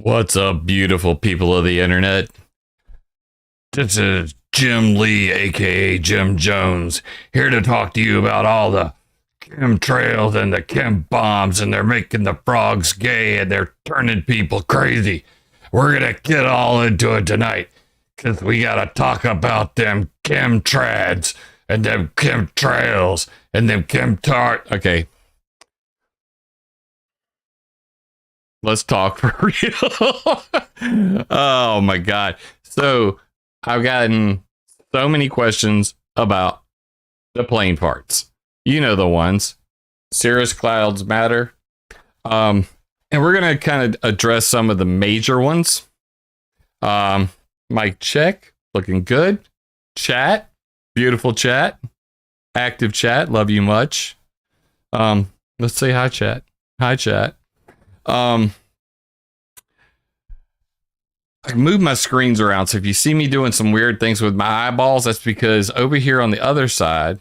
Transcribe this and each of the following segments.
What's up, beautiful people of the internet? This is Jim Lee, aka Jim Jones, here to talk to you about all the chemtrails and the chem bombs, and they're making the frogs gay and they're turning people crazy. We're gonna get all into it tonight, because we gotta talk about them chemtrads and them chemtrails and them chemtart. Okay. Let's talk for real. Oh my God. So I've gotten so many questions about the plane parts. You know the ones. Cirrus clouds matter. And we're going to kind of address some of the major ones. Mic check. Looking good. Chat. Beautiful chat. Active chat. Love you much. Let's say hi, chat. Hi, chat. I move my screens around, so if you see me doing some weird things with my eyeballs, that's because over here on the other side,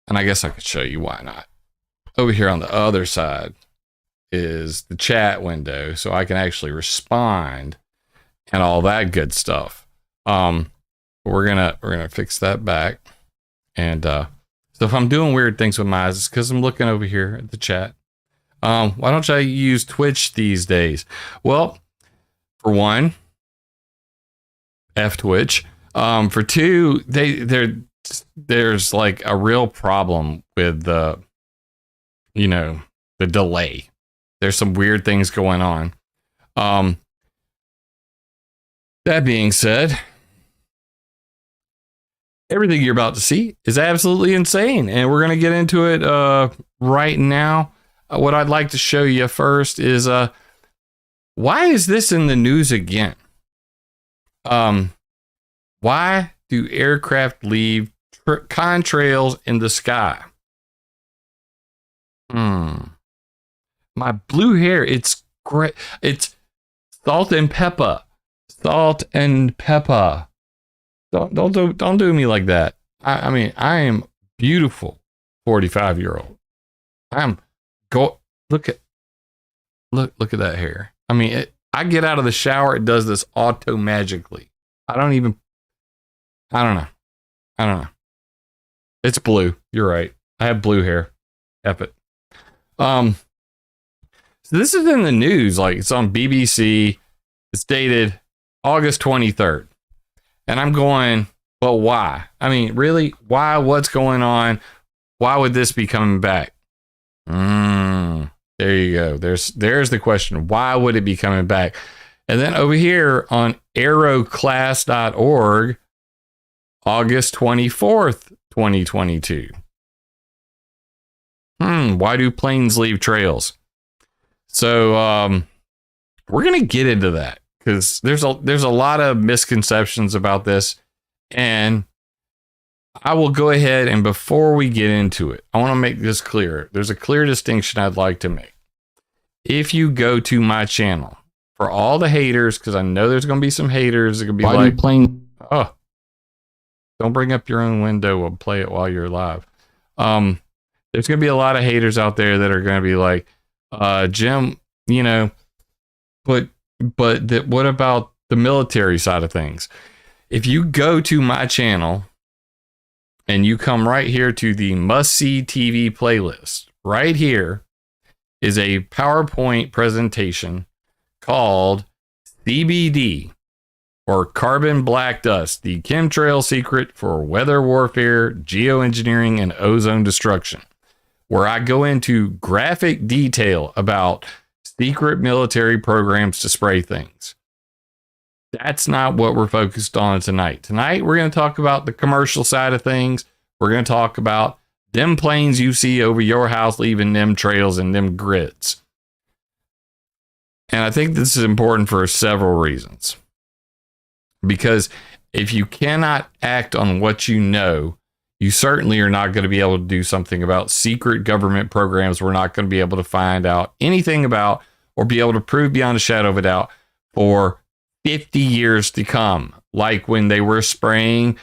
and I guess I could show you why not. Over here on the other side is the chat window, so I can actually respond and all that good stuff. We're gonna fix that back, and so if I'm doing weird things with my eyes, it's because I'm looking over here at the chat. Why don't I use Twitch these days? Well, for one, F Twitch. For two, there's like a real problem with the delay. There's some weird things going on. That being said, everything you're about to see is absolutely insane, and we're gonna get into it right now. What I'd like to show you first is why is this in the news again? Why do aircraft leave contrails in the sky? My blue hair, it's great. It's salt and pepper. Salt and pepper. Don't do me like that. I mean, I am beautiful 45-year-old. Look at that hair. I mean, I get out of the shower, it does this auto magically. I don't know. It's blue. You're right. I have blue hair. F it. So this is in the news, like it's on BBC. It's dated August 23rd. And I'm going, well, why? I mean, really? Why? What's going on? Why would this be coming back? There you go. There's the question. Why would it be coming back? And then over here on aeroclass.org, August 24th, 2022. Why do planes leave trails? So we're going to get into that because there's a lot of misconceptions about this, and I will go ahead, and before we get into it, I want to make this clear. There's a clear distinction I'd like to make. If you go to my channel, for all the haters, because I know there's going to be some haters that could be like, playing. Oh, don't bring up your own window. We'll play it while you're live. There's going to be a lot of haters out there that are going to be like, Jim, but what about the military side of things? If you go to my channel, and you come right here to the must-see TV playlist. Right here is a PowerPoint presentation called CBD, or Carbon Black Dust, the chemtrail secret for weather warfare, geoengineering, and ozone destruction, where I go into graphic detail about secret military programs to spray things. That's not what we're focused on tonight. Tonight, we're going to talk about the commercial side of things. We're going to talk about them planes you see over your house leaving them trails and them grids. And I think this is important for several reasons. Because if you cannot act on what you know, you certainly are not going to be able to do something about secret government programs we're not going to be able to find out anything about or be able to prove beyond a shadow of a doubt for 50 years to come, like when they were spraying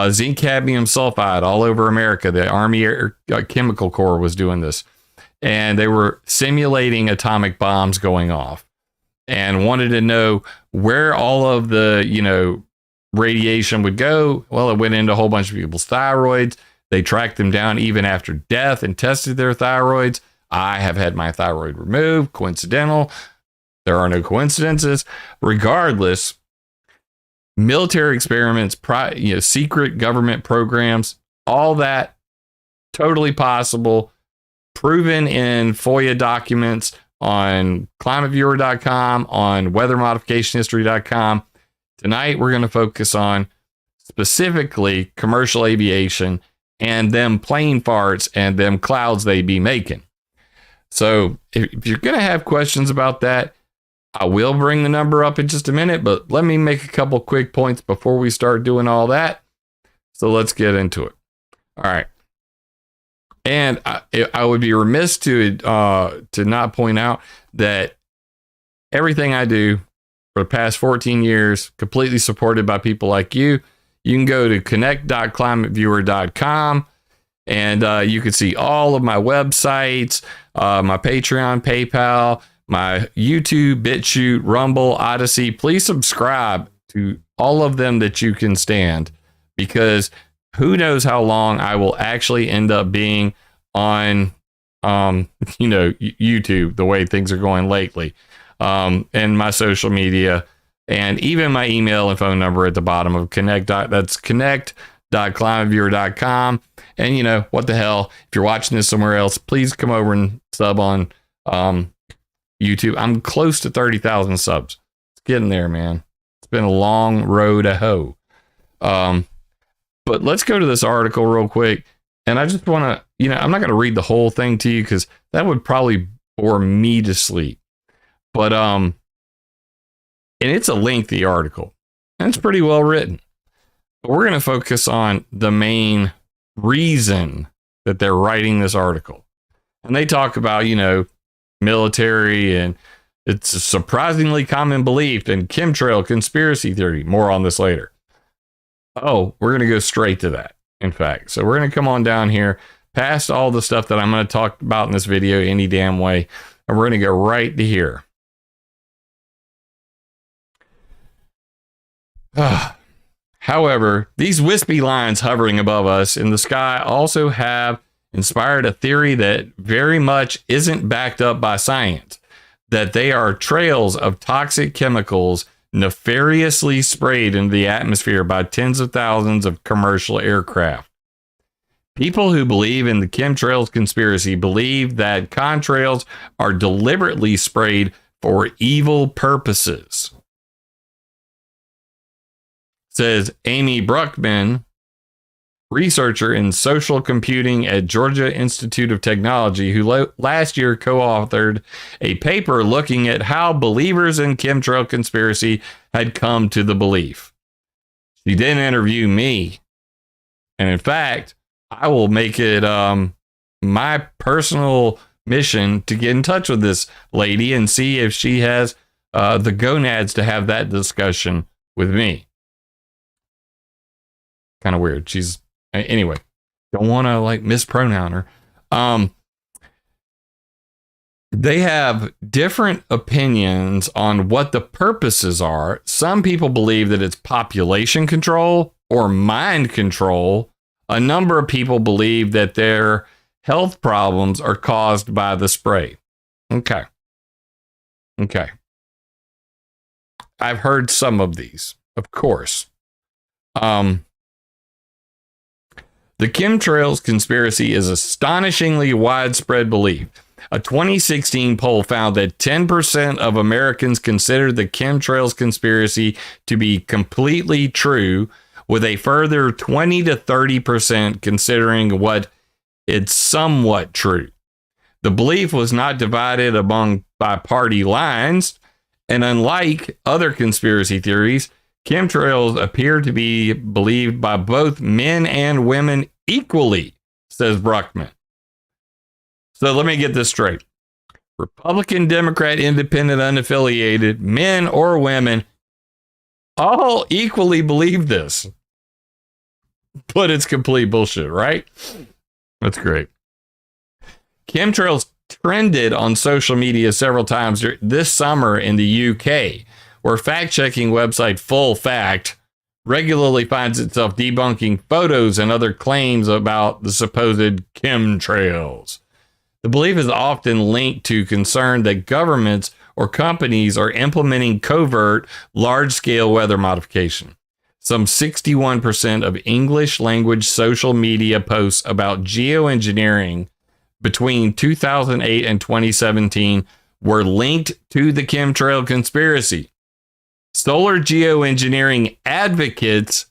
zinc cadmium sulfide all over America. The Army Chemical Corps was doing this, and they were simulating atomic bombs going off. and wanted to know where all of the, radiation would go. Well, it went into a whole bunch of people's thyroids. They tracked them down even after death and tested their thyroids. I have had my thyroid removed. Coincidental. There are no coincidences. Regardless, military experiments, secret government programs, all that totally possible, proven in FOIA documents on ClimateViewer.com, on weathermodificationhistory.com. Tonight, we're going to focus on specifically commercial aviation and them plane farts and them clouds they be making. So if you're going to have questions about that, I will bring the number up in just a minute, but let me make a couple quick points before we start doing all that. So let's get into it. All right. And I would be remiss to not point out that everything I do for the past 14 years, completely supported by people like you. You can go to connect.climateviewer.com and you can see all of my websites, my Patreon, PayPal, my YouTube, BitChute, Rumble, Odyssey. Please subscribe to all of them that you can stand, because who knows how long I will actually end up being on, YouTube, the way things are going lately, and my social media, and even my email and phone number at the bottom of that's connect.climateviewer.com. And what the hell, if you're watching this somewhere else, please come over and sub on YouTube. I'm close to 30,000 subs. It's getting there, man. It's been a long road to hoe. But let's go to this article real quick. And I just want to, I'm not going to read the whole thing to you because that would probably bore me to sleep. But, and it's a lengthy article and it's pretty well written. But we're going to focus on the main reason that they're writing this article. And they talk about, military, and it's a surprisingly common belief in chemtrail conspiracy theory. More on this later. Oh, we're going to go straight to that, in fact. So we're going to come on down here past all the stuff that I'm going to talk about in this video any damn way. And we're going to go right to here. However, these wispy lines hovering above us in the sky also have inspired a theory that very much isn't backed up by science, that they are trails of toxic chemicals nefariously sprayed into the atmosphere by tens of thousands of commercial aircraft. People who believe in the chemtrails conspiracy believe that contrails are deliberately sprayed for evil purposes, says Amy Bruckman, researcher in social computing at Georgia Institute of Technology, who last year co-authored a paper looking at how believers in chemtrail conspiracy had come to the belief. She didn't interview me. And in fact, I will make it my personal mission to get in touch with this lady and see if she has the gonads to have that discussion with me. Kind of weird. Anyway, don't want to mispronoun her. They have different opinions on what the purposes are. Some people believe that it's population control or mind control. A number of people believe that their health problems are caused by the spray. Okay. I've heard some of these, of course. The chemtrails conspiracy is astonishingly widespread belief. A 2016 poll found that 10% of Americans considered the chemtrails conspiracy to be completely true, with a further 20 to 30% considering what it's somewhat true. The belief was not divided by party lines, and unlike other conspiracy theories, chemtrails appear to be believed by both men and women equally, says Bruckman. So let me get this straight. Republican, Democrat, Independent, unaffiliated, men or women, all equally believe this. But it's complete bullshit, right? That's great. Chemtrails trended on social media several times this summer in the UK, where fact-checking website Full Fact regularly finds itself debunking photos and other claims about the supposed chemtrails. The belief is often linked to concern that governments or companies are implementing covert, large-scale weather modification. Some 61% of English language social media posts about geoengineering between 2008 and 2017 were linked to the chemtrail conspiracy. Solar geoengineering advocates,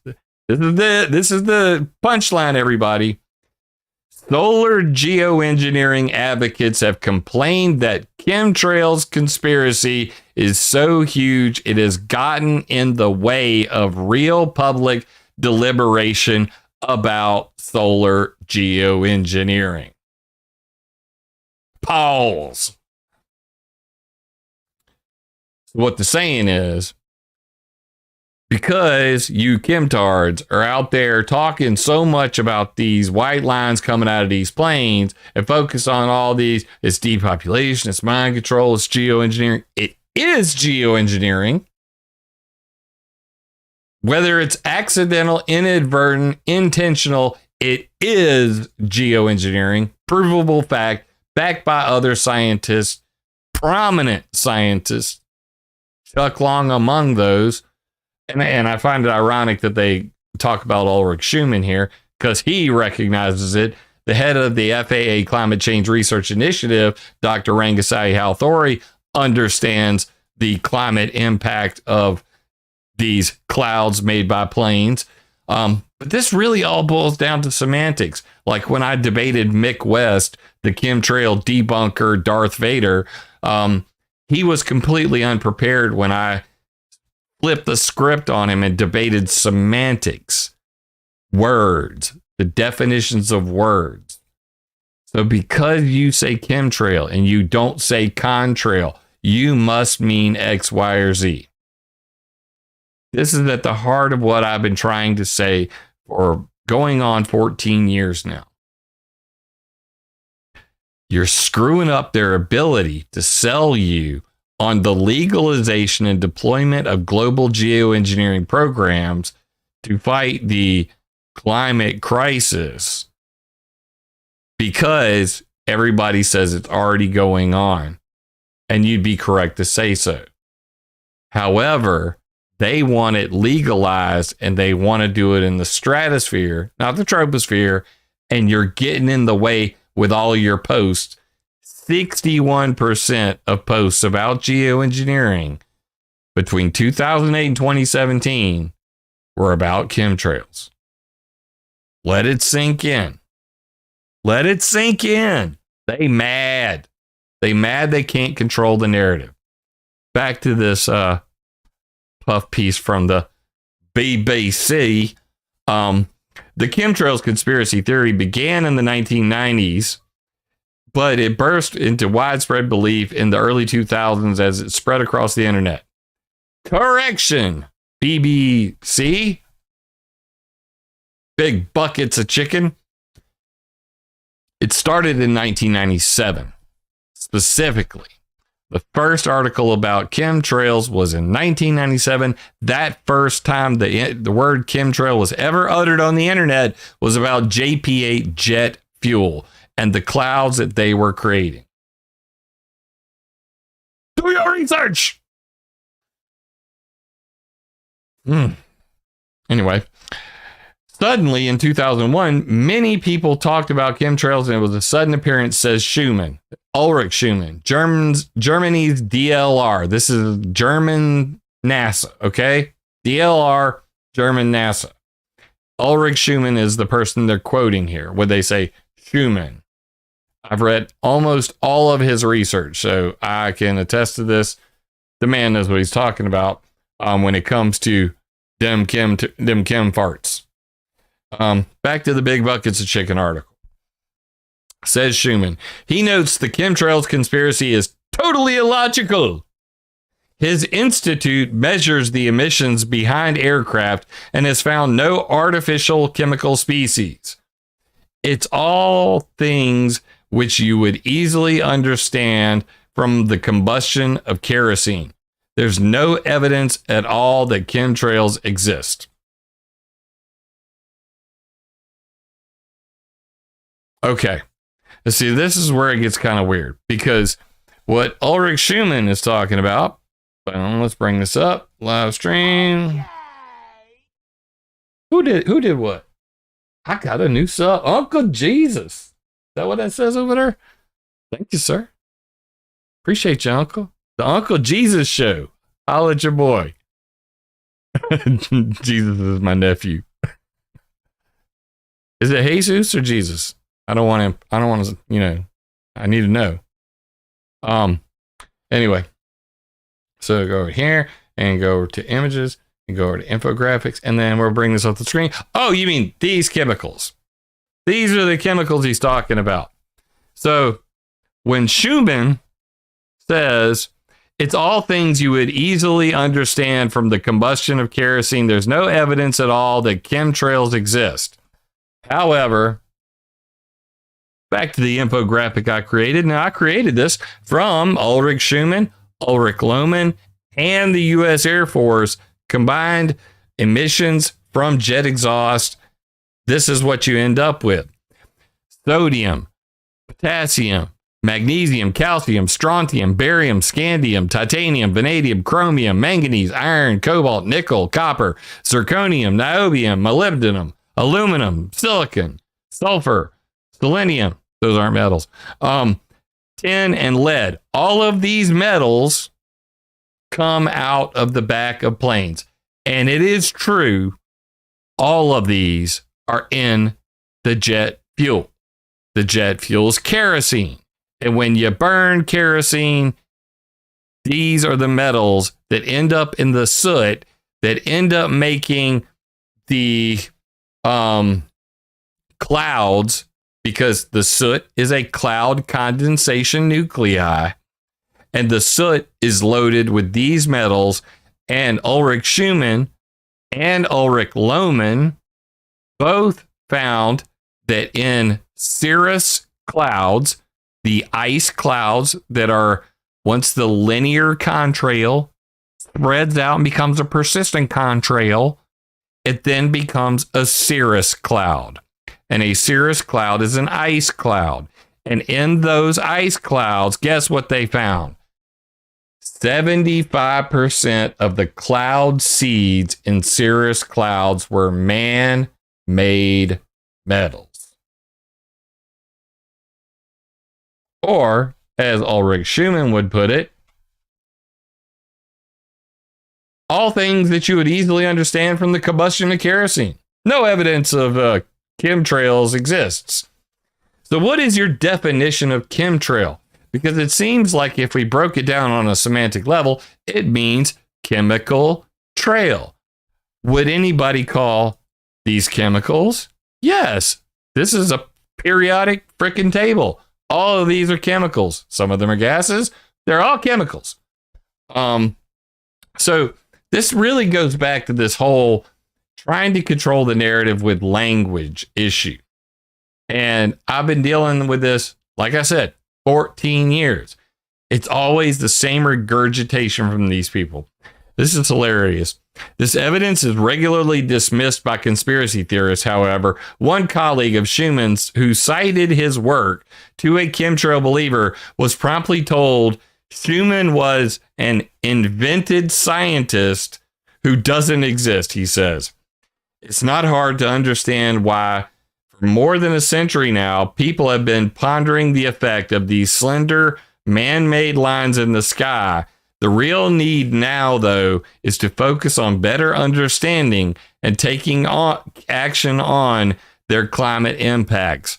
this is the punchline, everybody. Solar geoengineering advocates have complained that chemtrails conspiracy is so huge it has gotten in the way of real public deliberation about solar geoengineering. Pause. What the saying is, because you chemtards are out there talking so much about these white lines coming out of these planes and focus on all these, it's depopulation, it's mind control, it's geoengineering. It is geoengineering. Whether it's accidental, inadvertent, intentional, it is geoengineering. Provable fact, backed by other scientists, prominent scientists, Chuck Long among those. And I find it ironic that they talk about Ulrich Schumann here because he recognizes it. The head of the FAA Climate Change Research Initiative, Dr. Rangasai Halthori, understands the climate impact of these clouds made by planes. But this really all boils down to semantics. Like when I debated Mick West, the chemtrail debunker Darth Vader, he was completely unprepared when I flipped the script on him and debated semantics, words, the definitions of words. So because you say chemtrail and you don't say contrail, you must mean X, Y, or Z. This is at the heart of what I've been trying to say for going on 14 years now. You're screwing up their ability to sell you on the legalization and deployment of global geoengineering programs to fight the climate crisis because everybody says it's already going on, and you'd be correct to say so. However, they want it legalized and they want to do it in the stratosphere, not the troposphere, and you're getting in the way with all your posts. 61% of posts about geoengineering between 2008 and 2017 were about chemtrails. Let it sink in. Let it sink in. They mad. They can't control the narrative. Back to this puff piece from the BBC. The chemtrails conspiracy theory began in the 1990s, but it burst into widespread belief in the early 2000s as it spread across the internet. Correction, BBC. Big buckets of chicken. It started in 1997. Specifically, the first article about chemtrails was in 1997. That first time the word chemtrail was ever uttered on the internet was about JP8 jet fuel and the clouds that they were creating. Do your research. Anyway, suddenly in 2001, many people talked about chemtrails, and it was a sudden appearance, says Schumann, Ulrich Schumann, Germany's DLR. This is German NASA, okay? DLR, German NASA. Ulrich Schumann is the person they're quoting here when they say Schumann. I've read almost all of his research, so I can attest to this. The man knows what he's talking about when it comes to them chem farts. Back to the big buckets of chicken article. Says Schumann, he notes the chemtrails conspiracy is totally illogical. His institute measures the emissions behind aircraft and has found no artificial chemical species. It's all things which you would easily understand from the combustion of kerosene. There's no evidence at all that chemtrails exist. Okay. See, this is where it gets kind of weird, because what Ulrich Schumann is talking about, let's bring this up, live stream. Who did what? I got a new sub. Uncle Jesus. Is that what that says over there? Thank you, sir. Appreciate you, Uncle. The Uncle Jesus Show. Holla at your boy. Jesus is my nephew. Is it Jesus or Jesus? I don't want to, I need to know. Anyway. So go over here and go over to images and go over to infographics, and then we'll bring this up the screen. Oh, you mean these chemicals? These are the chemicals he's talking about. So when Schumann says it's all things you would easily understand from the combustion of kerosene, there's no evidence at all that chemtrails exist. However, back to the infographic I created. Now, I created this from Ulrich Schumann, Ulrich Lohmann, and the U.S. Air Force combined emissions from jet exhaust. This is what you end up with. Sodium, potassium, magnesium, calcium, strontium, barium, scandium, titanium, vanadium, chromium, manganese, iron, cobalt, nickel, copper, zirconium, niobium, molybdenum, aluminum, silicon, sulfur, selenium. Those aren't metals. Tin and lead. All of these metals come out of the back of planes. And it is true, all of these are in the jet fuel. The jet fuel is kerosene. And when you burn kerosene, these are the metals that end up in the soot that end up making the clouds, because the soot is a cloud condensation nuclei, and the soot is loaded with these metals. And Ulrich Schumann and Ulrich Lohmann both found that in cirrus clouds, the ice clouds that are, once the linear contrail spreads out and becomes a persistent contrail, it then becomes a cirrus cloud. And a cirrus cloud is an ice cloud. And in those ice clouds, guess what they found? 75% of the cloud seeds in cirrus clouds were man-made metals. Or, as Ulrich Schumann would put it, all things that you would easily understand from the combustion of kerosene. No evidence of chemtrails exists. So what is your definition of chemtrail? Because it seems like if we broke it down on a semantic level, it means chemical trail. Would anybody call these chemicals? Yes. This is a periodic frickin' table. All of these are chemicals. Some of them are gases. They're all chemicals. So this really goes back to this whole trying to control the narrative with language issue. And I've been dealing with this, like I said, 14 years. It's always the same regurgitation from these people. This is hilarious. This evidence is regularly dismissed by conspiracy theorists. However, one colleague of Schumann's who cited his work to a chemtrail believer was promptly told Schumann was an invented scientist who doesn't exist, he says. It's not hard to understand why, for more than a century now, people have been pondering the effect of these slender, man-made lines in the sky. The real need now, though, is to focus on better understanding and taking action on their climate impacts.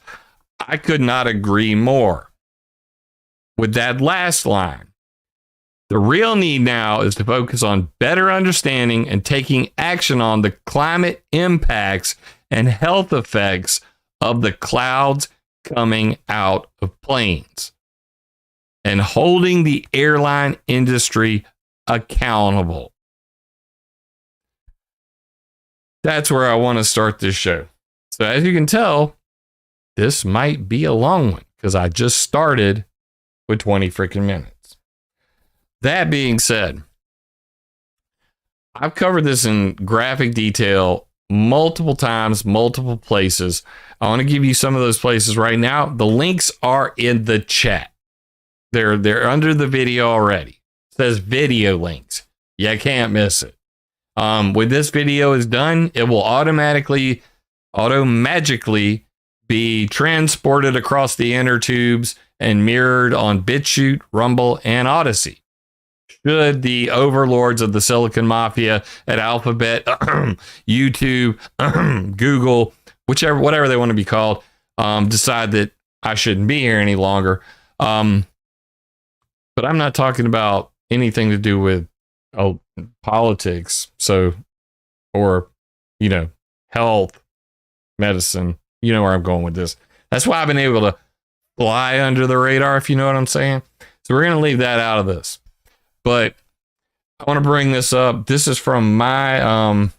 I could not agree more with that last line. The real need now is to focus on better understanding and taking action on the climate impacts and health effects of the clouds coming out of planes, and holding the airline industry accountable. That's where I want to start this show. So as you can tell, this might be a long one because I just started with 20 freaking minutes. That being said, I've covered this in graphic detail multiple times, multiple places. I want to give you some of those places right now. The links are in the chat. They're under the video already. It says video links. You can't miss it. When this video is done, it will magically be transported across the inner tubes and mirrored on BitChute, Rumble, and Odyssey. Should the overlords of the Silicon Mafia at Alphabet, YouTube, Google, whatever they want to be called, decide that I shouldn't be here any longer. But I'm not talking about anything to do with politics. Or health, medicine. You know where I'm going with this. That's why I've been able to fly under the radar, if you know what I'm saying. So we're going to leave that out of this. But I want to bring this up. This is from my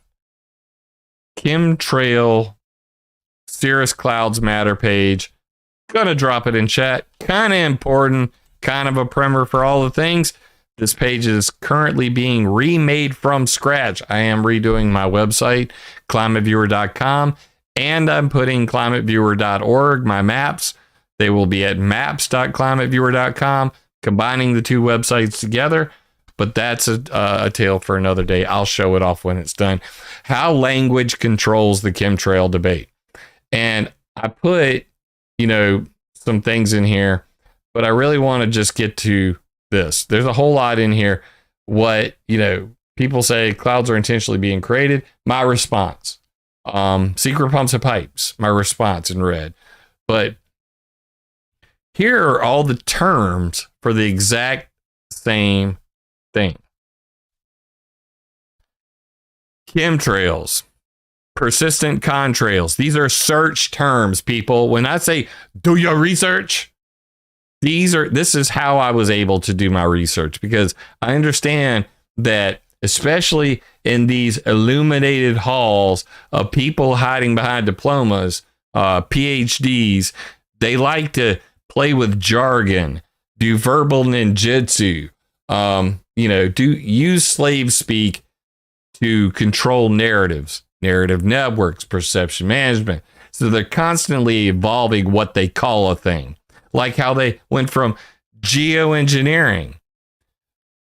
Chemtrail Cirrus Clouds Matter page. Gonna drop it in chat. Kind of important, kind of a primer for all the things. This page is currently being remade from scratch. I am redoing my website, ClimateViewer.com, and I'm putting ClimateViewer.org, my maps. They will be at maps.climateviewer.com, combining the two websites together. But that's a tale for another day. I'll show it off when it's done. How language controls the chemtrail debate. And I put, some things in here, but I really want to just get to this. There's a whole lot in here. What, people say clouds are intentionally being created. My response, secret pumps and pipes, my response in red. But here are all the terms for the exact same thing. Chemtrails, persistent contrails. These are search terms, people. When I say do your research, this is how I was able to do my research, because I understand that, especially in these illuminated halls of people hiding behind diplomas, PhDs, they like to play with jargon, do verbal ninjutsu, use slave speak to control narratives, narrative networks, perception management. So they're constantly evolving what they call a thing. Like how they went from geoengineering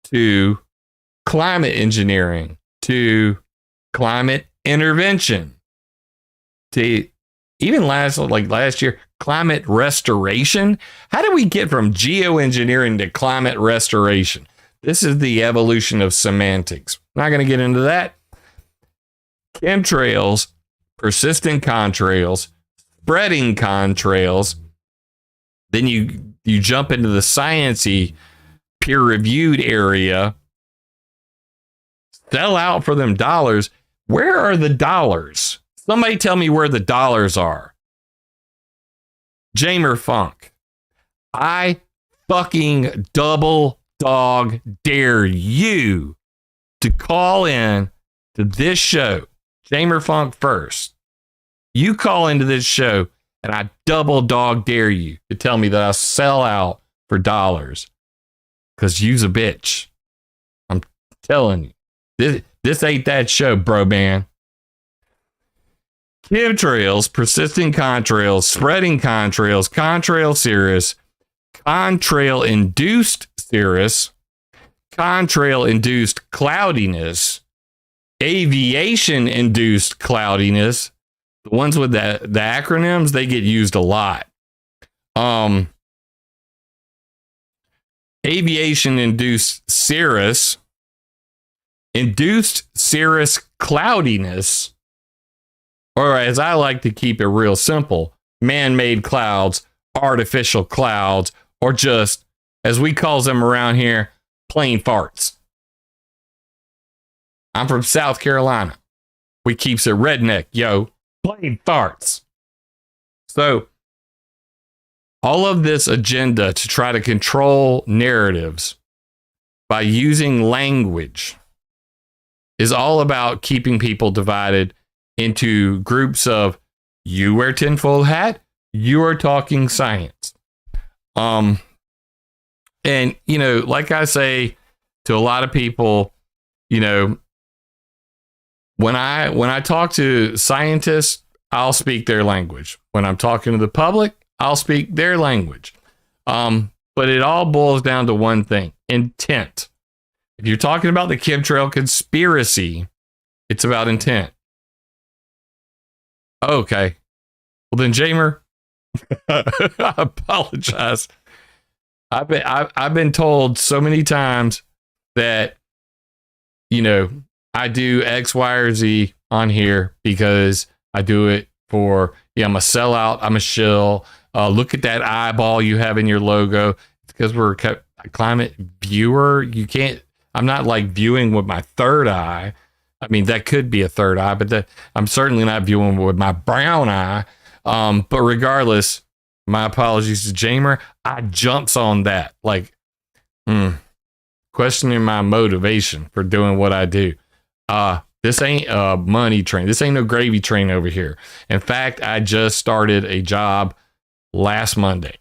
to climate engineering to climate intervention to even last year, climate restoration. How did we get from geoengineering to climate restoration? This is the evolution of semantics. Not going to get into that. Chemtrails, persistent contrails, spreading contrails. Then you jump into the sciencey, peer-reviewed area. Sell out for them dollars. Where are the dollars? Somebody tell me where the dollars are. Jamer Funk, I fucking double dog dare you to call in to this show. Jamer Funk first. You call into this show, and I double dog dare you to tell me that I sell out for dollars. Because you's a bitch. I'm telling you. This ain't that show, bro, man. Chemtrails, persistent contrails, spreading contrails, contrail cirrus, contrail-induced cirrus, contrail-induced cloudiness, aviation-induced cloudiness. The ones with the acronyms, they get used a lot. Aviation-induced cirrus, induced cirrus cloudiness, or as I like to keep it real simple, man-made clouds, artificial clouds, or just, as we call them around here, plain farts. I'm from South Carolina. We keeps it redneck, yo. Plain farts. So, all of this agenda to try to control narratives by using language is all about keeping people divided into groups of, you wear tinfoil hat, you are talking science. And, you know, like I say to a lot of people, you know, when I talk to scientists, I'll speak their language. When I'm talking to the public, I'll speak their language. But it all boils down to one thing: intent. If you're talking about the chemtrail conspiracy, it's about intent. Okay. Well then, Jamer, I apologize. I've been told so many times that, you know, I do X, Y, or Z on here because I do it for, yeah, I'm a sellout, I'm a shill. Look at that eyeball you have in your logo. It's because we're ClimateViewer. You can't, I'm not like viewing with my third eye. I mean, that could be a third eye, but I'm certainly not viewing with my brown eye. But regardless, my apologies to Jamer. I jumps on that, like, questioning my motivation for doing what I do. This ain't a money train. This ain't no gravy train over here. In fact, I just started a job last Monday.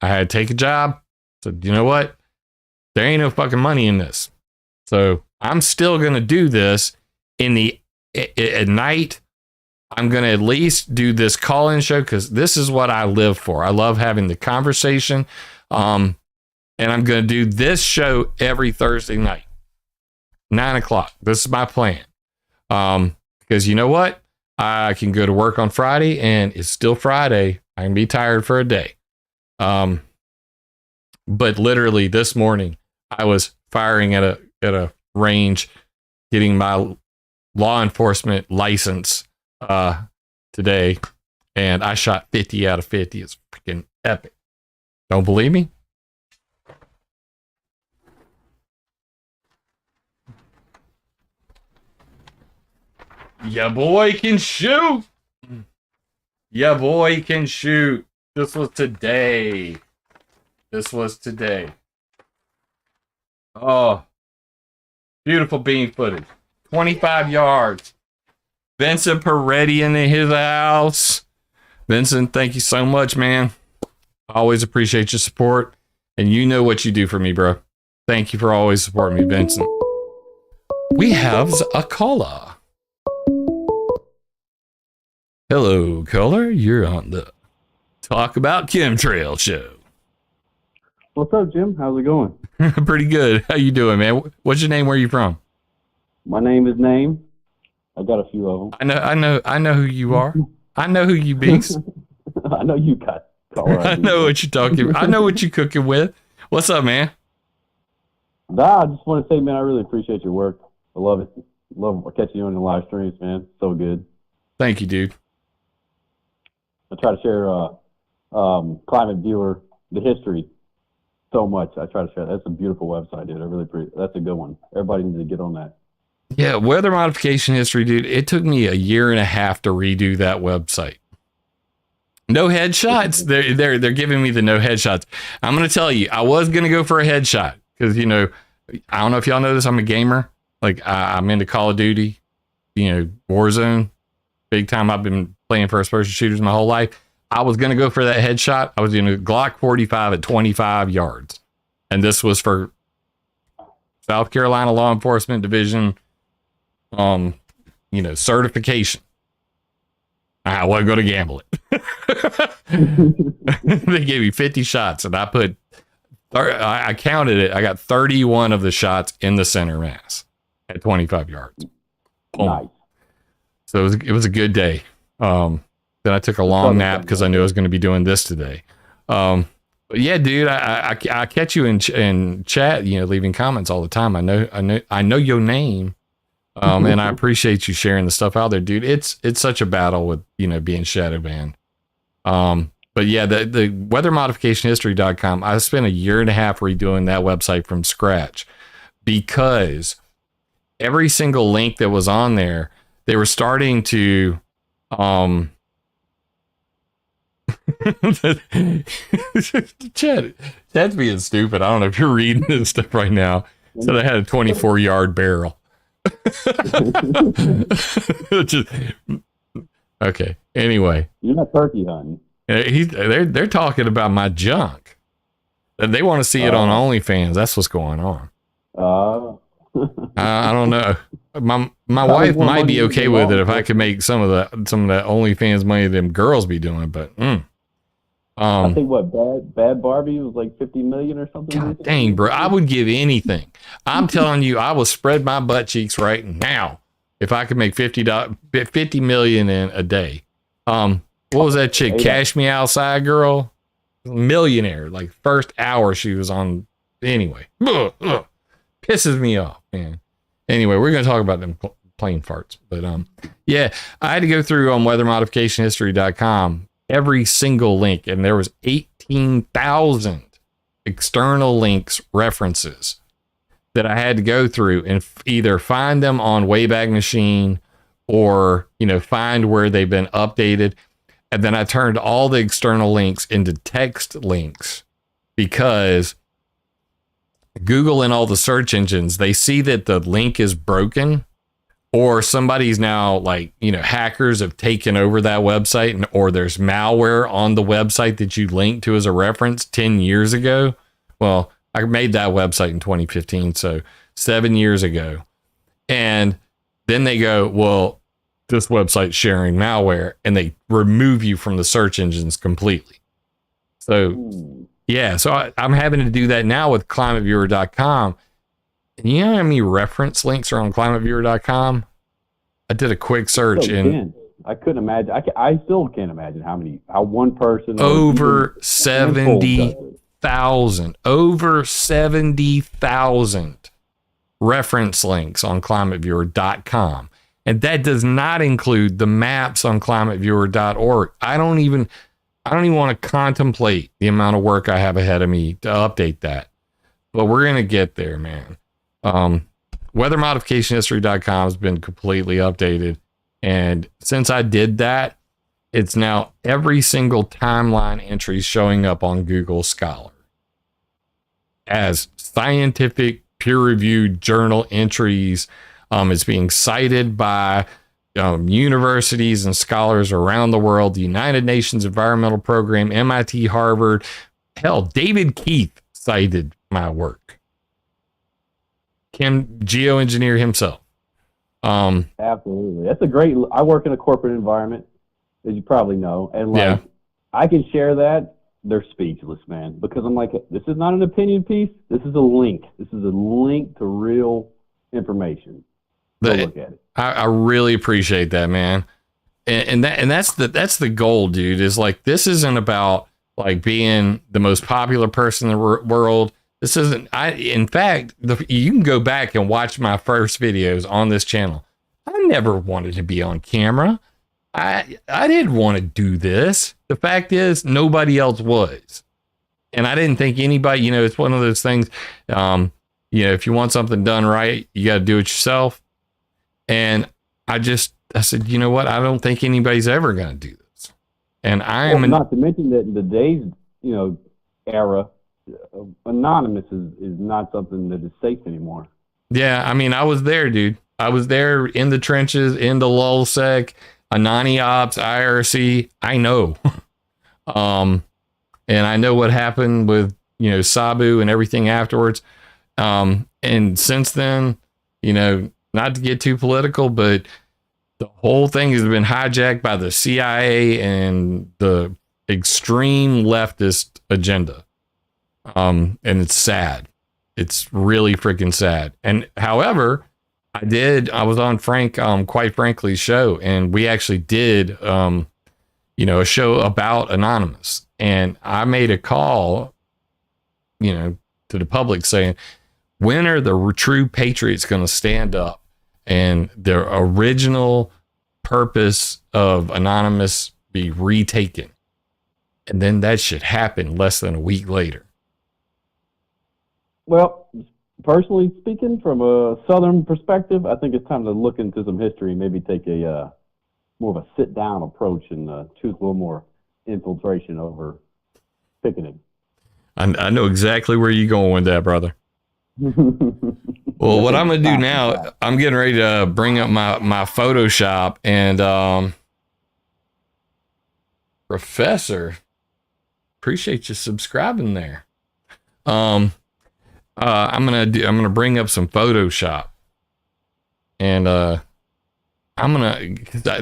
I had to take a job. So, you know what? There ain't no fucking money in this. So I'm still going to do this at night. I'm going to at least do this call-in show because this is what I live for. I love having the conversation. And I'm going to do this show every Thursday night, 9:00. This is my plan. Because you know what? I can go to work on Friday and it's still Friday. I can be tired for a day. But literally this morning, I was firing at a range, getting my law enforcement license today, and I shot 50 out of 50. It's freaking epic. Don't believe me? Ya boy can shoot. Ya boy can shoot. This was today. Oh, beautiful beam footage. 25 yards. Vincent Peretti in his house. Vincent, thank you so much, man. I always appreciate your support. And you know what you do for me, bro. Thank you for always supporting me, Vincent. We have a caller. Hello, caller. You're on the Talk About Chemtrail show. What's up, Jim? How's it going? Pretty good. How you doing, man? What's your name? Where are you from? My name is Name. I got a few of them. I know who you are. I know who you be. I know you got caller ID. I know what you're talking about. I know what you're cooking with. What's up, man? Nah, I just want to say, man, I really appreciate your work. I love it. Love catching you on the live streams, man. So good. Thank you, dude. I try to share ClimateViewer, the history, so much. I try to share. That's a beautiful website, dude. I really appreciate. That's a good one. Everybody needs to get on that. Yeah, weather modification history, dude. It took me a year and a half to redo that website. No headshots. They're giving me the no headshots. I'm gonna tell you, I was gonna go for a headshot because, you know, I don't know if y'all know this. I'm a gamer. Like I'm into Call of Duty, you know, Warzone, big time. I've been playing first person shooters my whole life. I was gonna go for that headshot. I was doing a Glock 45 at 25 yards, and this was for South Carolina Law Enforcement Division. You know, certification. I wasn't going to gamble it. They gave me 50 shots, and I counted it. I got 31 of the shots in the center mass at 25 yards. Boom. Nice. So it was a good day. Then I took a long nap because I knew I was going to be doing this today. But yeah, dude, I catch you in chat, you know, leaving comments all the time. I know your name. And I appreciate you sharing the stuff out there, dude. It's such a battle with, you know, being shadow banned. But yeah, the weathermodificationhistory.com, I spent a year and a half redoing that website from scratch because every single link that was on there, they were starting to, Chad's being stupid. I don't know if you're reading this stuff right now. So they had a 24-yard barrel. Okay. Anyway, you're not turkey hunting. They're talking about my junk. They want to see it on OnlyFans. That's what's going on. I don't know. My wife might be okay with it if I could make some of that OnlyFans money them girls be doing, but I think Bad Barbie was like 50 million or something. God dang, bro. I would give anything. I'm telling you, I will spread my butt cheeks right now if I could make $50 million in a day. What was that chick? Cash Me Outside girl? Millionaire. Like first hour she was on. Anyway, pisses me off, man. Anyway, we're going to talk about them plane farts. But yeah, I had to go through on weathermodificationhistory.com every single link, and there was 18,000 external links references that I had to go through and either find them on Wayback Machine or, find where they've been updated. And then I turned all the external links into text links because Google and all the search engines, they see that the link is broken, or somebody's now hackers have taken over that website, or there's malware on the website that you linked to as a reference 10 years ago. Well, I made that website in 2015, so 7 years ago. And then they go, well, this website's sharing malware, and they remove you from the search engines completely. So, yeah, so I'm having to do that now with ClimateViewer.com. And you know how many reference links are on ClimateViewer.com? I did a quick search and I couldn't imagine. I still can't imagine how one person over 70,000 reference links on ClimateViewer.com. And that does not include the maps on ClimateViewer.org. I don't even want to contemplate the amount of work I have ahead of me to update that. But we're going to get there, man. Weathermodificationhistory.com has been completely updated. And since I did that, it's now every single timeline entry showing up on Google Scholar as scientific peer-reviewed journal entries. It's being cited by universities and scholars around the world, the United Nations Environmental Program, MIT, Harvard. Hell, David Keith cited my work. Geoengineer himself. Absolutely. That's I work in a corporate environment, as you probably know. And I can share that. They're speechless, man, because I'm like, this is not an opinion piece. This is a link. This is a link to real information. Go look at it. I really appreciate that, man. And that's the goal, dude, is like, this isn't about like being the most popular person in the world. This isn't, in fact, you can go back and watch my first videos on this channel. I never wanted to be on camera. I didn't want to do this. The fact is, nobody else was. And I didn't think anybody, it's one of those things, if you want something done right, you got to do it yourself. And I said, you know what? I don't think anybody's ever going to do this. And not to mention that in today's, era, anonymous is not something that is safe anymore. Yeah, I mean, I was there, dude. I was there in the trenches, in the LulzSec, Anani Ops, IRC. I know. And I know what happened with, Sabu and everything afterwards. And since then, not to get too political, but the whole thing has been hijacked by the CIA and the extreme leftist agenda. And it's sad. It's really freaking sad. And however, I was on Quite Frankly's show, and we actually did, a show about Anonymous. And I made a call, to the public saying, when are the true patriots going to stand up and their original purpose of Anonymous be retaken? And then that should happen less than a week later. Well, personally speaking, from a Southern perspective, I think it's time to look into some history and maybe take a more of a sit-down approach and choose a little more infiltration over picketing. I know exactly where you're going with that, brother. Well, what I'm going to do now, I'm getting ready to bring up my Photoshop, and Professor, appreciate you subscribing there. I'm gonna bring up some Photoshop, and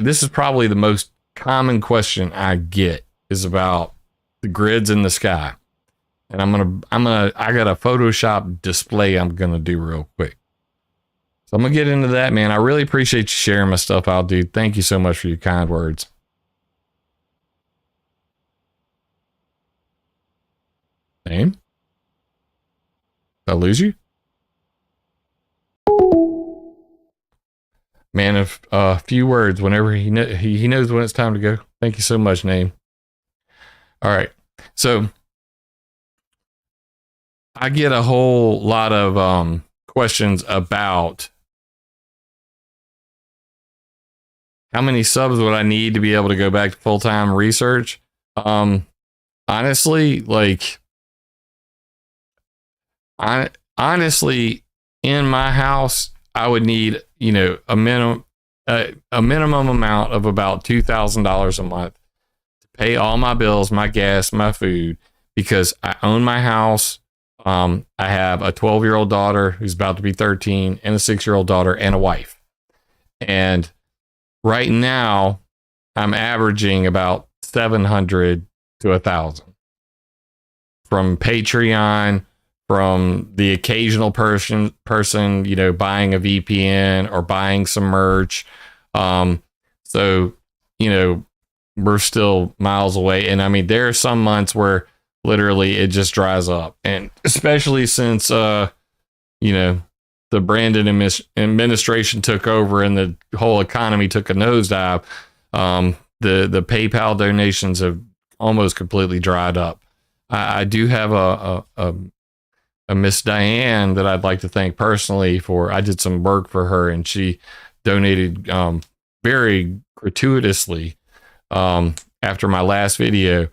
this is probably the most common question I get is about the grids in the sky. And I got a Photoshop display I'm gonna do real quick. So I'm gonna get into that, man. I really appreciate you sharing my stuff out, dude. Thank you so much for your kind words. Name? Did I lose you? Man, if a few words whenever he knows when it's time to go. Thank you so much, Name. All right. So I get a whole lot of questions about how many subs would I need to be able to go back to full-time research. Honestly, in my house, I would need, a minimum amount of about $2,000 a month to pay all my bills, my gas, my food, because I own my house. I have a 12-year-old daughter who's about to be 13 and a 6-year-old daughter and a wife. And right now I'm averaging about 700 to 1,000 from Patreon, from the occasional person, buying a VPN or buying some merch. So, we're still miles away. And I mean, there are some months where literally it just dries up. And especially since, the Brandon administration took over and the whole economy took a nosedive, the PayPal donations have almost completely dried up. I do have a Miss Diane that I'd like to thank personally for. I did some work for her and she donated very gratuitously after my last video.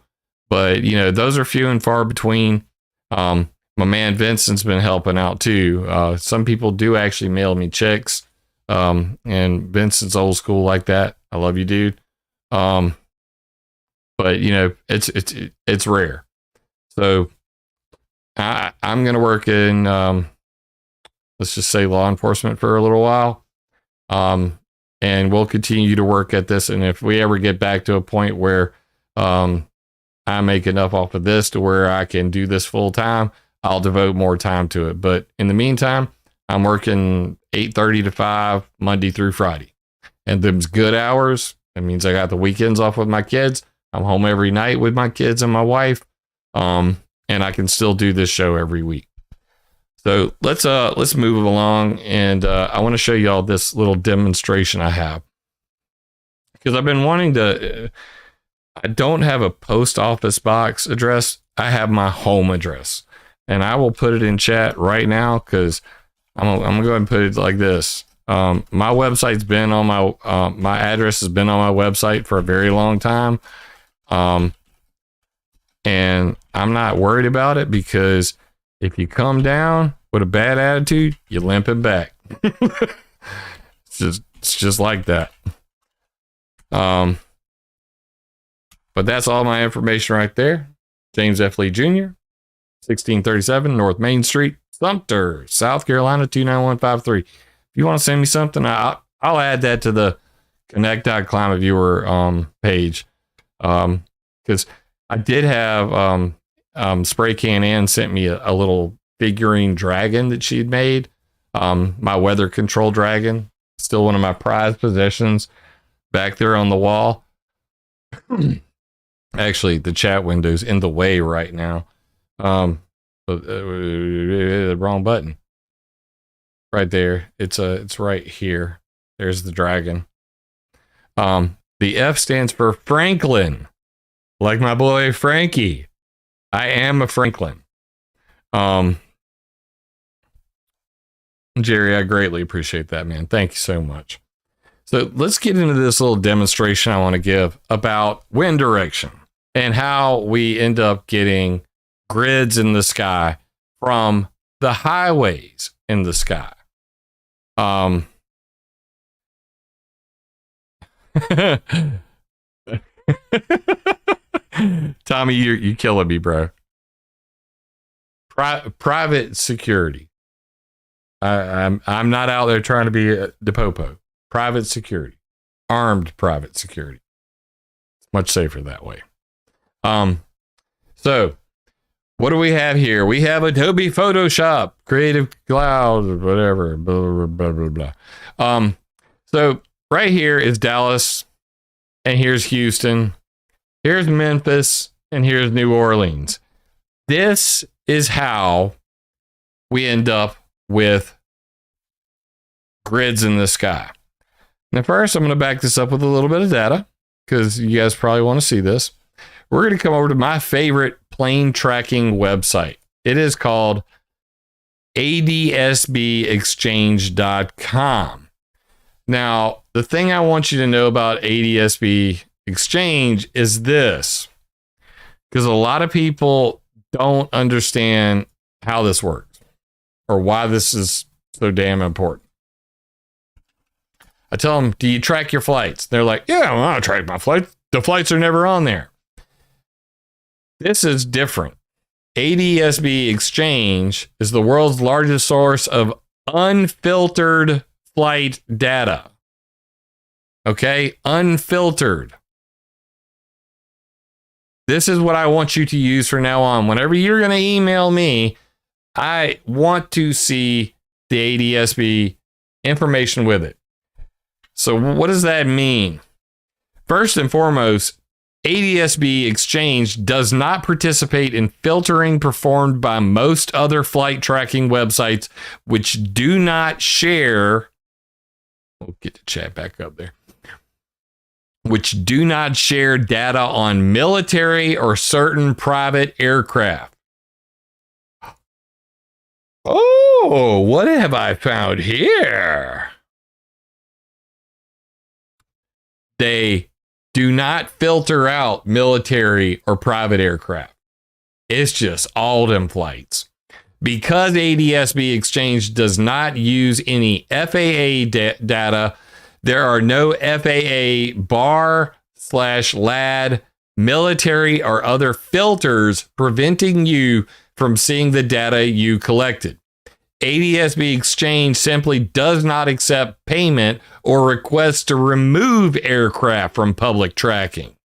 But, those are few and far between. My man Vincent's been helping out too. Some people do actually mail me checks. And Vincent's old school like that. I love you, dude. But it's rare. So I'm going to work in, let's just say law enforcement for a little while. And we'll continue to work at this. And if we ever get back to a point where, I make enough off of this to where I can do this full time, I'll devote more time to it. But in the meantime, I'm working 8:30 to 5 Monday through Friday. And them's good hours. That means I got the weekends off with my kids. I'm home every night with my kids and my wife. And I can still do this show every week. So let's move along. And I want to show you all this little demonstration I have. Because I've been wanting to, I don't have a post office box address. I have my home address. And I will put it in chat right now because I'm going to go ahead and put it like this. My website's been on my address has been on my website for a very long time. And I'm not worried about it because if you come down with a bad attitude, you limp it back. It's just like that. But that's all my information right there. James F. Lee Jr., 1637 North Main Street, Sumter, South Carolina, 29153. If you want to send me something, I'll add that to the connect.climateviewer page. Because I did have Spray Can Ann sent me a little figurine dragon that she'd made. My weather control dragon. Still one of my prized possessions back there on the wall. Actually, the chat window's in the way right now. The wrong button. Right there. It's right here. There's the dragon. The F stands for Franklin. Like my boy Frankie. I am a Franklin. Jerry, I greatly appreciate that, man. Thank you so much. So let's get into this little demonstration I want to give about wind direction and how we end up getting grids in the sky from the highways in the sky. Tommy, you killing me, bro. Private security. I'm not out there trying to be the popo. Private security, armed private security. It's much safer that way. So what do we have here? We have Adobe Photoshop, Creative Cloud, whatever, blah, blah, blah, blah. So right here is Dallas, and here's Houston, here's Memphis, and here's New Orleans. This is how we end up with grids in the sky. Now, first, I'm going to back this up with a little bit of data because you guys probably want to see this. We're going to come over to my favorite plane tracking website. It is called adsbexchange.com. Now, the thing I want you to know about ADSB Exchange is this, because a lot of people don't understand how this works or why this is so damn important. I tell them, do you track your flights? They're like, yeah, well, I track my flights. The flights are never on there. This is different. ADSB Exchange is the world's largest source of unfiltered flight data. Okay? Unfiltered. This is what I want you to use from now on. Whenever you're going to email me, I want to see the ADSB information with it. So what does that mean? First and foremost, ADSB Exchange does not participate in filtering performed by most other flight tracking websites, which do not share. We'll get the chat back up there. Which do not share data on military or certain private aircraft. Oh, what have I found here? They do not filter out military or private aircraft. It's just all them flights. Because ADSB Exchange does not use any FAA data, there are no FAA bar/LAD, military, or other filters preventing you from seeing the data you collected. ADSB Exchange simply does not accept payment or requests to remove aircraft from public tracking.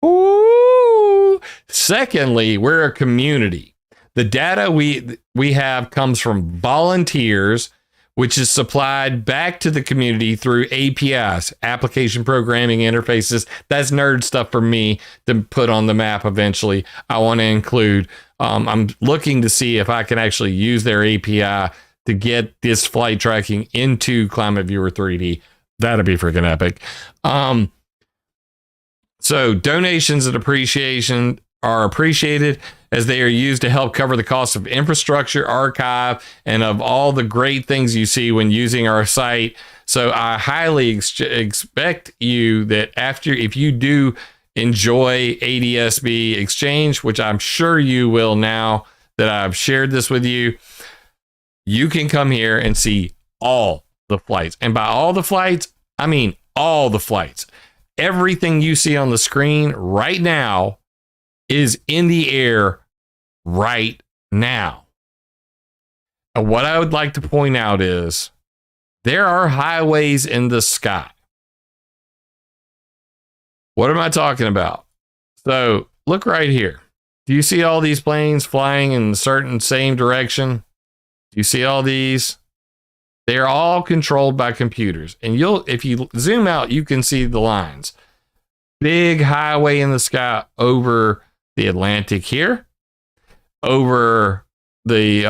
Ooh. Secondly, we're a community. The data we have comes from volunteers, which is supplied back to the community through APIs, application programming interfaces. That's nerd stuff for me to put on the map eventually. I want to include, I'm looking to see if I can actually use their API to get this flight tracking into ClimateViewer 3D. That'd be freaking epic. So donations and appreciation are appreciated as they are used to help cover the cost of infrastructure, archive, and of all the great things you see when using our site. So I highly expect you that if you do enjoy ADSB Exchange, which I'm sure you will now that I've shared this with you, you can come here and see all the flights. And by all the flights, I mean all the flights. Everything you see on the screen right now is in the air right now. And what I would like to point out is there are highways in the sky. What am I talking about? So look right here. Do you see all these planes flying in a certain same direction? Do you see all these? They're all controlled by computers. And if you zoom out, you can see the lines. Big highway in the sky over the Atlantic here, over the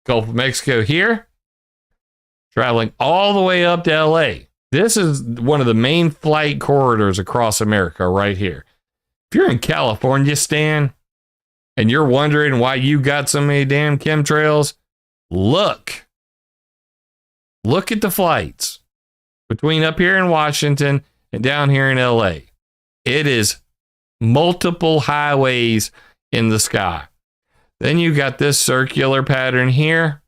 Gulf of Mexico here, traveling all the way up to LA. This is one of the main flight corridors across America right here. If you're in California, Stan, and you're wondering why you got so many damn chemtrails, look at the flights between up here in Washington and down here in LA. It is multiple highways in the sky. Then you got this circular pattern here.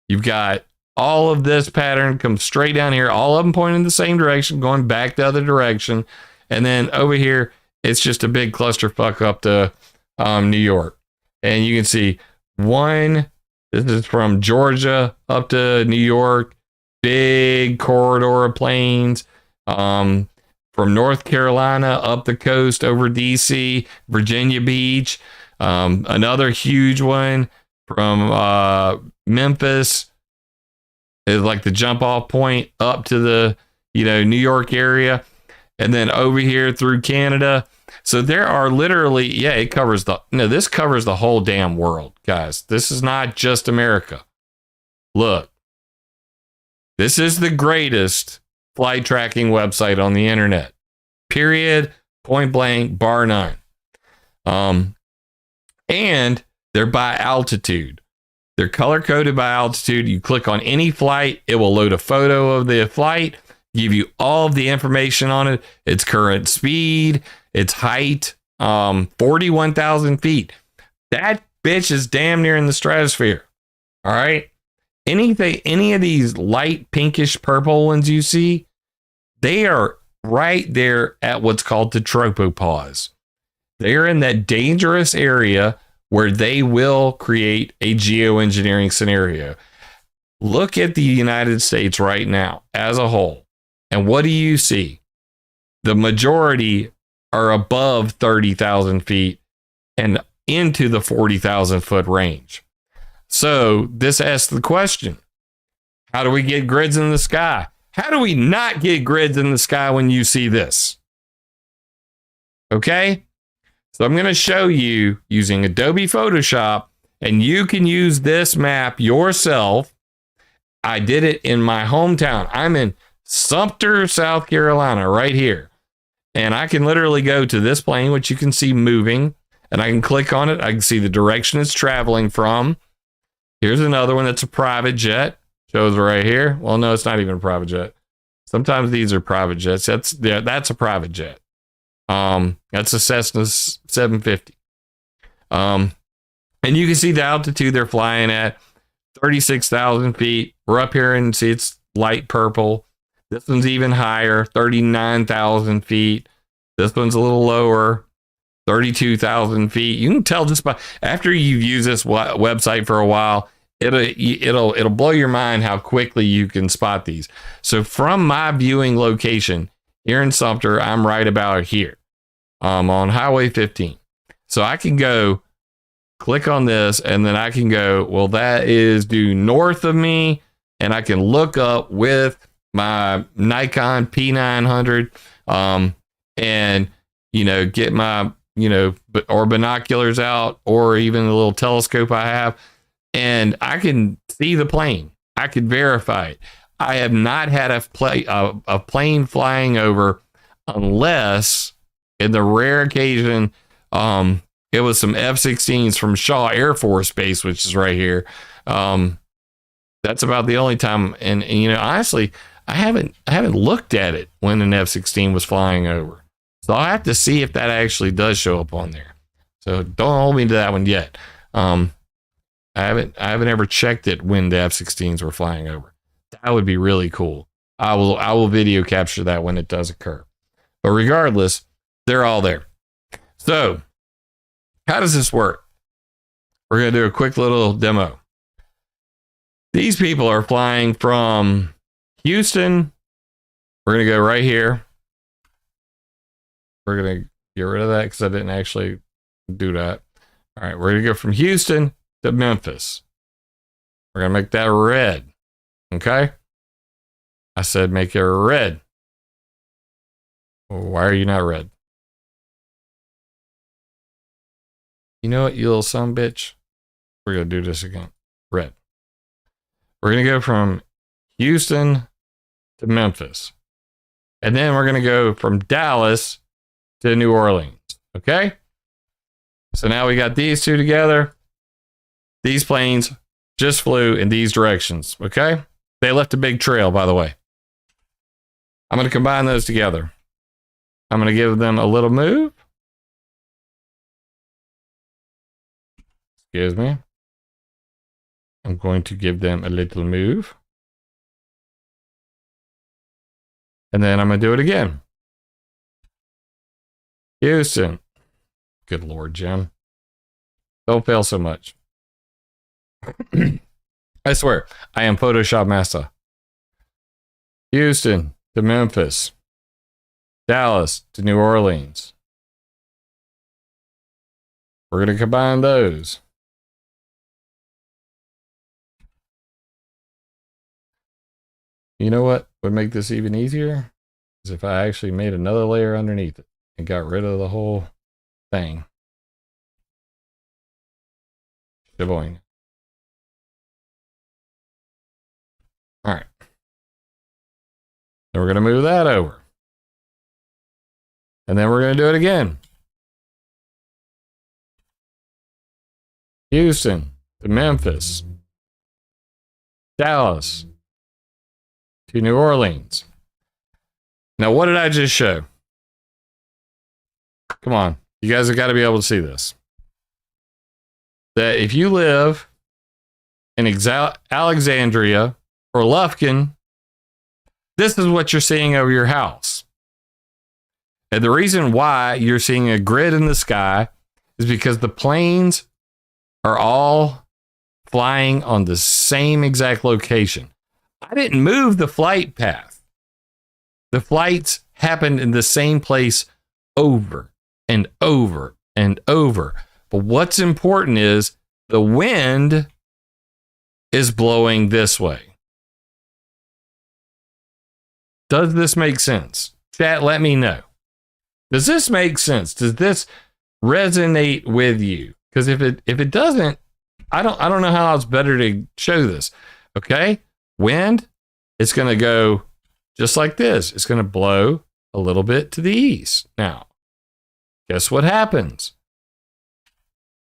You've got all of this pattern come straight down here, all of them pointing in the same direction, going back the other direction. And then over here, it's just a big clusterfuck up to New York. And you can see this is from Georgia up to New York, big corridor of planes. From North Carolina up the coast over DC, Virginia Beach, another huge one from Memphis is like the jump off point up to the New York area, and then over here through Canada. So there are literally, this covers the whole damn world, guys. This is not just America. Look, this is the greatest flight tracking website on the internet. Period. Point blank, bar none. And they're by altitude. They're color coded by altitude. You click on any flight, it will load a photo of the flight, give you all of the information on it, its current speed, its height, 41,000 feet. That bitch is damn near in the stratosphere. All right. Any of these light pinkish purple ones you see, they are right there at what's called the tropopause. They are in that dangerous area where they will create a geoengineering scenario. Look at the United States right now as a whole. And what do you see? The majority are above 30,000 feet and into the 40,000 foot range. So this asks the question, how do we get grids in the sky? How do we not get grids in the sky when you see this? Okay, so I'm going to show you using Adobe Photoshop, and you can use this map yourself. I did it in my hometown. I'm in Sumter, South Carolina, right here. And I can literally go to this plane, which you can see moving, and I can click on it. I can see the direction it's traveling from. Here's another one that's a private jet. Shows right here. Well, no, it's not even a private jet. Sometimes these are private jets. That's a private jet. That's a Cessna 750. And you can see the altitude they're flying at, 36,000 feet. We're up here and see it's light purple. This one's even higher, 39,000 feet. This one's a little lower, 32,000 feet. You can tell just by after you've used this website for a while, it'll blow your mind how quickly you can spot these. So from my viewing location here in Sumter, I'm right about here, on Highway 15. So I can go click on this, and then I can go, well, that is due north of me, and I can look up with my Nikon P900, and get my or binoculars out, or even the little telescope I have, and I can see the plane. I could verify it. I have not had a plane flying over, unless in the rare occasion it was some F-16s from Shaw Air Force Base, which is right here. That's about the only time. And honestly, I haven't looked at it when an F-16 was flying over. So I'll have to see if that actually does show up on there. So don't hold me to that one yet. I haven't ever checked it when the F-16s were flying over. That would be really cool. I will video capture that when it does occur. But regardless, they're all there. So how does this work? We're going to do a quick little demo. These people are flying from Houston. We're going to go right here. We're going to get rid of that because I didn't actually do that. All right, we're going to go from Houston to Memphis. We're going to make that red. Okay? I said make it red. Well, why are you not red? You know what, you little son of a bitch? We're going to do this again. Red. We're going to go from Houston to Memphis. And then we're going to go from Dallas to New Orleans. Okay? So now we got these two together. These planes just flew in these directions. Okay? They left a big trail, by the way. I'm going to combine those together. I'm going to give them a little move. Excuse me. I'm going to give them a little move. And then I'm going to do it again. Houston. Good Lord, Jim. Don't fail so much. I swear, I am Photoshop master. Houston to Memphis. Dallas to New Orleans. We're going to combine those. You know what would make this even easier? Is if I actually made another layer underneath it and got rid of the whole thing. Hrvoje. All right. Then we're going to move that over. And then we're going to do it again. Houston to Memphis. Dallas to New Orleans. Now, what did I just show? Come on. You guys have got to be able to see this. That if you live in Alexandria or Lufkin, this is what you're seeing over your house. And the reason why you're seeing a grid in the sky is because the planes are all flying on the same exact location. I didn't move the flight path. The flights happened in the same place over and over and over. But what's important is the wind is blowing this way. Does this make sense? Chat, let me know. Does this make sense? Does this resonate with you? Because if it doesn't, I don't know how it's better to show this. Okay? Wind, it's going to go just like this. It's going to blow a little bit to the east. Now, guess what happens?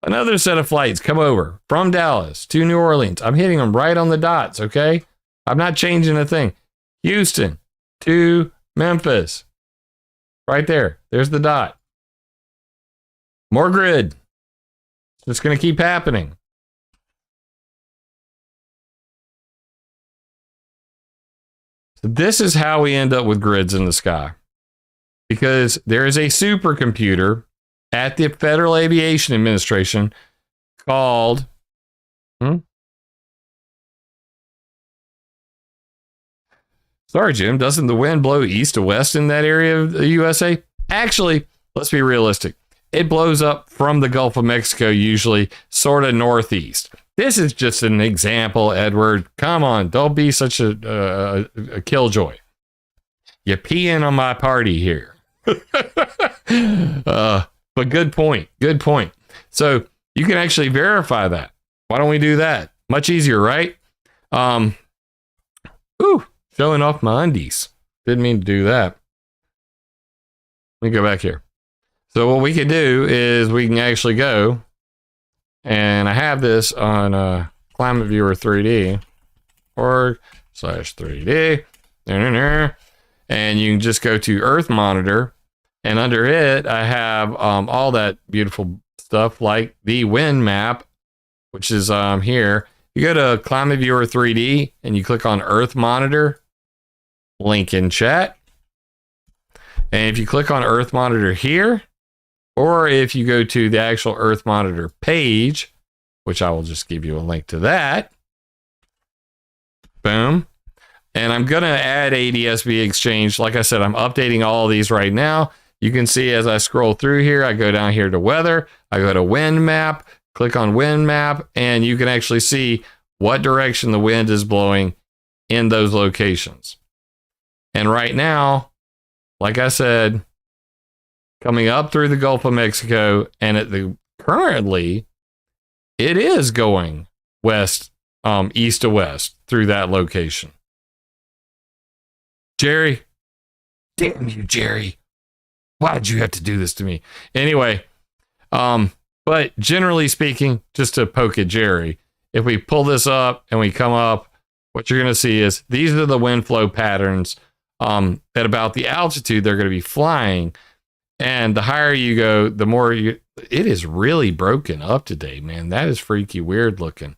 Another set of flights come over from Dallas to New Orleans. I'm hitting them right on the dots, okay? I'm not changing a thing. Houston to Memphis. Right there. There's the dot. More grid. It's going to keep happening. So this is how we end up with grids in the sky. Because there is a supercomputer at the Federal Aviation Administration called Sorry, Jim, doesn't the wind blow east to west in that area of the USA? Actually, let's be realistic. It blows up from the Gulf of Mexico, usually sort of northeast. This is just an example, Edward. Come on, don't be such a killjoy. You're peeing on my party here. But good point. Good point. So you can actually verify that. Why don't we do that? Much easier, right? Showing off my undies. Didn't mean to do that. Let me go back here. So what we can do is we can actually go, and I have this on ClimateViewer 3D or /3D, and you can just go to Earth Monitor, and under it I have all that beautiful stuff like the wind map, which is here. You go to ClimateViewer 3D and you click on Earth Monitor, link in chat. And if you click on Earth Monitor here, or if you go to the actual Earth Monitor page, which I will just give you a link to that. Boom. And I'm going to add ADS-B Exchange. Like I said, I'm updating all of these right now. You can see as I scroll through here, I go down here to weather. I go to wind map, click on wind map, and you can actually see what direction the wind is blowing in those locations. And right now, like I said, coming up through the Gulf of Mexico, and currently, it is going west, east to west through that location. Jerry, damn you, Jerry. Why'd you have to do this to me? Anyway, but generally speaking, just to poke at Jerry, if we pull this up and we come up, what you're going to see is these are the wind flow patterns at about the altitude they're going to be flying. And the higher you go, the more it is really broken up today, man. That is freaky weird looking.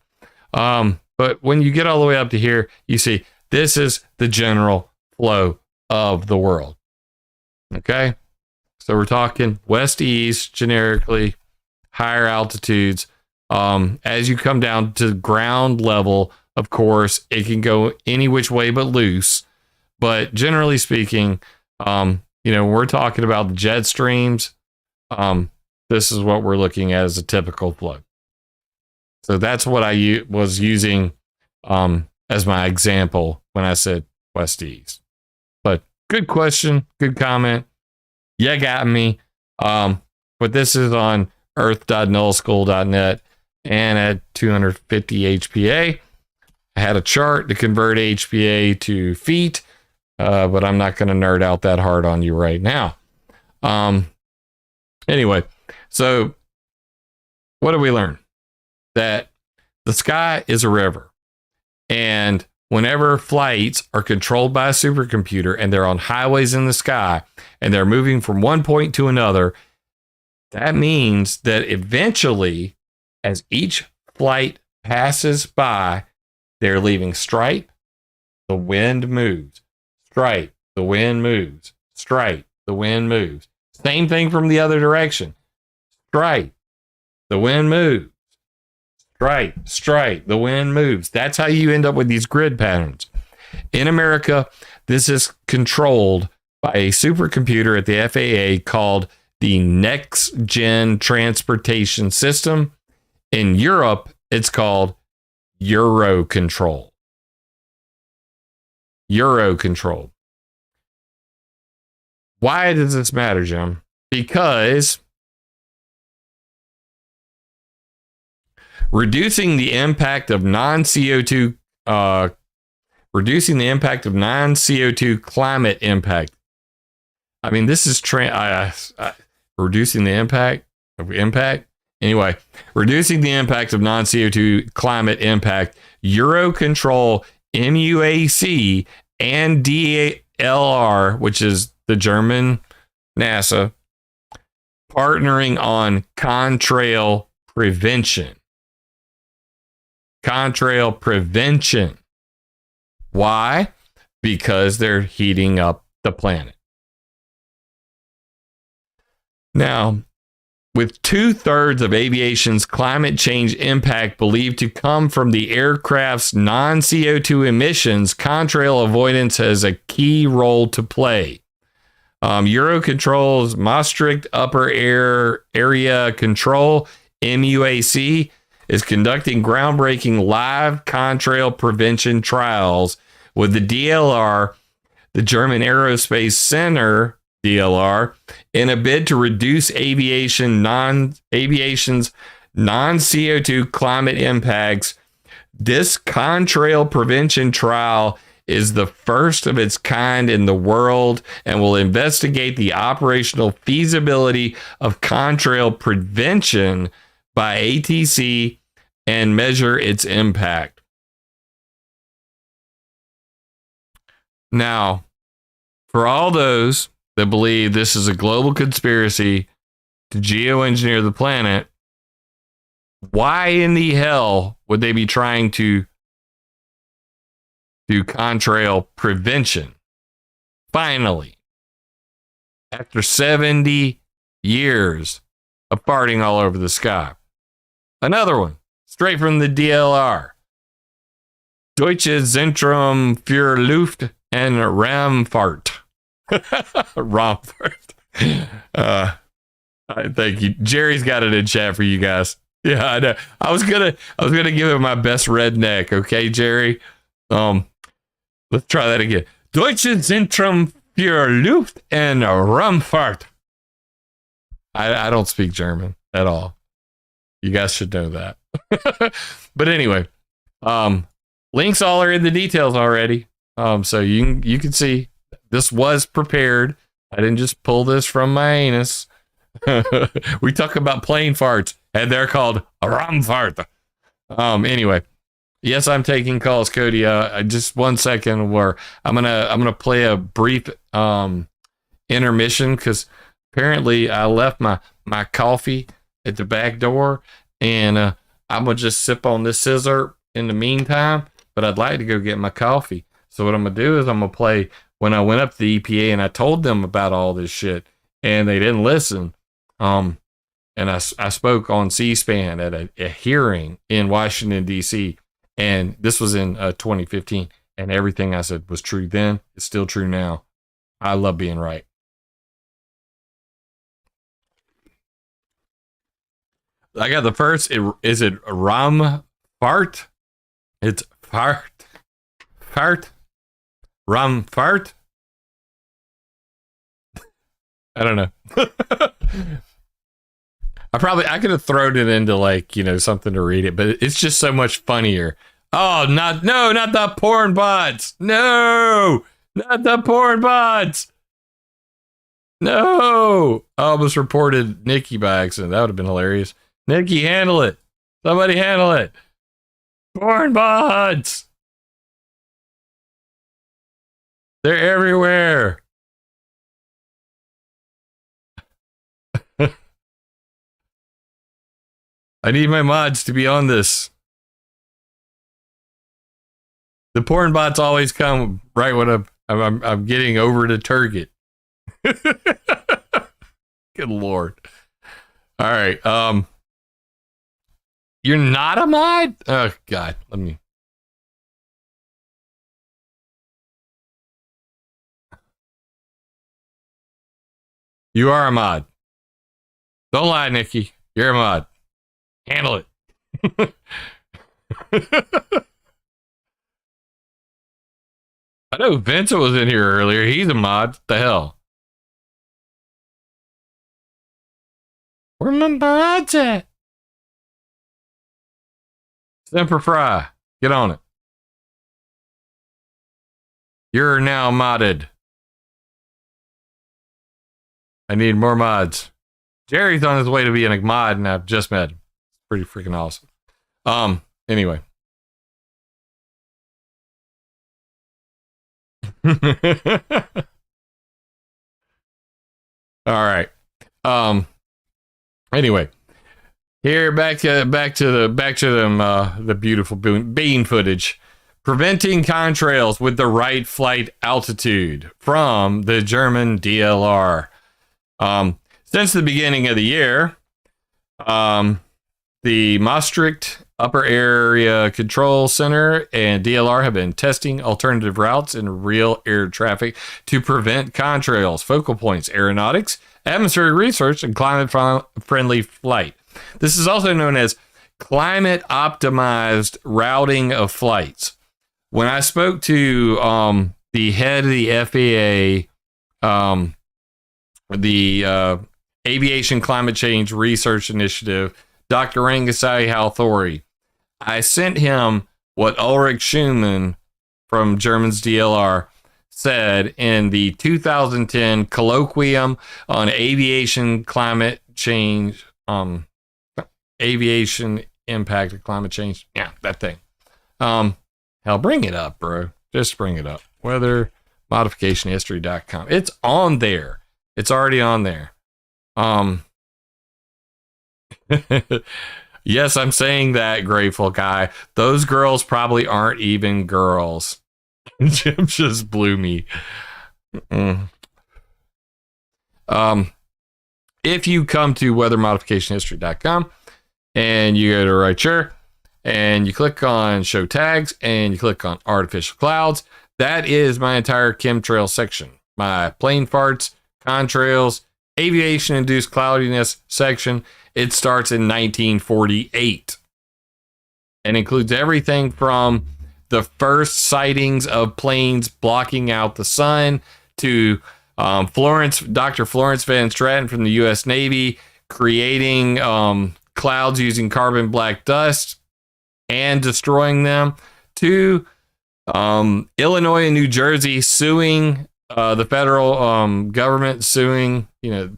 But when you get all the way up to here, you see this is the general flow of the world. Okay. So we're talking west-east, generically, higher altitudes. As you come down to ground level, of course, it can go any which way but loose. But generally speaking, we're talking about the jet streams. This is what we're looking at as a typical flow. So that's what I was using as my example when I said west to east. But good question, good comment. You got me. But this is on earth.nullschool.net and at 250 HPA. I had a chart to convert HPA to feet, but I'm not going to nerd out that hard on you right now. Anyway, so what did we learn? That the sky is a river. And whenever flights are controlled by a supercomputer and they're on highways in the sky and they're moving from one point to another, that means that eventually, as each flight passes by, they're leaving stripe, the wind moves. Stripe, the wind moves. Stripe, the wind moves. Same thing from the other direction. Stripe, the wind moves. Stripe, the wind moves. That's how you end up with these grid patterns. In America, this is controlled by a supercomputer at the FAA called the Next Gen Transportation System. In Europe, it's called EUROCONTROL. EUROCONTROL. Why does this matter, Jim? Because reducing the impact of non-CO₂, climate impact. I mean, this is reducing the impact of impact. Anyway, reducing the impact of non-CO₂ climate impact. EUROCONTROL MUAC and DLR, which is the German NASA, partnering on contrail prevention. Contrail prevention. Why? Because they're heating up the planet. Now, with 2/3 of aviation's climate change impact believed to come from the aircraft's non-CO₂ emissions, contrail avoidance has a key role to play. EUROCONTROL's Maastricht Upper Air Area Control, MUAC, is conducting groundbreaking live contrail prevention trials with the DLR, the German Aerospace Center, DLR, in a bid to reduce aviation's non-CO₂ climate impacts. This contrail prevention trial is the first of its kind in the world and will investigate the operational feasibility of contrail prevention by ATC and measure its impact. Now, for all those that believe this is a global conspiracy to geoengineer the planet, why in the hell would they be trying to do contrail prevention? Finally, after 70 years of farting all over the sky. Another one, straight from the DLR. Deutsche Zentrum für Luft and Raumfahrt. Raumfahrt. Thank you. Jerry's got it in chat for you guys. Yeah, I know. I was gonna give it my best redneck. Okay, Jerry. Let's try that again. Deutsche Zentrum für Luft and Raumfahrt. I don't speak German at all. You guys should know that. But anyway, links all are in the details already. So you can see this was prepared. I didn't just pull this from my anus. We talk about plane farts, and they're called Raumfahrt. Anyway, yes, I'm taking calls, Cody. Just 1 second, where I'm gonna play a brief intermission because apparently I left my coffee at the back door, and I'm gonna just sip on this scissor in the meantime. But I'd like to go get my coffee. So what I'm gonna do is I'm gonna play when I went up to the EPA and I told them about all this shit. and they didn't listen. And I spoke on C-SPAN at a hearing in Washington, D.C., and this was in 2015, and everything I said was true then. It's still true now. I love being right. I got the first. Is it Ram Fart? It's Fart. Ram Fart? I don't know. I could have thrown it into like, something to read it, but it's just so much funnier. Oh, not the porn bots. No, not the porn bots. No. I almost reported Nikki by accident. That would have been hilarious. Nikki, handle it. Somebody handle it. Porn bots. They're everywhere. I need my mods to be on this. The porn bots always come right when I'm getting over to target. Good Lord. All right. You're not a mod? Oh God. You are a mod. Don't lie, Nikki. You're a mod. Handle it. I know Vincent was in here earlier. He's a mod. What the hell? Where my mods at? Semper Fry. Get on it. You're now modded. I need more mods. Jerry's on his way to being a mod, and I've just met him. Pretty freaking awesome. Anyway. All right. Anyway, here back to the beautiful bean footage. Preventing contrails with the right flight altitude from the German DLR. Since the beginning of the year, the Maastricht Upper Area Control Center and DLR have been testing alternative routes in real air traffic to prevent contrails, focal points, aeronautics, atmospheric research, and climate-friendly flight. This is also known as climate-optimized routing of flights. When I spoke to the head of the FAA, the Aviation Climate Change Research Initiative, Dr. Rangasai Halthori, I sent him what Ulrich Schumann from German's DLR said in the 2010 Colloquium on Aviation Climate Change, Aviation Impact of Climate Change. Yeah, that thing. Hell, bring it up, bro. Just bring it up. Weathermodificationhistory.com. It's on there. It's already on there. Yes, I'm saying that, Grateful Guy. Those girls probably aren't even girls. Jim just blew me. If you come to weathermodificationhistory.com and you go to right here and you click on show tags and you click on artificial clouds, that is my entire chemtrail section. My plane farts, contrails, aviation induced cloudiness section. It starts in 1948 and includes everything from the first sightings of planes blocking out the sun to Dr. Florence Van Straten from the U.S. Navy creating clouds using carbon black dust and destroying them, to Illinois and New Jersey suing the federal government, suing,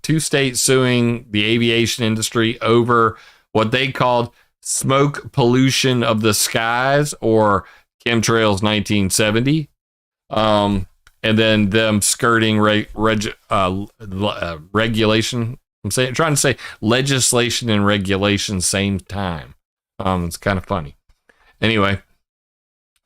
two states suing the aviation industry over what they called smoke pollution of the skies, or Chemtrails 1970. And then them skirting regulation. I'm trying to say legislation and regulation same time. It's kind of funny. Anyway,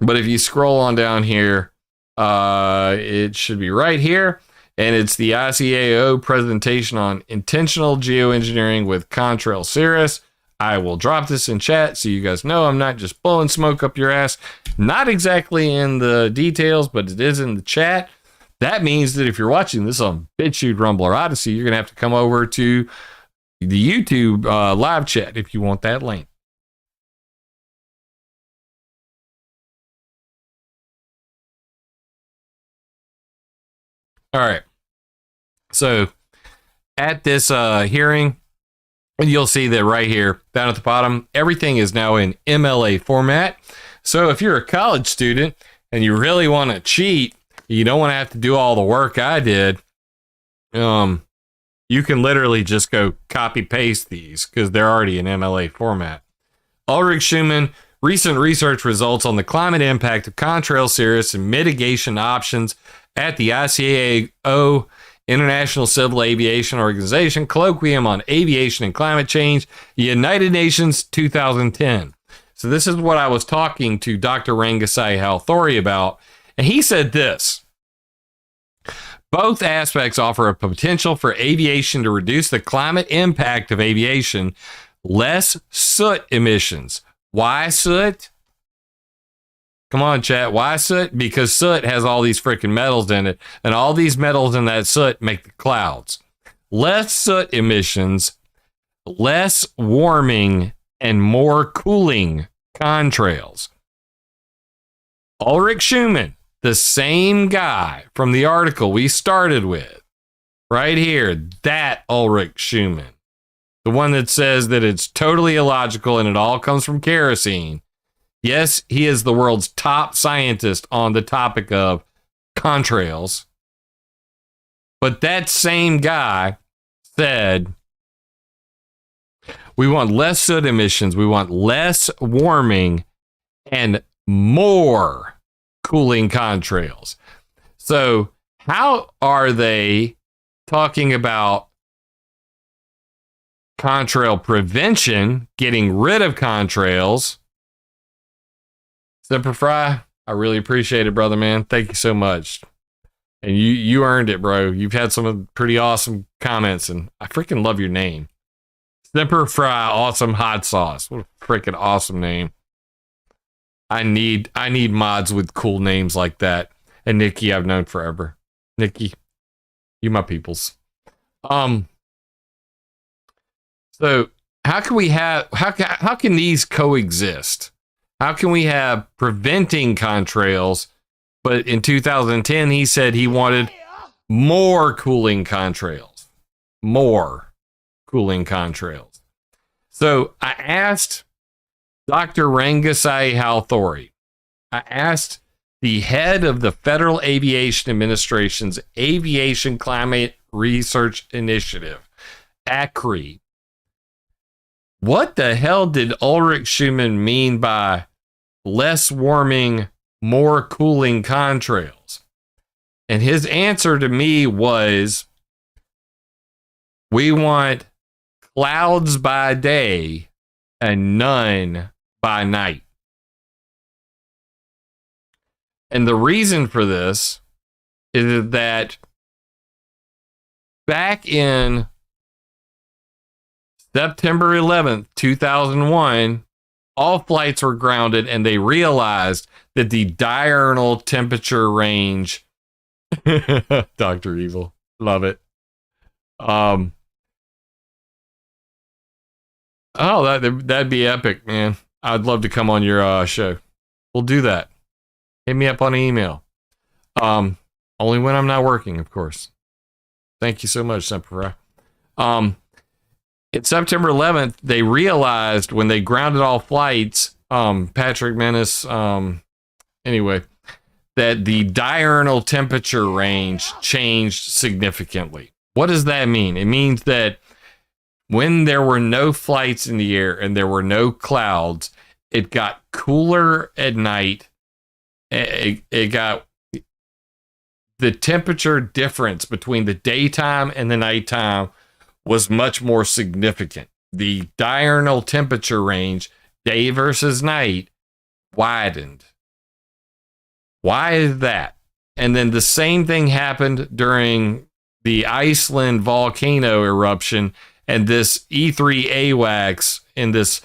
but if you scroll on down here, it should be right here. and it's the ICAO presentation on intentional geoengineering with Contrail Cirrus. I will drop this in chat so you guys know I'm not just blowing smoke up your ass. Not exactly in the details, but it is in the chat. That means that if you're watching this on BitChute, Rumble, or Odyssey, you're going to have to come over to the YouTube live chat if you want that link. All right. So at this hearing, and you'll see that right here down at the bottom, everything is now in MLA format. So if you're a college student and you really want to cheat, you don't want to have to do all the work I did. You can literally just go copy paste these because they're already in MLA format. Ulrich Schumann, recent research results on the climate impact of contrail cirrus and mitigation options at the ICAO International Civil Aviation Organization Colloquium on Aviation and Climate Change, United Nations 2010. So this is what I was talking to Dr. Rangasai Halthori about, and he said this. Both aspects offer a potential for aviation to reduce the climate impact of aviation, less soot emissions. Why soot? Come on, chat. Why soot? Because soot has all these freaking metals in it, and all these metals in that soot make the clouds. Less soot emissions, less warming, and more cooling contrails. Ulrich Schumann, the same guy from the article we started with, right here, that Ulrich Schumann, the one that says that it's totally illogical and it all comes from kerosene. Yes, he is the world's top scientist on the topic of contrails. But that same guy said, we want less soot emissions, we want less warming, and more cooling contrails. So how are they talking about contrail prevention, getting rid of contrails? Semper Fi, I really appreciate it, brother, man. Thank you so much. And you earned it, bro. You've had some pretty awesome comments, and I freaking love your name. Semper Fi, awesome hot sauce. What a freaking awesome name. I need mods with cool names like that. And Nikki, I've known forever. Nikki, you my peoples. So how can these coexist? How can we have preventing contrails, but in 2010 he said he wanted more cooling contrails. More cooling contrails. So I asked Dr. Rangasai Halthori, I asked the head of the Federal Aviation Administration's Aviation Climate Research Initiative, ACRI, what the hell did Ulrich Schumann mean by less warming, more cooling contrails? And his answer to me was, we want clouds by day and none by night. And the reason for this is that back in September 11th, 2001, all flights were grounded and they realized that the diurnal temperature range, Dr. Evil, love it. Oh, that'd be epic, man. I'd love to come on your show. We'll do that. Hit me up on email. Only when I'm not working, of course. Thank you so much, Semper. It's September 11th. They realized when they grounded all flights, Patrick Menace, anyway, that the diurnal temperature range changed significantly. What does that mean? It means that when there were no flights in the air and there were no clouds, it got cooler at night. It got the temperature difference between the daytime and the nighttime was much more significant. The diurnal temperature range, day versus night, widened. Why is that? And then the same thing happened during the Iceland volcano eruption and this E3 AWACS and this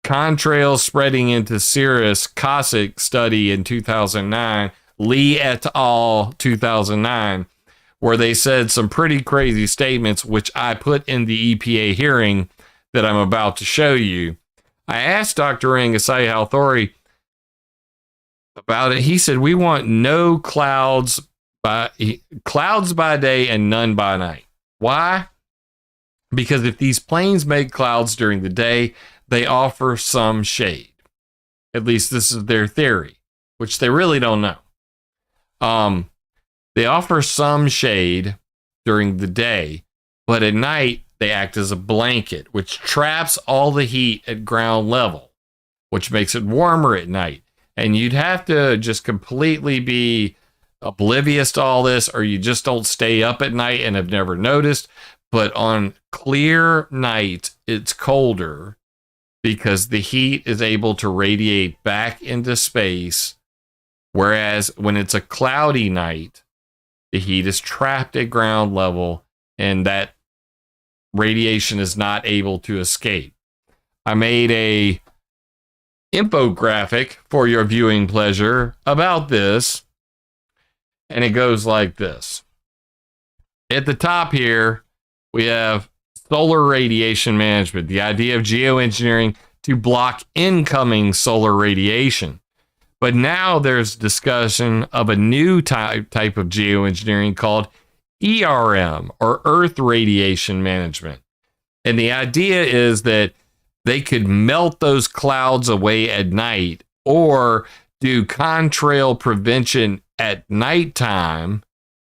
contrail spreading into Cirrus Cossack study in 2009, Lee et al. 2009, where they said some pretty crazy statements, which I put in the EPA hearing that I'm about to show you. I asked Dr. Rangasai about it. He said, we want no clouds by day and none by night. Why? Because if these planes make clouds during the day, they offer some shade. At least this is their theory, which they really don't know. They offer some shade during the day, but at night they act as a blanket, which traps all the heat at ground level, which makes it warmer at night. And you'd have to just completely be oblivious to all this, or you just don't stay up at night and have never noticed. But on clear nights, it's colder because the heat is able to radiate back into space. Whereas when it's a cloudy night, the heat is trapped at ground level and that radiation is not able to escape. I made a infographic for your viewing pleasure about this, and it goes like this. At the top here, we have solar radiation management, the idea of geoengineering to block incoming solar radiation. But now there's discussion of a new type of geoengineering called ERM, or Earth Radiation Management. And the idea is that they could melt those clouds away at night or do contrail prevention at nighttime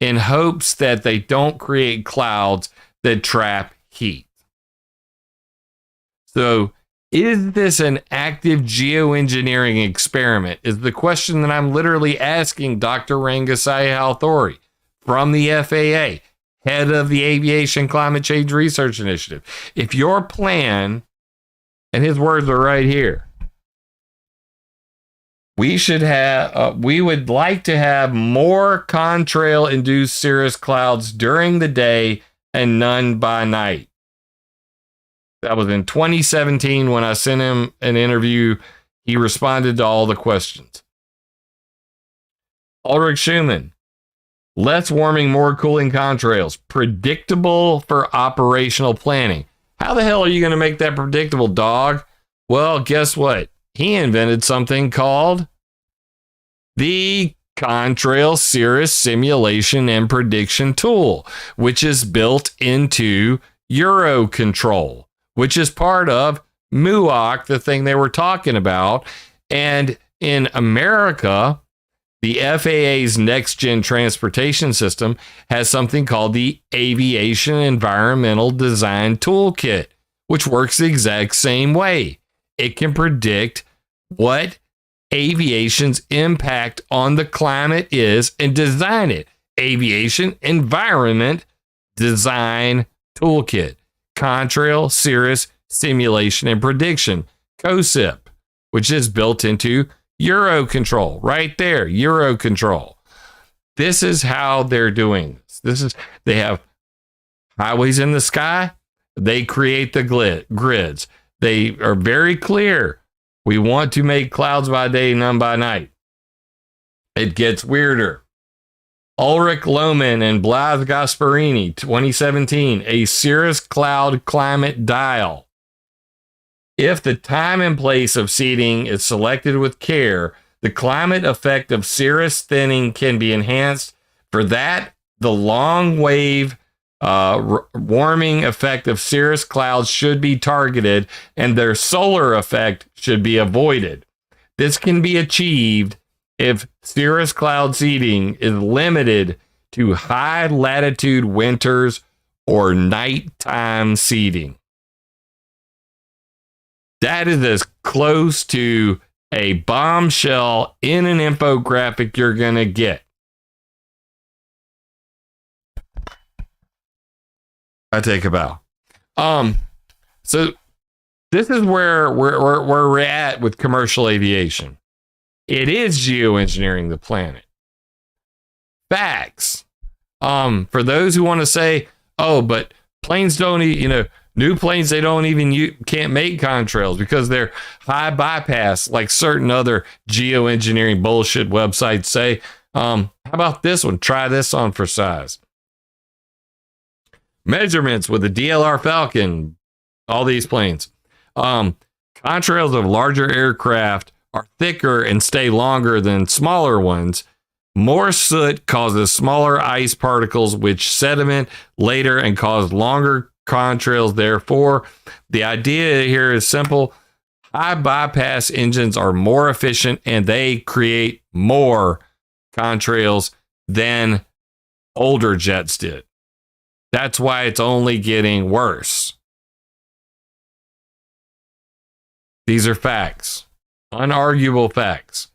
in hopes that they don't create clouds that trap heat. So, is this an active geoengineering experiment? Is the question that I'm literally asking Dr. Rangasai from the FAA, head of the Aviation Climate Change Research Initiative. If your plan, and his words are right here, we would like to have more contrail-induced cirrus clouds during the day and none by night. That was in 2017 when I sent him an interview. He responded to all the questions. Ulrich Schumann, less warming, more cooling contrails, predictable for operational planning. How the hell are you going to make that predictable, dog? Well, guess what? He invented something called the Contrail Cirrus Simulation and Prediction Tool, which is built into EUROCONTROL, which is part of MUAC, the thing they were talking about. And in America, the FAA's next-gen transportation system has something called the Aviation Environmental Design Toolkit, which works the exact same way. It can predict what aviation's impact on the climate is and design it. Aviation Environment Design Toolkit. Contrail Cirrus Simulation and Prediction, COSIP, which is built into EUROCONTROL, right there, EUROCONTROL. This is how they're doing this. They have highways in the sky. They create the grids. They are very clear. We want to make clouds by day, none by night. It gets weirder. Ulrich Lohmann and Blas Gasparini, 2017, a cirrus cloud climate dial. If the time and place of seeding is selected with care, the climate effect of cirrus thinning can be enhanced. For that, the long wave warming effect of cirrus clouds should be targeted and their solar effect should be avoided. This can be achieved if cirrus cloud seeding is limited to high latitude winters or nighttime seeding. That is as close to a bombshell in an infographic you're going to get. I take a bow. So this is where we're at with commercial aviation. It is geoengineering the planet. Facts. For those who want to say, oh, but planes don't, new planes, they don't even, can't make contrails because they're high bypass, like certain other geoengineering bullshit websites say. How about this one? Try this on for size. Measurements with the DLR Falcon, all these planes. Contrails of larger aircraft are thicker and stay longer than smaller ones. More soot causes smaller ice particles, which sediment later and cause longer contrails. Therefore, the idea here is simple. High bypass engines are more efficient and they create more contrails than older jets did. That's why it's only getting worse. These are facts, unarguable facts.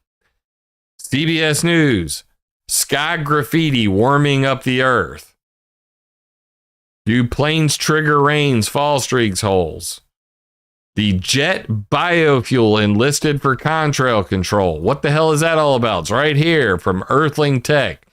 CBS News, sky graffiti warming up the earth. Do planes trigger rains, fall streaks, holes? The jet biofuel enlisted for contrail control. What the hell is that all about? It's right here from Earthling Tech.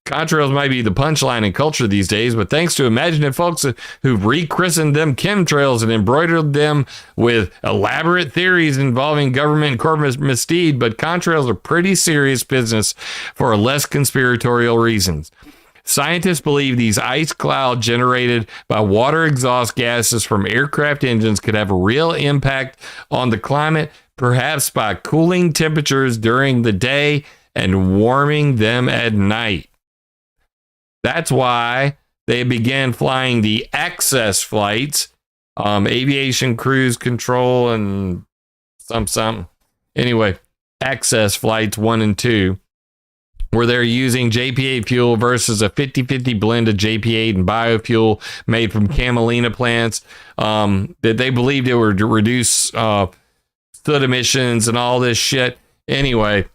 Contrails might be the punchline in culture these days, but thanks to imaginative folks who've rechristened them chemtrails and embroidered them with elaborate theories involving government and corporate misdeed, but contrails are pretty serious business for less conspiratorial reasons. Scientists believe these ice clouds generated by water exhaust gases from aircraft engines could have a real impact on the climate, perhaps by cooling temperatures during the day and warming them at night. That's why they began flying the access flights, aviation cruise control and something. Anyway, access flights 1 and 2, where they're using JP8 fuel versus a 50-50 blend of JP8 and biofuel made from camelina plants. That they believed it would reduce soot emissions and all this shit. Anyway,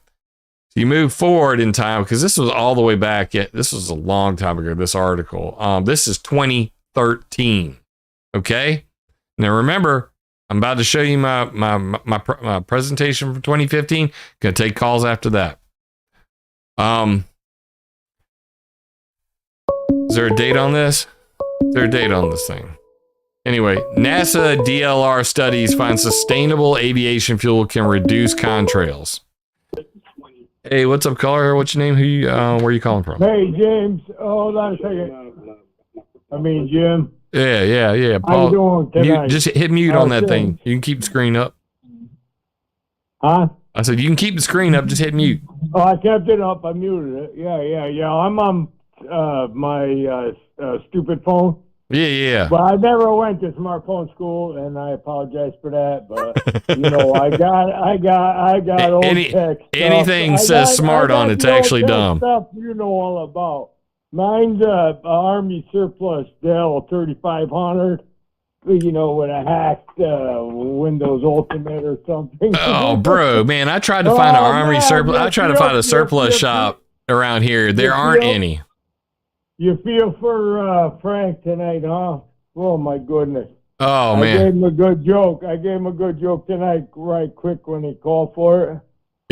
you move forward in time, because this was all the way back. This was a long time ago, this article. This is 2013. Okay? Now remember, I'm about to show you my presentation from 2015. Gonna take calls after that. Is there a date on this? Is there a date on this thing? Anyway, NASA-DLR studies find sustainable aviation fuel can reduce contrails. Hey, what's up, caller? What's your name? Where are you calling from? Hey, James. Hold on a second. Jim. Yeah. Paul, how you doing tonight? Just hit mute on that thing. You can keep the screen up. Huh? I said you can keep the screen up. Just hit mute. Oh, I kept it up. I muted it. Yeah. I'm on my stupid phone. Yeah. But I never went to smartphone school, and I apologize for that. But I got old tech stuff. Anything says smart on it's actually dumb. Stuff you know all about. Mine's a Army surplus Dell 3500. With a hacked Windows Ultimate or something. Oh, bro, man! I tried to find an Army surplus. I tried to find a surplus shop around here. There aren't any. You feel for Frank tonight, huh? Oh, my goodness. Oh, man. I gave him a good joke. Tonight, right quick when he called for it.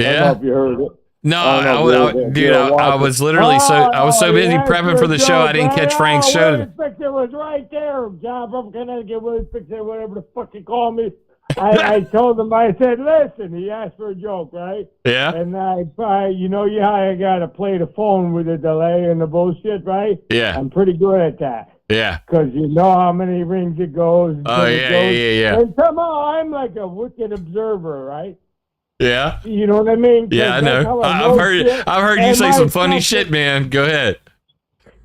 Yeah? I don't know if you heard it. No, I was literally I was so busy prepping for the show, I didn't catch Frank's show. William Fixer was right there. John from Connecticut, William Fixer, whatever the fuck you call me. I told him, I said, listen, he asked for a joke, right? Yeah. And I got to play the phone with the delay and the bullshit, right? Yeah. I'm pretty good at that. Yeah. Because you know how many rings it goes. Oh, yeah. And somehow I'm like a wicked observer, right? Yeah. You know what I mean? Yeah, I know. I've heard you say some funny shit, man. Go ahead.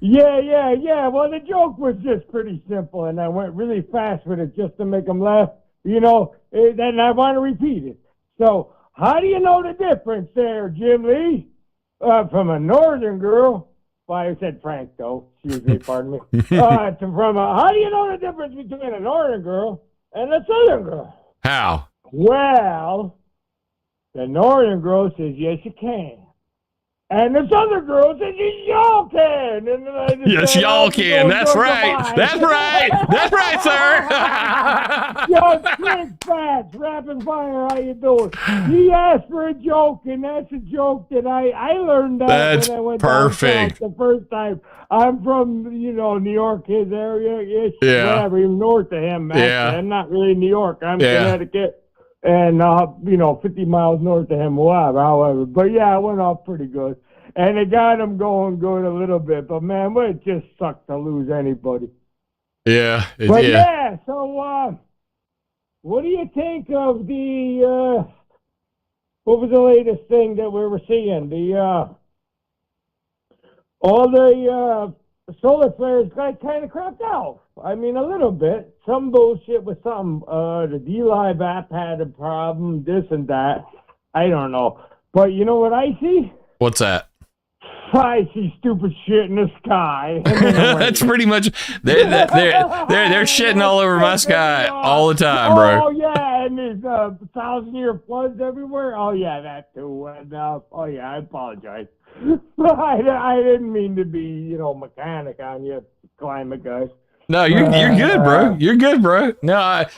Yeah. Well, the joke was just pretty simple, and I went really fast with it just to make them laugh. Then I want to repeat it. So, how do you know the difference there, Jim Lee? From a northern girl. Well, I said Frank, though. Excuse me, pardon me. How do you know the difference between a northern girl and a southern girl? How? Well, the northern girl says, yes, you can. And this other girl said, y'all can. And then I just Yes, said, y'all "Oh, can. That's right. goodbye." That's right. That's right, sir. Yo, quick facts, rapid fire, how you doing? He asked for a joke, and that's a joke that I learned that That's when I went perfect. down south the first time. I'm from, New York, his area-ish, Yeah. whatever, even north of him. Actually. Yeah. I'm not really New York. I'm Yeah. Connecticut. And, 50 miles north of him, however. But, yeah, I went off pretty good. And it got him going good a little bit. But, man, it just sucked to lose anybody. Yeah. But, yeah, so, what do you think of the, what was the latest thing that we were seeing? All the solar flares got kind of crapped out. I mean, a little bit. Some bullshit with some. The D-Live app had a problem, this and that. I don't know. But you know what I see? What's that? I see stupid shit in the sky. That's pretty much they're shitting all over my sky all the time, bro. Oh yeah, and there's 1,000-year floods everywhere. Oh yeah, that too. And, oh yeah, I apologize. I didn't mean to be, mechanic on you, climate guys. No, you're good, bro. You're good, bro. No, I've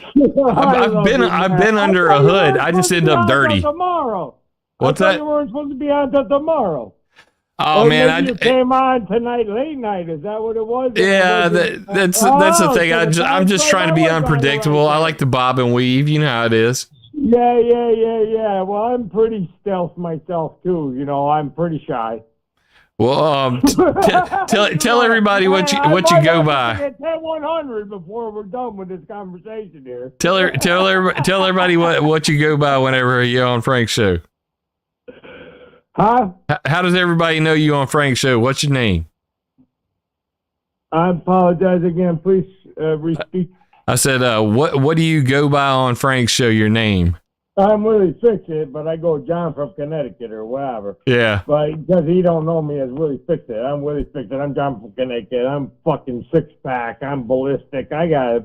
been under a hood. I just end up dirty. Tomorrow. What's I thought that? you weren't supposed to be on till tomorrow. Oh Or man, maybe you came on tonight, late night. Is that what it was? yeah, that's the thing. I'm just trying to be unpredictable. I like to bob and weave. You know how it is. Yeah. Well, I'm pretty stealth myself too. I'm pretty shy. Well, tell everybody what you go by. Get 100 before we're done with this conversation here. Tell everybody what you go by whenever you're on Frank's show. Huh? How does everybody know you on Frank's show? What's your name? I apologize again. Please repeat. I said, what do you go by on Frank's show? Your name? I'm Willie Fix-It, but I go John from Connecticut or whatever. Yeah. But because he don't know me as Willie Fix-It. I'm Willie Fix-It. I'm John from Connecticut. I'm fucking six-pack. I'm ballistic. I got a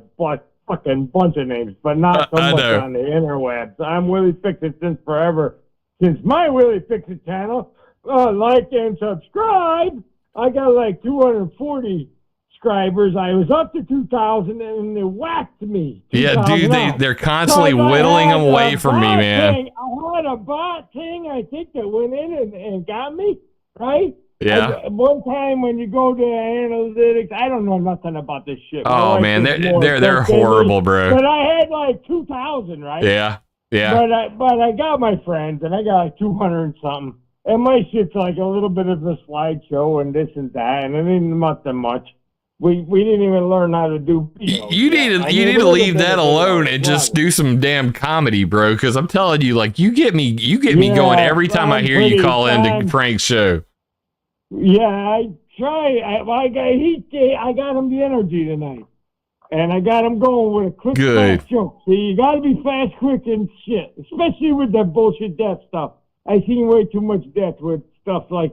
fucking bunch of names, but not so much on the interwebs. I'm Willie Fix-It since forever. Since my Willie Fix-It channel, like and subscribe. I got like 240 subscribers. I was up to 2,000 and they whacked me. Yeah, dude, they're constantly whittling them away from me, man. I had a bot thing, I think, that went in and got me, right? Yeah. One time when you go to analytics, I don't know nothing about this shit. Oh man, they're horrible, bro. But I had like 2,000, right? Yeah. But I got my friends, and I got like 200 and something. And my shit's like a little bit of a slideshow and this and that, and it ain't nothing much. We didn't even learn how to do videos. You need to leave that alone and just do some damn comedy, bro. Because I'm telling you, like you get me going every time I hear you call into Frank's show. Yeah, I try. I got him the energy tonight, and I got him going with a quick fast joke. See, you got to be fast, quick, and shit, especially with that bullshit death stuff. I seen way too much death with stuff like.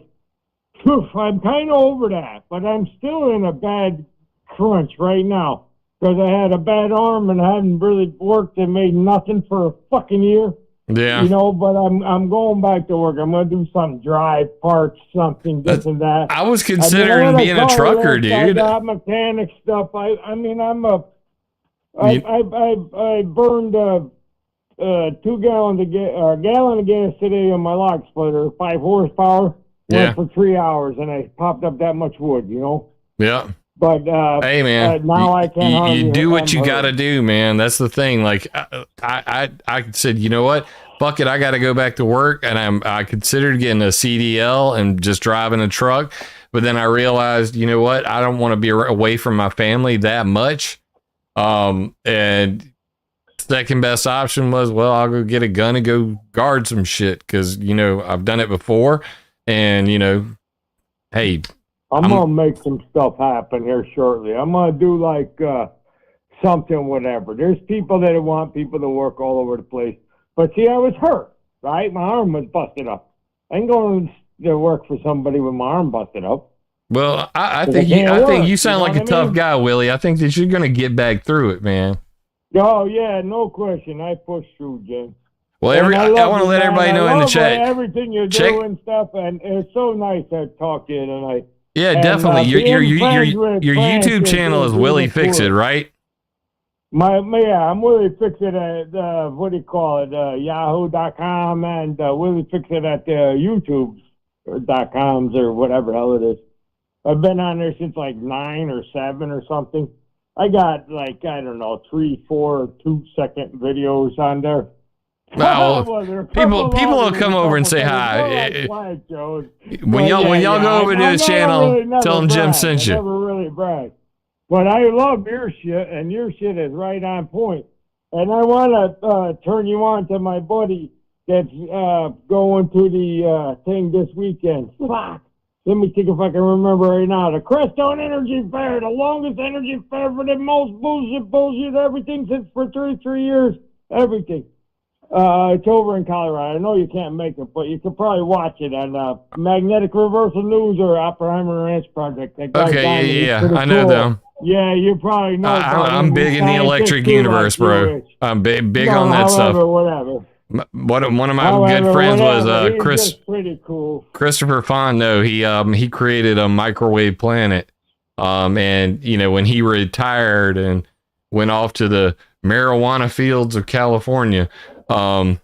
I'm kind of over that, but I'm still in a bad crunch right now because I had a bad arm and I hadn't really worked and made nothing for a fucking year. Yeah. But I'm going back to work. I'm going to do something, drive, parts, something, this and that. I was considering being a trucker, dude. I got mechanic stuff. I burned a gallon of gas today on my log splitter, 5 horsepower. Yeah. Went for 3 hours and I popped up that much wood, Yeah. But hey man, now I can't. You do what you got to do, man. That's the thing. Like I said, you know what? Fuck it. I got to go back to work, and I considered getting a CDL and just driving a truck. But then I realized, you know what? I don't want to be away from my family that much. And second best option was, well, I'll go get a gun and go guard some shit because I've done it before. And, hey, I'm going to make some stuff happen here shortly. I'm going to do like something, whatever. There's people that want people to work all over the place. But see, I was hurt, right? My arm was busted up. I ain't going to work for somebody with my arm busted up. Well, I think you sound like a tough guy, Willie. I think that you're going to get back through it, man. Oh, yeah, no question. I pushed through, Jim. Well, I want to let everybody know in the chat. Everything you do and stuff, and it's so nice to talk to you tonight. Yeah, definitely. Your YouTube channel is Willie Fix It, right? I'm Willie Fix It at what do you call it? Yahoo.com and Willie Fix It at YouTube.coms or whatever the hell it is. I've been on there since like 9 or 7 or something. I got like, I don't know, 3, 4, 2-second videos on there. Well, people will come over and say hi. When y'all go over to his channel, tell him Jim sent you. I never really brag. But I love your shit, and your shit is right on point. And I want to turn you on to my buddy that's going to the thing this weekend. Fuck. Let me think if I can remember right now. The Crestone Energy Fair, the longest energy fair for the most bullshit, everything since for 33 years. Everything. It's over in Colorado. I know you can't make it, but you could probably watch it on Magnetic Reversal News or Oppenheimer Ranch Project. Okay, yeah. I know them. Yeah, you probably know. I'm big in the electric universe, bro. I'm big on that stuff. Whatever. One of my good friends was Chris. Pretty cool. Christopher Fondo. He created a microwave planet. And you know, when he retired and went off to the marijuana fields of California, to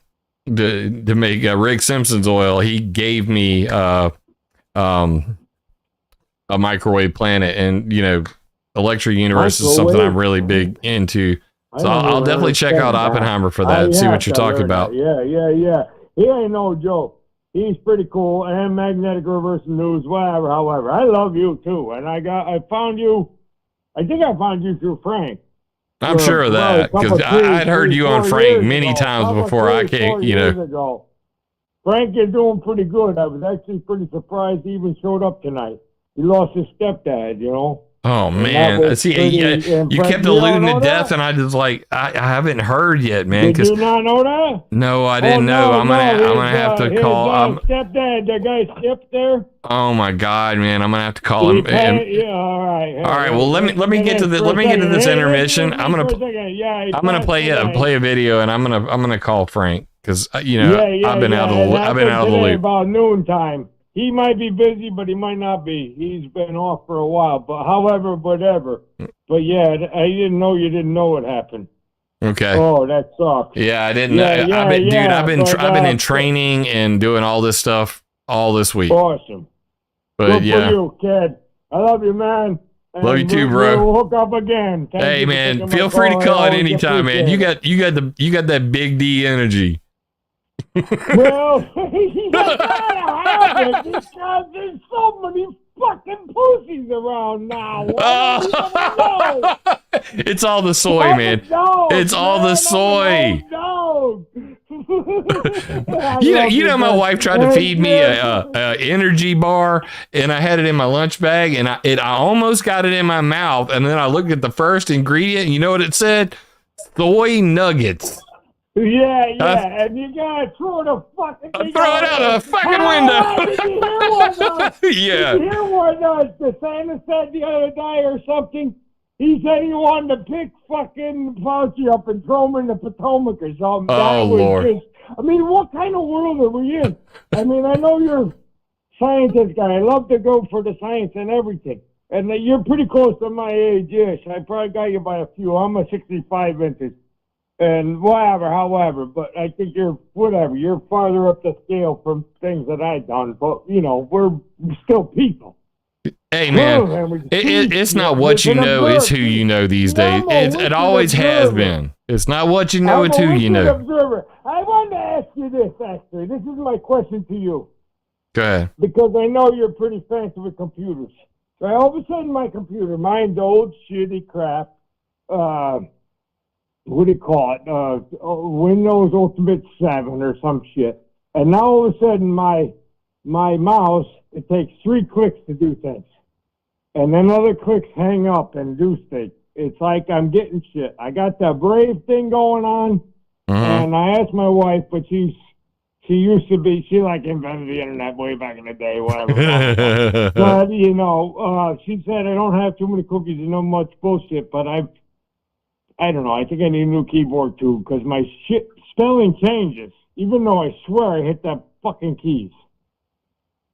make Rick Simpson's oil, he gave me a microwave planet, and you know, electric universe is something I'm really big into. So I'll definitely check out Oppenheimer for that and see what you're talking about. Yeah. He ain't no joke. He's pretty cool. And Magnetic Reversal News, whatever, however. I love you too. And I found you, I think I found you through Frank. I'm sure of that, because I'd heard you on Frank many times before I came, you know. Frank is doing pretty good. I was actually pretty surprised he even showed up tonight. He lost his stepdad, you know. Oh man! See, you kept alluding to death, and I just like I haven't heard yet, man. Did you not know that? No, I didn't know. I'm gonna have to call. Stepdad, the guy Skip there. Oh my God, man! I'm gonna have to call him. Yeah, all right. All right. Well, let me get to this intermission. I'm gonna play a video, and I'm gonna call Frank, because you know I've been out of the loop. About noontime. He might be busy, but he might not be. He's been off for a while, but however, whatever. But yeah, I didn't know you didn't know what happened. Okay. Oh, that sucks. Yeah, I didn't know. I've been in training and doing all this stuff all this week. Awesome. But good for you, kid. I love you, man. And love you too, bro. We'll hook up again. Hey, man, feel free to call at any time, man. You got that big D energy. Well, you gotta have it because there's so many fucking pussies around now. It's all the soy, man. It's all the soy. You know, my wife tried to feed me a energy bar, and I had it in my lunch bag, and I almost got it in my mouth, and then I looked at the first ingredient, and you know what it said? Soy nuggets. Yeah, and you gotta throw the fucking thing throw it out the fucking window. Did you hear one? Yeah. Did you hear one? The Santa said the other day or something. He said he wanted to pick fucking Fauci up and throw him in the Potomac or something. Oh, Lord. I mean, what kind of world are we in? I mean, I know you're a scientist guy. I love to go for the science and everything. And you're pretty close to my age-ish. I probably got you by a few. I'm a 65 inches. And whatever, however, but I think you're farther up the scale from things that I've done. But, you know, we're still people. Hey, man, it's not what you know, it's who you know these days. It always has been. It's not what you know, it's who you know. Observer. I wanted to ask you this, actually. This is my question to you. Go ahead. Because I know you're pretty fancy with computers. So all of a sudden, my computer, mine's old, shitty crap, what do you call it? Windows Ultimate 7 or some shit. And now all of a sudden my mouse, it takes 3 clicks to do things. And then other clicks hang up and do things. It's like I'm getting shit. I got the Brave thing going on, and I asked my wife, but she like invented the internet way back in the day, whatever. But, you know, she said I don't have too many cookies and not much bullshit, but I don't know. I think I need a new keyboard too, because my shit spelling changes. even though I swear I hit that fucking keys.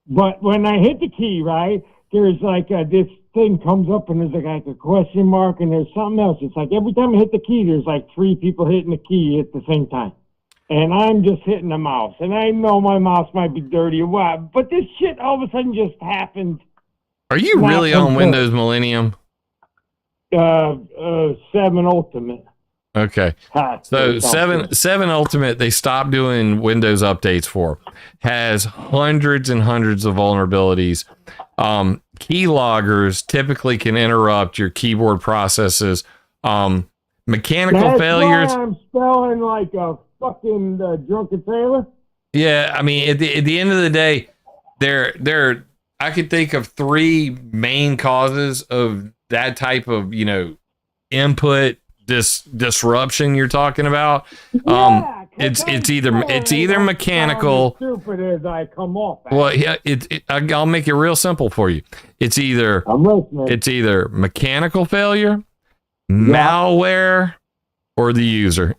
But when I hit the key, right, there's like this thing comes up and there's like a question mark and there's something else. It's like every time I hit the key, there's like 3 people hitting the key at the same time. And I'm just hitting the mouse. And I know my mouse might be dirty or what, but this shit all of a sudden just happened. Are you really on Windows Millennium? 7 Ultimate. Okay. So 7 Ultimate, they stopped doing Windows updates for. Has hundreds and hundreds of vulnerabilities. Keyloggers typically can interrupt your keyboard processes. Mechanical failures. Why I'm spelling like a fucking drunken sailor. Yeah, I mean, at the end of the day, I could think of 3 main causes of that type of, input disruption you're talking about. It's either mechanical. Stupid as I come off. Well, yeah, I'll make it real simple for you. It's either mechanical failure, malware, or the user.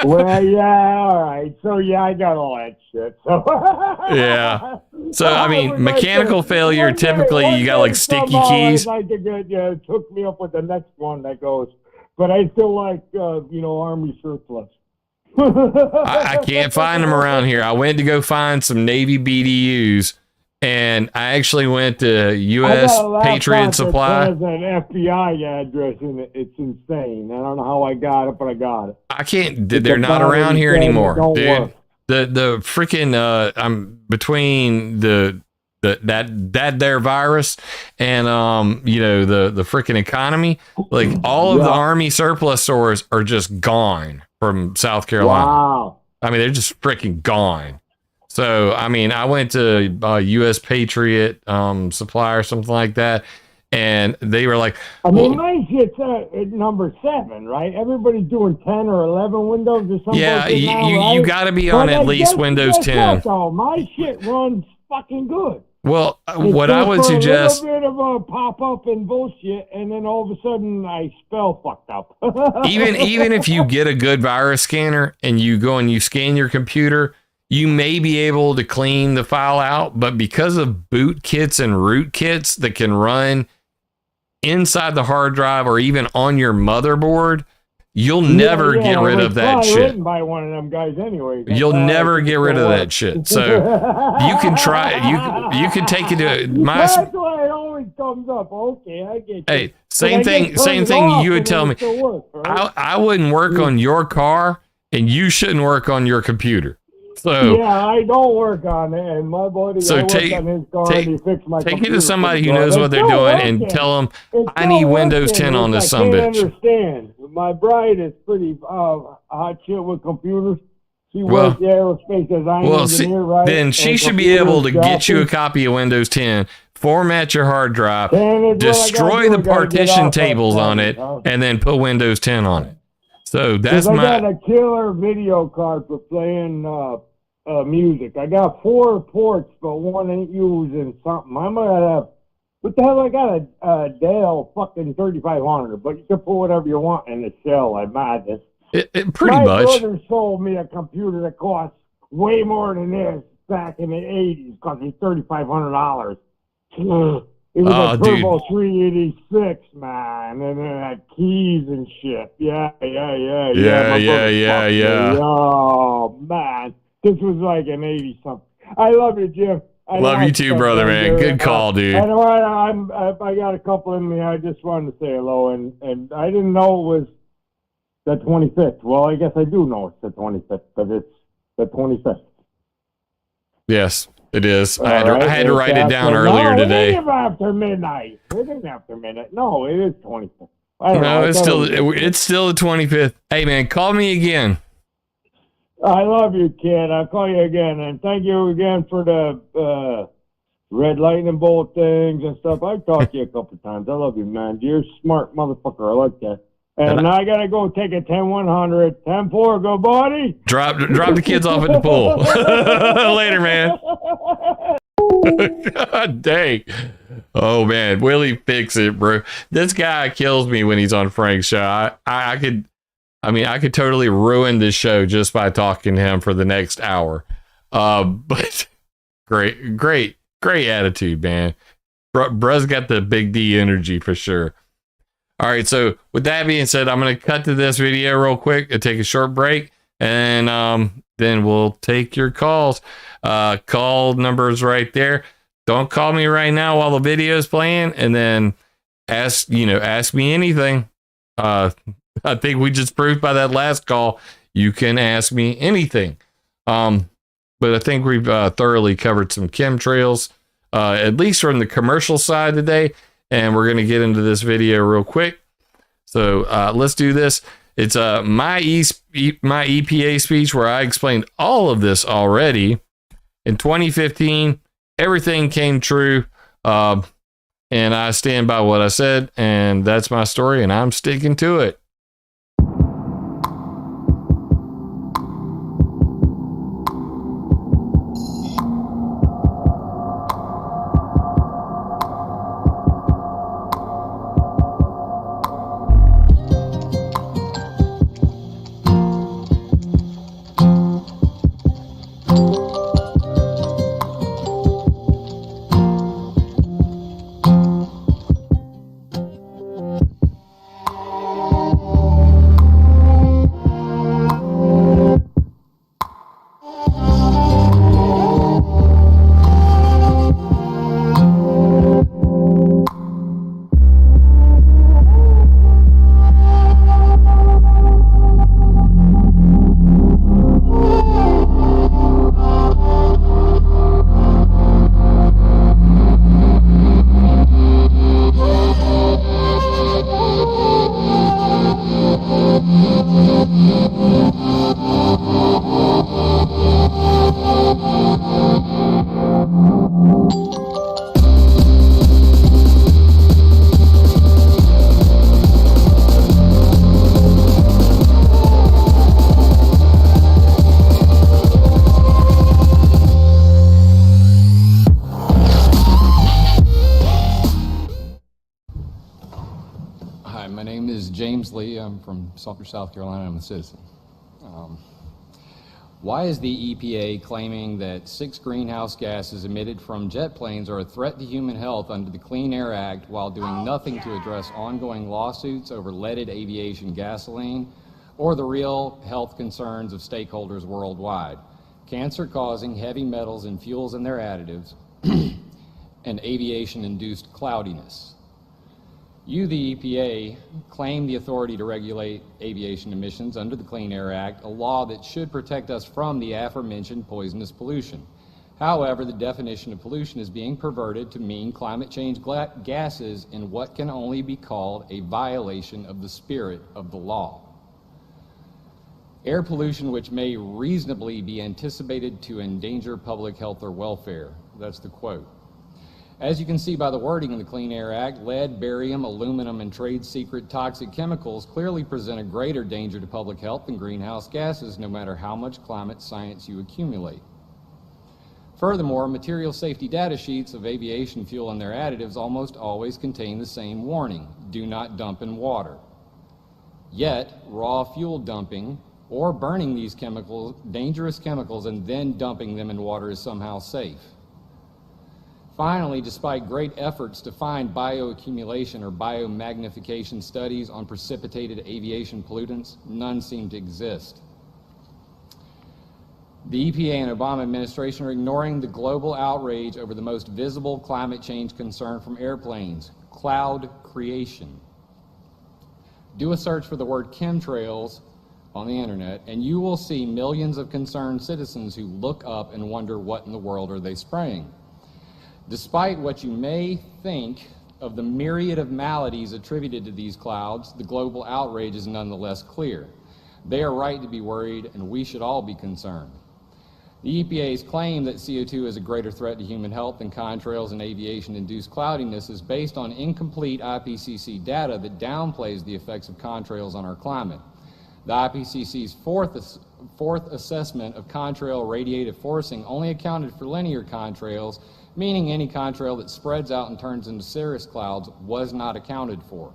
Well, yeah, all right. So yeah, I got all that shit. So yeah. So I mean, mechanical failure. Typically, you got like sticky keys. It took me up with the next one that goes. But I still like, Army surplus. I can't find them around here. I went to go find some Navy BDUs, and I actually went to U.S. Patriot Supply. It has an FBI address in it. It's insane. I don't know how I got it, but I got it. I can't. They're not around here anymore, dude. The freaking I'm between that there virus and the freaking economy, like all of the Army surplus stores are just gone from South Carolina. Wow. I mean, they're just freaking gone. So I mean, I went to U.S. Patriot Supply or something like that, and they were like, I mean, my shit's at number 7, right? Everybody's doing 10 or 11 Windows or something. Yeah, you got to be on at least Windows 10. My shit runs fucking good. Well, what I would suggest, a little bit of a pop up and bullshit, and then all of a sudden I spell fucked up. even if you get a good virus scanner and you go and you scan your computer, you may be able to clean the file out. But because of boot kits and root kits that can run inside the hard drive or even on your motherboard, you'll never get rid of that shit. Written by one of them guys anyway. You'll never get rid of that shit. So you can try. You can take it to my. That's why it always comes up. Okay, I get you. Hey, same thing. You would tell me. I wouldn't work on your car, and you shouldn't work on your computer. So yeah, I don't work on it, and my buddy. So take it to somebody who knows what they're doing, and tell them I need Windows 10 on this sumbitch. I understand. My bride is pretty hot shit with computers. She works aerospace design engineer, right? Then she should be able to get you a copy of Windows 10, format your hard drive, destroy the partition tables on it, and then put Windows 10 on it. So that's I got a killer video card for playing music. I got 4 ports, but one ain't using something. I'm gonna have. What the hell? I got a Dell fucking 3500, but you can put whatever you want in the shell. I imagine. Pretty much. My brother sold me a computer that cost way more than this back in the 80s, cost me $3,500. It was a Turbo 386, man, and it had keys and shit. Yeah. Oh, man. This was like an 80-something. I love you, Jim. I love you too, brother, man. Good call, dude. I got a couple in me. I just wanted to say hello, and I didn't know it was the 25th. Well, I guess I do know it's the 25th, but it's the 25th. Yes, it is. I had to write it down earlier today. It ain't after midnight. It ain't after midnight. No, it is 25th. No, it's still the 25th. Hey, man, call me again. I love you, kid. I'll call you again. And thank you again for the red lightning bolt things and stuff. I've talked to you a couple of times. I love you, man. You're a smart motherfucker. I like that. And I got to go take a 10-100. 10-4, go, buddy. Drop the kids off at the pool. Later, man. God dang. Oh, man. Willie, fix it, bro. This guy kills me when he's on Frank's show. I could... I mean, I could totally ruin this show just by talking to him for the next hour. But great attitude, man. Bruh's got the big D energy for sure. All right, so with that being said, I'm going to cut to this video real quick and take a short break, and then we'll take your calls. Call numbers right there. Don't call me right now while the video is playing, and then ask me anything. I think we just proved by that last call you can ask me anything. But I think we've thoroughly covered some chemtrails, at least from the commercial side today, and we're going to get into this video real quick. So let's do this. It's my EPA speech where I explained all of this already. In 2015, everything came true, and I stand by what I said, and that's my story, and I'm sticking to it. I'm from Sumter, South Carolina. I'm a citizen. Why is the EPA claiming that 6 greenhouse gases emitted from jet planes are a threat to human health under the Clean Air Act while doing nothing to address ongoing lawsuits over leaded aviation gasoline or the real health concerns of stakeholders worldwide? Cancer-causing heavy metals in fuels and their additives and aviation-induced cloudiness. You, the EPA, claim the authority to regulate aviation emissions under the Clean Air Act, a law that should protect us from the aforementioned poisonous pollution. However, the definition of pollution is being perverted to mean climate change gases in what can only be called a violation of the spirit of the law. Air pollution which may reasonably be anticipated to endanger public health or welfare. That's the quote. As you can see by the wording in the Clean Air Act, lead, barium, aluminum, and trade secret toxic chemicals clearly present a greater danger to public health than greenhouse gases, no matter how much climate science you accumulate. Furthermore, material safety data sheets of aviation fuel and their additives almost always contain the same warning: do not dump in water. Yet, raw fuel dumping or burning these chemicals, dangerous chemicals, and then dumping them in water is somehow safe. Finally, despite great efforts to find bioaccumulation or biomagnification studies on precipitated aviation pollutants, none seem to exist. The EPA and Obama administration are ignoring the global outrage over the most visible climate change concern from airplanes: cloud creation. Do a search for the word chemtrails on the internet, and you will see millions of concerned citizens who look up and wonder what in the world are they spraying. Despite what you may think of the myriad of maladies attributed to these clouds, the global outrage is nonetheless clear. They are right to be worried, and we should all be concerned. The EPA's claim that CO2 is a greater threat to human health than contrails and aviation-induced cloudiness is based on incomplete IPCC data that downplays the effects of contrails on our climate. The IPCC's fourth assessment of contrail radiative forcing only accounted for linear contrails, meaning any contrail that spreads out and turns into cirrus clouds was not accounted for.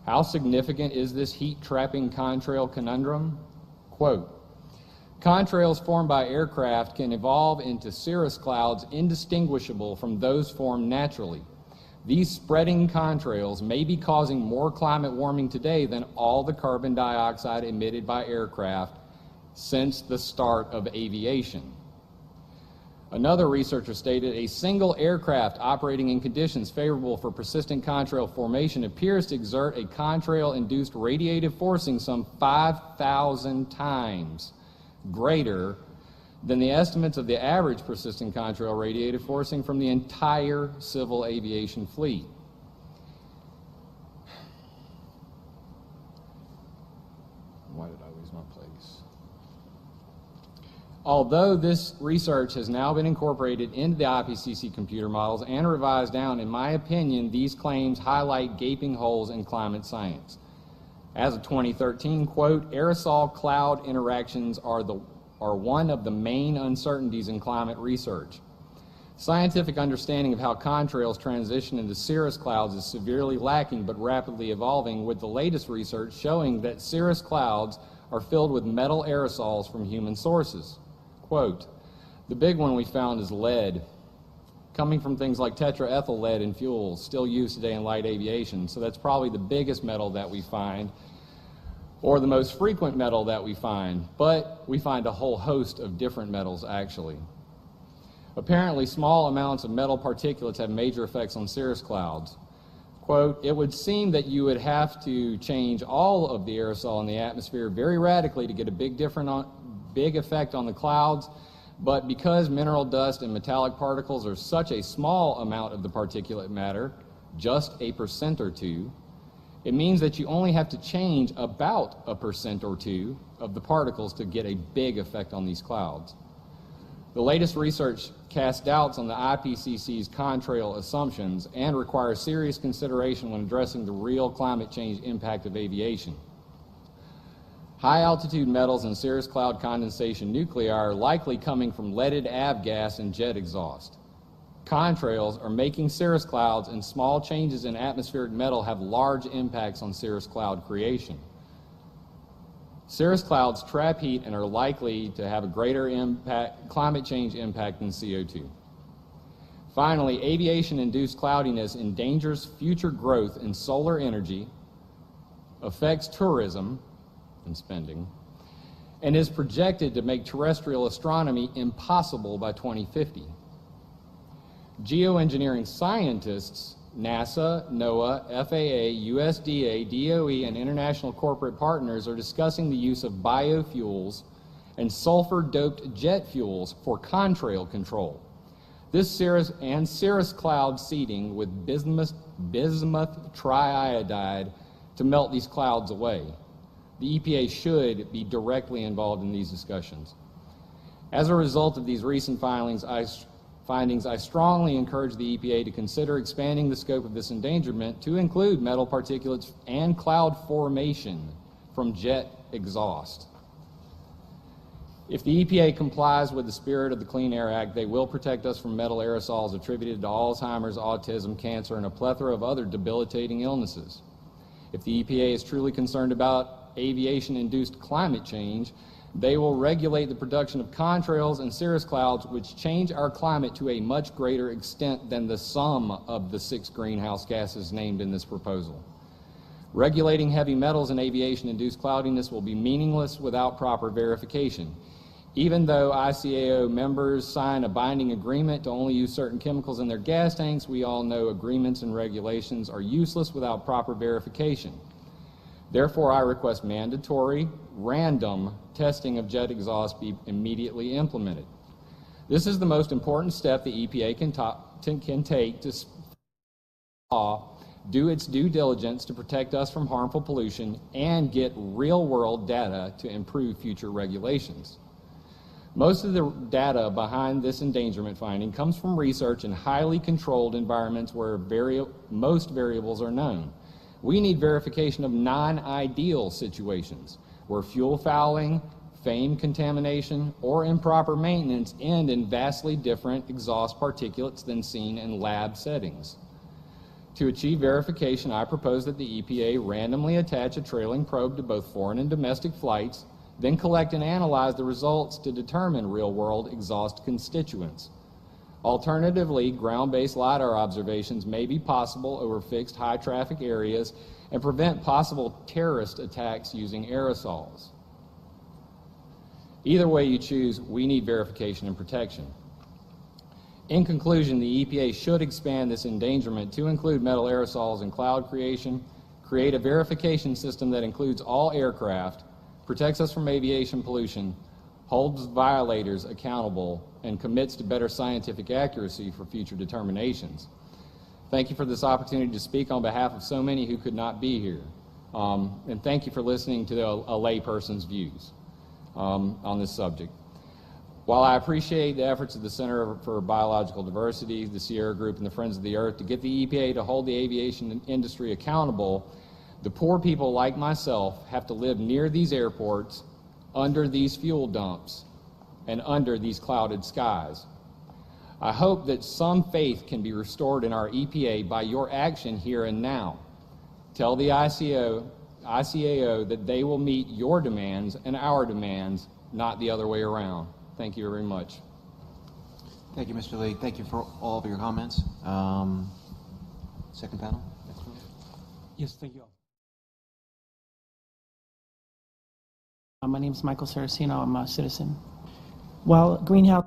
How significant is this heat-trapping contrail conundrum? Quote, contrails formed by aircraft can evolve into cirrus clouds indistinguishable from those formed naturally. These spreading contrails may be causing more climate warming today than all the carbon dioxide emitted by aircraft since the start of aviation. Another researcher stated a single aircraft operating in conditions favorable for persistent contrail formation appears to exert a contrail-induced radiative forcing some 5,000 times greater than the estimates of the average persistent contrail radiative forcing from the entire civil aviation fleet. Why did I lose my place? Although this research has now been incorporated into the IPCC computer models and revised down, in my opinion, these claims highlight gaping holes in climate science. As of 2013, quote, aerosol cloud interactions are one of the main uncertainties in climate research. Scientific understanding of how contrails transition into cirrus clouds is severely lacking but rapidly evolving, with the latest research showing that cirrus clouds are filled with metal aerosols from human sources. Quote, the big one we found is lead, coming from things like tetraethyl lead in fuels, still used today in light aviation. So that's probably the biggest metal that we find, or the most frequent metal that we find, but we find a whole host of different metals actually. Apparently, small amounts of metal particulates have major effects on cirrus clouds. Quote, it would seem that you would have to change all of the aerosol in the atmosphere very radically to get a big effect on the clouds, but because mineral dust and metallic particles are such a small amount of the particulate matter, just 1% or 2%, it means that you only have to change about 1% or 2% of the particles to get a big effect on these clouds. The latest research casts doubts on the IPCC's contrail assumptions and requires serious consideration when addressing the real climate change impact of aviation. High-altitude metals and cirrus cloud condensation nuclei are likely coming from leaded avgas and jet exhaust. Contrails are making cirrus clouds, and small changes in atmospheric metal have large impacts on cirrus cloud creation. Cirrus clouds trap heat and are likely to have a greater climate change impact than CO2. Finally, aviation-induced cloudiness endangers future growth in solar energy, affects tourism and spending, and is projected to make terrestrial astronomy impossible by 2050. Geoengineering scientists, NASA, NOAA, FAA, USDA, DOE, and international corporate partners are discussing the use of biofuels and sulfur-doped jet fuels for contrail control. This cirrus cloud seeding with bismuth triiodide to melt these clouds away. The EPA should be directly involved in these discussions. As a result of these recent findings, I strongly encourage the EPA to consider expanding the scope of this endangerment to include metal particulates and cloud formation from jet exhaust. If the EPA complies with the spirit of the Clean Air Act, they will protect us from metal aerosols attributed to Alzheimer's, autism, cancer, and a plethora of other debilitating illnesses. If the EPA is truly concerned about aviation-induced climate change, they will regulate the production of contrails and cirrus clouds, which change our climate to a much greater extent than the sum of the 6 greenhouse gases named in this proposal. Regulating heavy metals and aviation-induced cloudiness will be meaningless without proper verification. Even though ICAO members sign a binding agreement to only use certain chemicals in their gas tanks, we all know agreements and regulations are useless without proper verification. Therefore, I request mandatory, random testing of jet exhaust be immediately implemented. This is the most important step the EPA can take to do its due diligence to protect us from harmful pollution and get real-world data to improve future regulations. Most of the data behind this endangerment finding comes from research in highly controlled environments where most variables are known. We need verification of non-ideal situations where fuel fouling, fame contamination, or improper maintenance end in vastly different exhaust particulates than seen in lab settings. To achieve verification, I propose that the EPA randomly attach a trailing probe to both foreign and domestic flights, then collect and analyze the results to determine real-world exhaust constituents. Alternatively, ground-based LiDAR observations may be possible over fixed high-traffic areas and prevent possible terrorist attacks using aerosols. Either way you choose, we need verification and protection. In conclusion, the EPA should expand this endangerment to include metal aerosols and cloud creation, create a verification system that includes all aircraft, protects us from aviation pollution, holds violators accountable, and commits to better scientific accuracy for future determinations. Thank you for this opportunity to speak on behalf of so many who could not be here. And thank you for listening to a layperson's views on this subject. While I appreciate the efforts of the Center for Biological Diversity, the Sierra Group, and the Friends of the Earth to get the EPA to hold the aviation industry accountable, the poor people like myself have to live near these airports, under these fuel dumps, and under these clouded skies. I hope that some faith can be restored in our EPA by your action here and now. Tell the ICAO that they will meet your demands and our demands, not the other way around. Thank you very much. Thank you, Mr. Lee. Thank you for all of your comments. Second panel. Yes, thank you. My name is Michael Saraceno. I'm a citizen. While greenhouse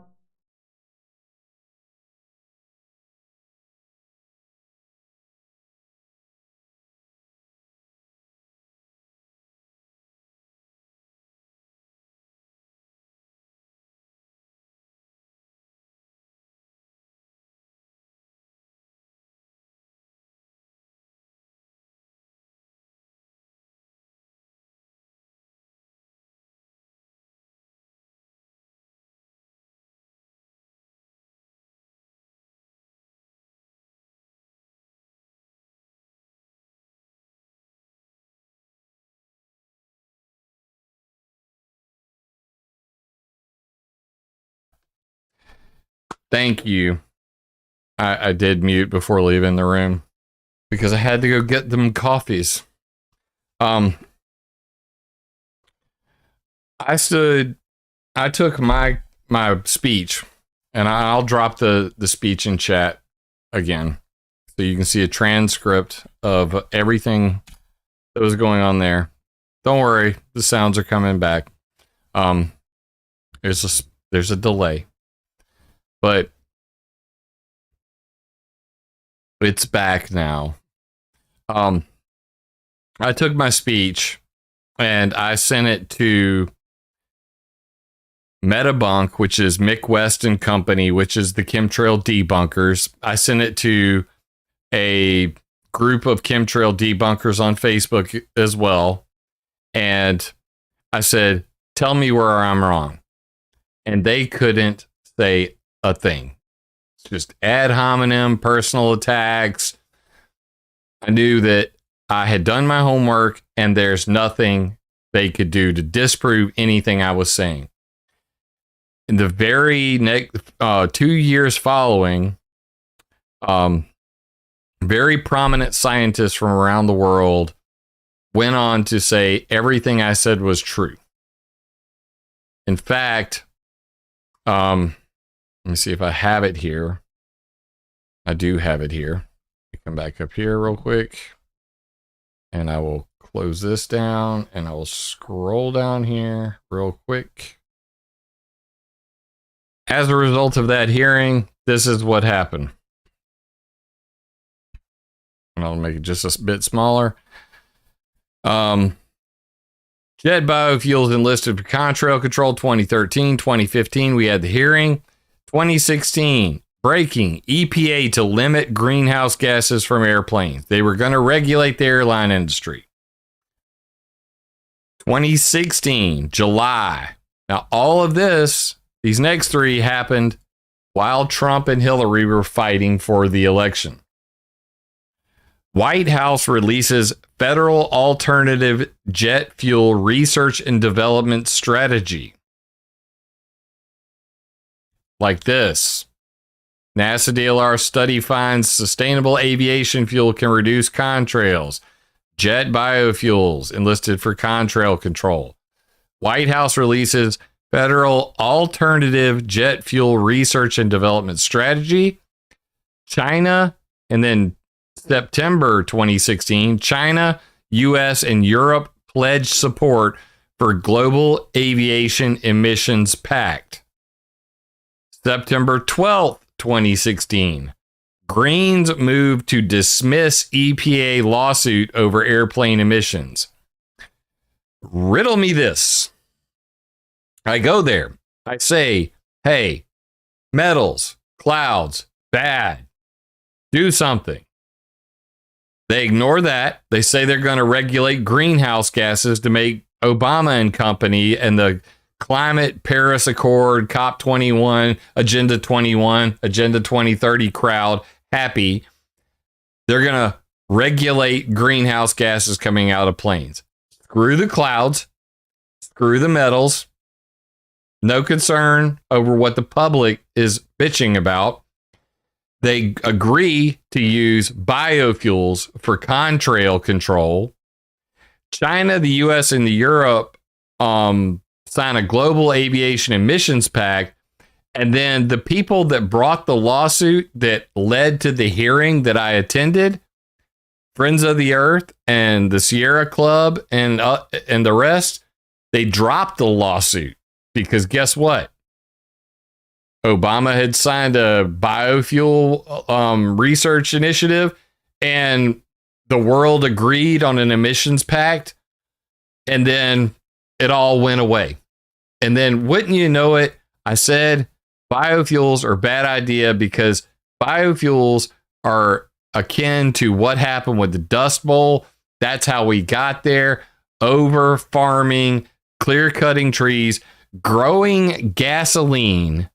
Thank you. I did mute before leaving the room because I had to go get them coffees. I took my speech, and I'll drop the speech in chat again so you can see a transcript of everything that was going on there. Don't worry, the sounds are coming back. There's a delay. But it's back now. I took my speech and I sent it to Debunked, which is Mick West and Company, which is the chemtrail debunkers. I sent it to a group of chemtrail debunkers on Facebook as well. And I said, tell me where I'm wrong. And they couldn't say a thing. It's just ad hominem, personal attacks. I knew that I had done my homework and there's nothing they could do to disprove anything I was saying. In the very next 2 years following, very prominent scientists from around the world went on to say everything I said was true. In fact, let me see if I have it here. I do have it here. Come back up here real quick. And I will close this down and I will scroll down here real quick. As a result of that hearing, this is what happened. And I'll make it just a bit smaller. Jet biofuels enlisted for contrail control 2013, 2015. We had the hearing. 2016, breaking EPA to limit greenhouse gases from airplanes. They were going to regulate the airline industry. 2016, July. Now, all of this, these next three happened while Trump and Hillary were fighting for the election. White House releases federal alternative jet fuel research and development strategy. Like this. NASA-DLR study finds sustainable aviation fuel can reduce contrails. Jet biofuels enlisted for contrail control. White House releases federal alternative jet fuel research and development strategy. China, and then September 2016, China, US, and Europe pledged support for Global Aviation Emissions Pact. September 12th, 2016, Greens move to dismiss EPA lawsuit over airplane emissions. Riddle me this. I go there. I say, hey, metals, clouds, bad. Do something. They ignore that. They say they're going to regulate greenhouse gases to make Obama and company and the Climate Paris Accord, COP21, Agenda 21, Agenda 2030 crowd happy. They're going to regulate greenhouse gases coming out of planes. Screw the clouds. Screw the metals. No concern over what the public is bitching about. They agree to use biofuels for contrail control. China, the US, and the Europe sign a global aviation emissions pact. And then the people that brought the lawsuit that led to the hearing that I attended, Friends of the Earth and the Sierra Club and the rest, they dropped the lawsuit because guess what? Obama had signed a biofuel research initiative, and the world agreed on an emissions pact, and then it all went away. And then, wouldn't you know it, I said biofuels are a bad idea because biofuels are akin to what happened with the Dust Bowl. That's how we got there. Over farming, clear cutting trees, growing gasoline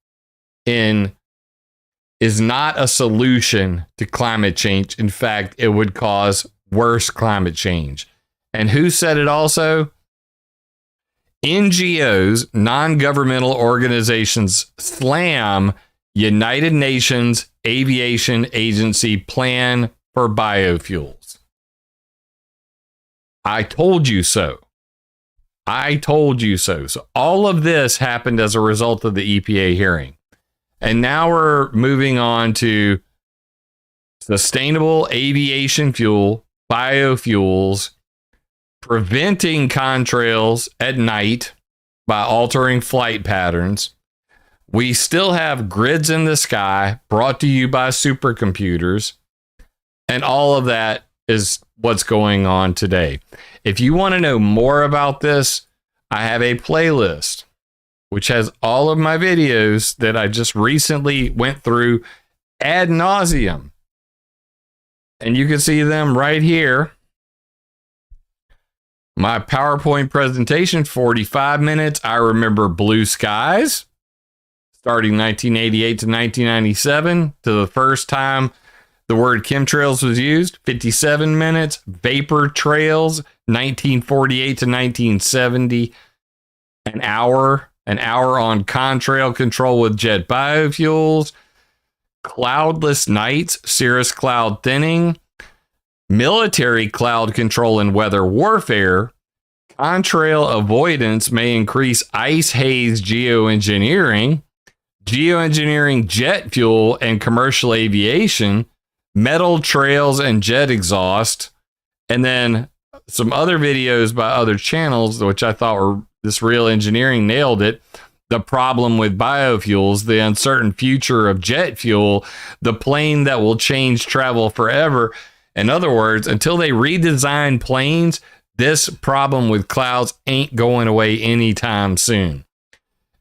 is not a solution to climate change. In fact, it would cause worse climate change. And who said it also? NGOs, non-governmental organizations, slam United Nations Aviation Agency plan for biofuels. I told you so. I told you so. So all of this happened as a result of the EPA hearing. And now we're moving on to sustainable aviation fuel, biofuels, preventing contrails at night by altering flight patterns. We still have grids in the sky brought to you by supercomputers. And all of that is what's going on today. If you want to know more about this, I have a playlist which has all of my videos that I just recently went through ad nauseum. And you can see them right here. My PowerPoint presentation, 45 minutes. I remember blue skies, starting 1988 to 1997, to the first time the word chemtrails was used, 57 minutes. Vapor trails, 1948 to 1970, an hour on contrail control with jet biofuels. Cloudless nights, cirrus cloud thinning. Military cloud control and weather warfare. Contrail avoidance may increase ice haze geoengineering. Geoengineering jet fuel and commercial aviation. Metal trails and jet exhaust. And then some other videos by other channels, which I thought were this real engineering nailed it. The problem with biofuels, the uncertain future of jet fuel, the plane that will change travel forever. In other words, until they redesign planes, this problem with clouds ain't going away anytime soon.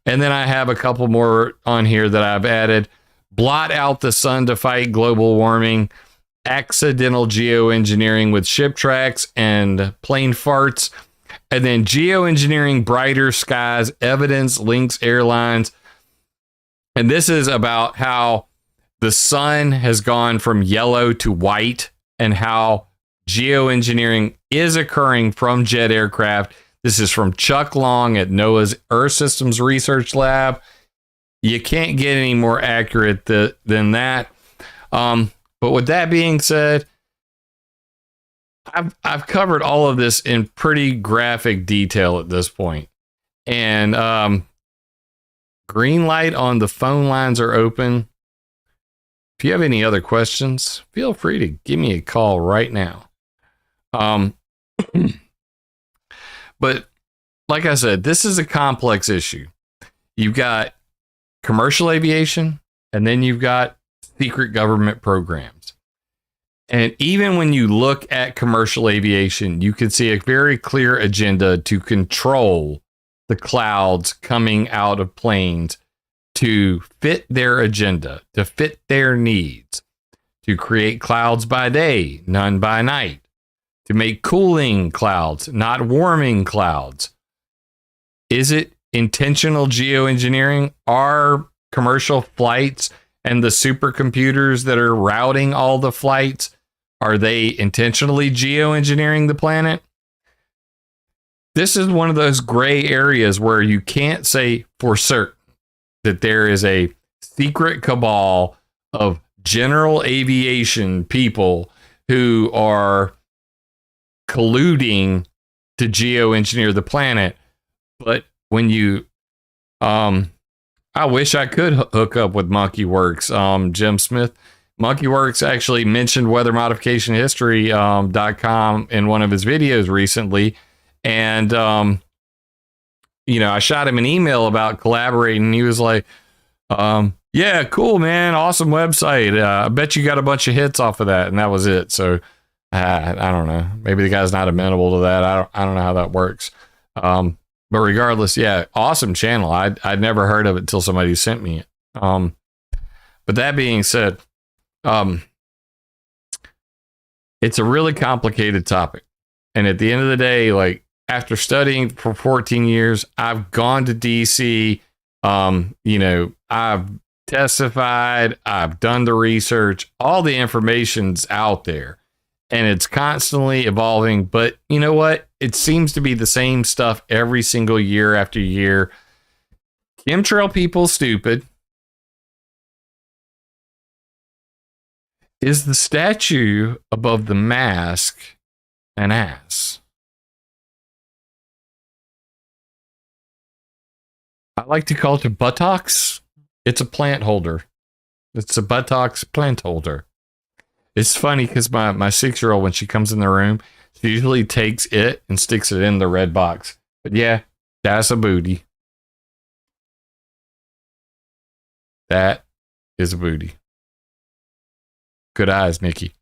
And then I have a couple more on here that I've added. Blot out the sun to fight global warming. Accidental geoengineering with ship tracks and plane farts. And then geoengineering brighter skies. Evidence links airlines. And this is about how the sun has gone from yellow to white, and how geoengineering is occurring from jet aircraft. This is from Chuck Long at NOAA's Earth Systems Research Lab. You can't get any more accurate than that. But with that being said, I've covered all of this in pretty graphic detail at this point. And green light on the phone lines are open. If you have any other questions, feel free to give me a call right now. But like I said, this is a complex issue. You've got commercial aviation, and then you've got secret government programs. And even when you look at commercial aviation, you can see a very clear agenda to control the clouds coming out of planes to fit their agenda, to fit their needs, to create clouds by day, none by night, to make cooling clouds, not warming clouds. Is it intentional geoengineering? Are commercial flights and the supercomputers that are routing all the flights, are they intentionally geoengineering the planet? This is one of those gray areas where you can't say for certain that there is a secret cabal of general aviation people who are colluding to geoengineer the planet. But when you, I wish I could hook up with MonkeyWorks, Jim Smith. MonkeyWorks actually mentioned weathermodificationhistory.com in one of his videos recently. And, you know, I shot him an email about collaborating. And he was like, yeah, cool, man. Awesome website. I bet you got a bunch of hits off of that. And that was it. So I don't know. Maybe the guy's not amenable to that. I don't know how that works. But regardless, yeah, awesome channel. I'd never heard of it until somebody sent me it. But that being said, it's a really complicated topic. And at the end of the day, like after studying for 14 years, I've gone to DC. You know, I've testified, I've done the research, all the information's out there. And it's constantly evolving. But you know what? It seems to be the same stuff every single year after year. Chemtrail people stupid. Is the statue above the mask an ass? I like to call it a buttocks. It's a plant holder. It's a buttocks plant holder. It's funny because my 6-year-old, when she comes in the room, she usually takes it and sticks it in the red box. But yeah, that's a booty. That is a booty. Good eyes, Nikki.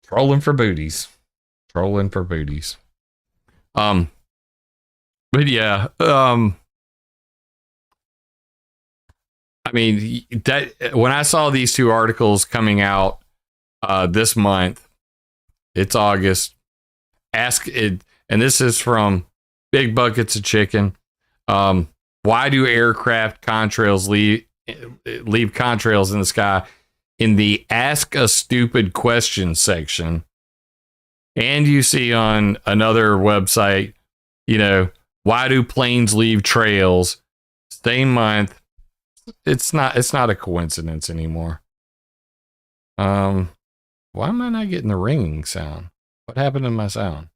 Trolling for booties. Trolling for booties. But yeah, I mean, that when I saw these two articles coming out this month, it's August. Ask it, and this is from Big Buckets of Chicken. Why do aircraft contrails leave contrails in the sky? In the Ask a Stupid Question section, and you see on another website, you know, why do planes leave trails? Same month. It's not a coincidence anymore. Why am I not getting the ringing sound? What happened to my sound?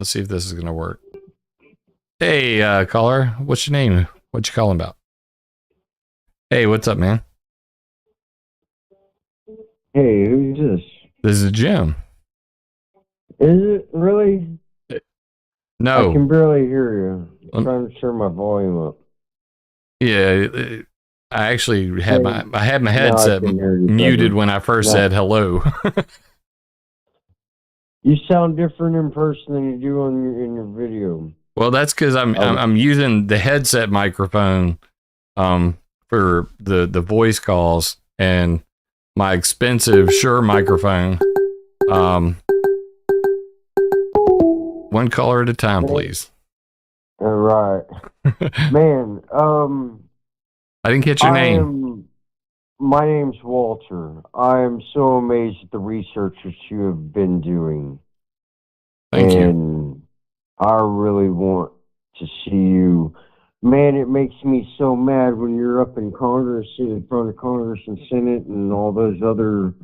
Let's see if this is gonna work. Hey, caller, what's your name? What you calling about? Hey, what's up, man? Hey, who's this? This is Jim. Is it really? No. I can barely hear you. I'm trying to turn my volume up. Yeah, I actually had my headset muted when I first said hello. You sound different in person than you do in your video. Well, that's because I'm using the headset microphone for the voice calls, and my expensive Shure microphone. One caller at a time, please. All right. Man, I didn't catch your name. My name's Walter. I am so amazed at the research that you have been doing. Thank you. And I really want to see you Man, it makes me so mad when you're up in Congress, in front of Congress and Senate and all those other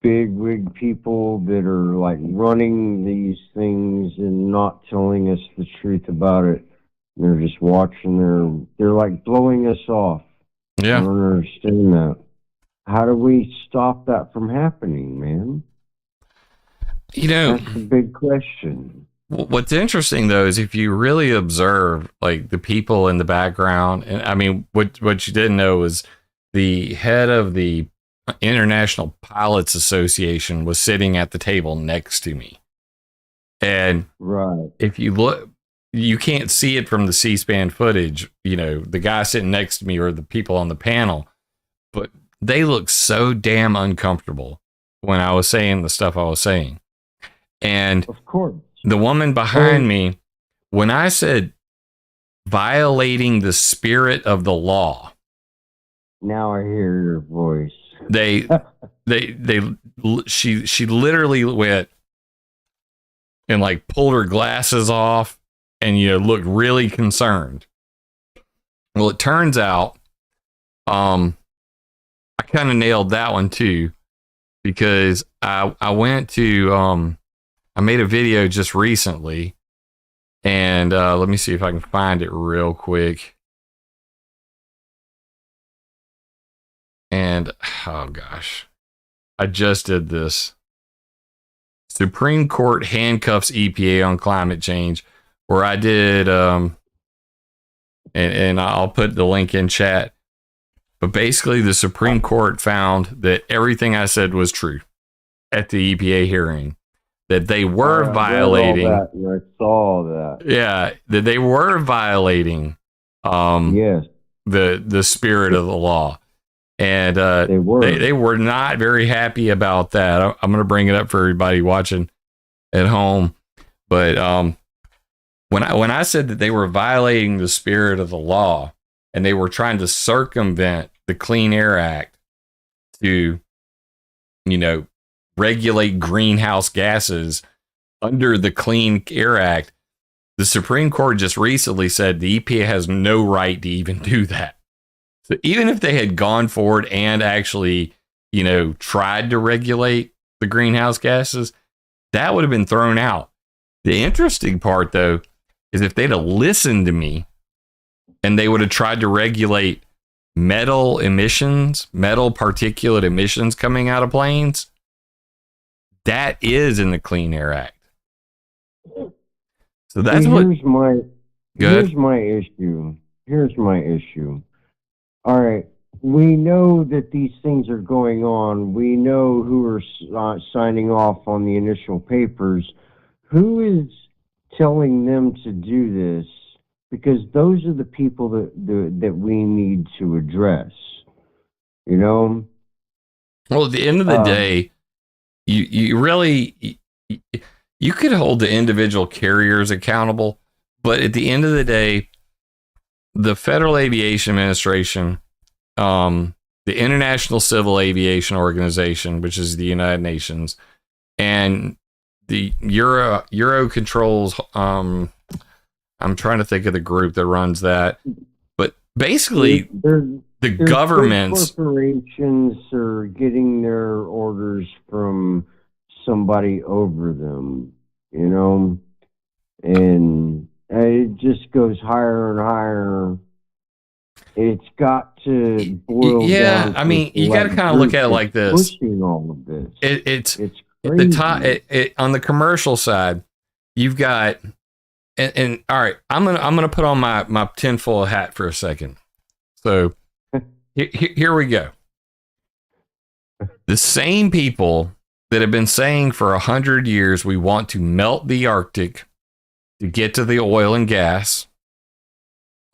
big wig people that are like running these things and not telling us the truth about it. They're just watching, they're like blowing us off. Yeah. I don't understand that. How do we stop that from happening, man? That's the big question. What's interesting though is if you really observe like the people in the background, and I mean what you didn't know is the head of the International Pilots Association was sitting at the table next to me. And right, if you look, you can't see it from the C-SPAN footage, the guy sitting next to me or the people on the panel, but they look so damn uncomfortable when I was saying the stuff I was saying. And of course, the woman behind me, when I said violating the spirit of the law, now I hear your voice. She literally went and like pulled her glasses off and looked really concerned. Well, it turns out I kind of nailed that one too, because I went to I made a video just recently, and let me see if I can find it real quick. And oh gosh, I just did this. Supreme Court handcuffs EPA on climate change, where I did and I'll put the link in chat. But basically the Supreme Court found that everything I said was true at the EPA hearing. That they were violating. I saw that. Yeah, that they were violating yes, the spirit of the law. And they were not very happy about that. I'm going to bring it up for everybody watching at home. But when I said that they were violating the spirit of the law and they were trying to circumvent the Clean Air Act to, regulate greenhouse gases under the Clean Air Act, the Supreme Court just recently said the EPA has no right to even do that. So even if they had gone forward and actually, tried to regulate the greenhouse gases, that would have been thrown out. The interesting part, though, is if they'd have listened to me and they would have tried to regulate metal particulate emissions coming out of planes, that is in the Clean Air Act. So that's here's my issue. Here's my issue. All right, we know that these things are going on. We know who are signing off on the initial papers. Who is telling them to do this? Because those are the people that we need to address. Well, at the end of the day, you really you could hold the individual carriers accountable, but at the end of the day, the Federal Aviation Administration, the International Civil Aviation Organization, which is the United Nations, and the EUROCONTROL's, I'm trying to think of the group that runs that, but basically the governments, corporations are getting their orders from somebody over them, and it just goes higher and higher. It's got to boil down. Yeah, I mean, you got to kind of look at it like this. Pushing all of this. It's crazy. The top on the commercial side. You've got, and all right, I'm gonna put on my tinfoil hat for a second. So here we go. The same people that have been saying for 100 years we want to melt the Arctic to get to the oil and gas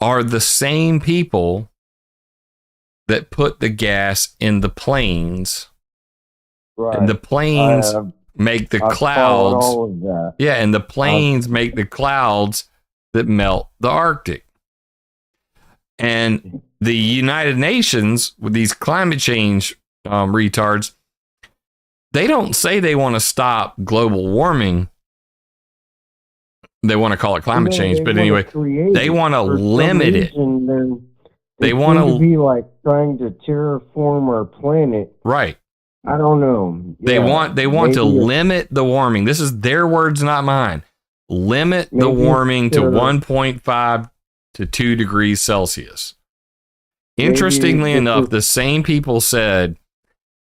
are the same people that put the gas in the planes. Right. And the planes make the clouds. All of that. Yeah, and the planes make the clouds that melt the Arctic. And the United Nations, with these climate change retards, they don't say they want to stop global warming. They want to call it climate change, but wanna anyway, create they want to for some limit it. reason. They They want seem to to, be like trying to terraform our planet. right. I don't know. They Yeah, want to maybe limit the warming. This is their words, not mine. Limit the Maybe warming it's to their- 1.5 to 2 degrees Celsius. Maybe Interestingly this enough, is- the same people said,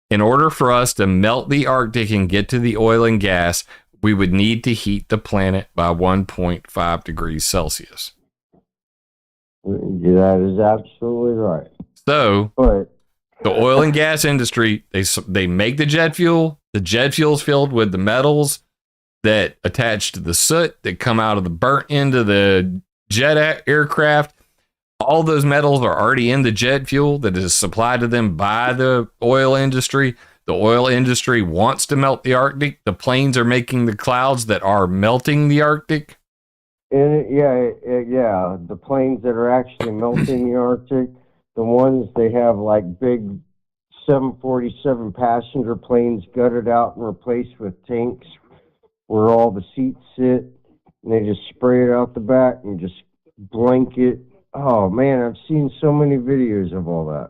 in order for us to melt the Arctic and get to the oil and gas, we would need to heat the planet by 1.5 degrees Celsius. That is absolutely right. So But the oil and gas industry, they make the jet fuel. The jet fuel's filled with the metals that attach to the soot that come out of the burnt end of the jet aircraft. All those metals are already in the jet fuel that is supplied to them by the oil industry. The oil industry wants to melt the Arctic. The planes are making the clouds that are melting the Arctic. and yeah, the planes that are actually melting the Arctic, the ones they have like big 747 passenger planes gutted out and replaced with tanks where all the seats sit, and they just spray it out the back and just blanket. Oh man, I've seen so many videos of all that.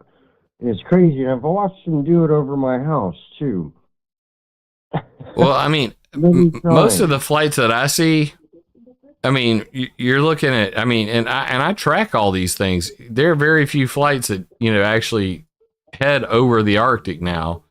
And it's crazy, and I've watched them do it over my house too. Well, I mean, Many most of times. the flights that I see, I mean, you're looking at, I mean, and I track all these things. There are very few flights that, actually head over the Arctic now,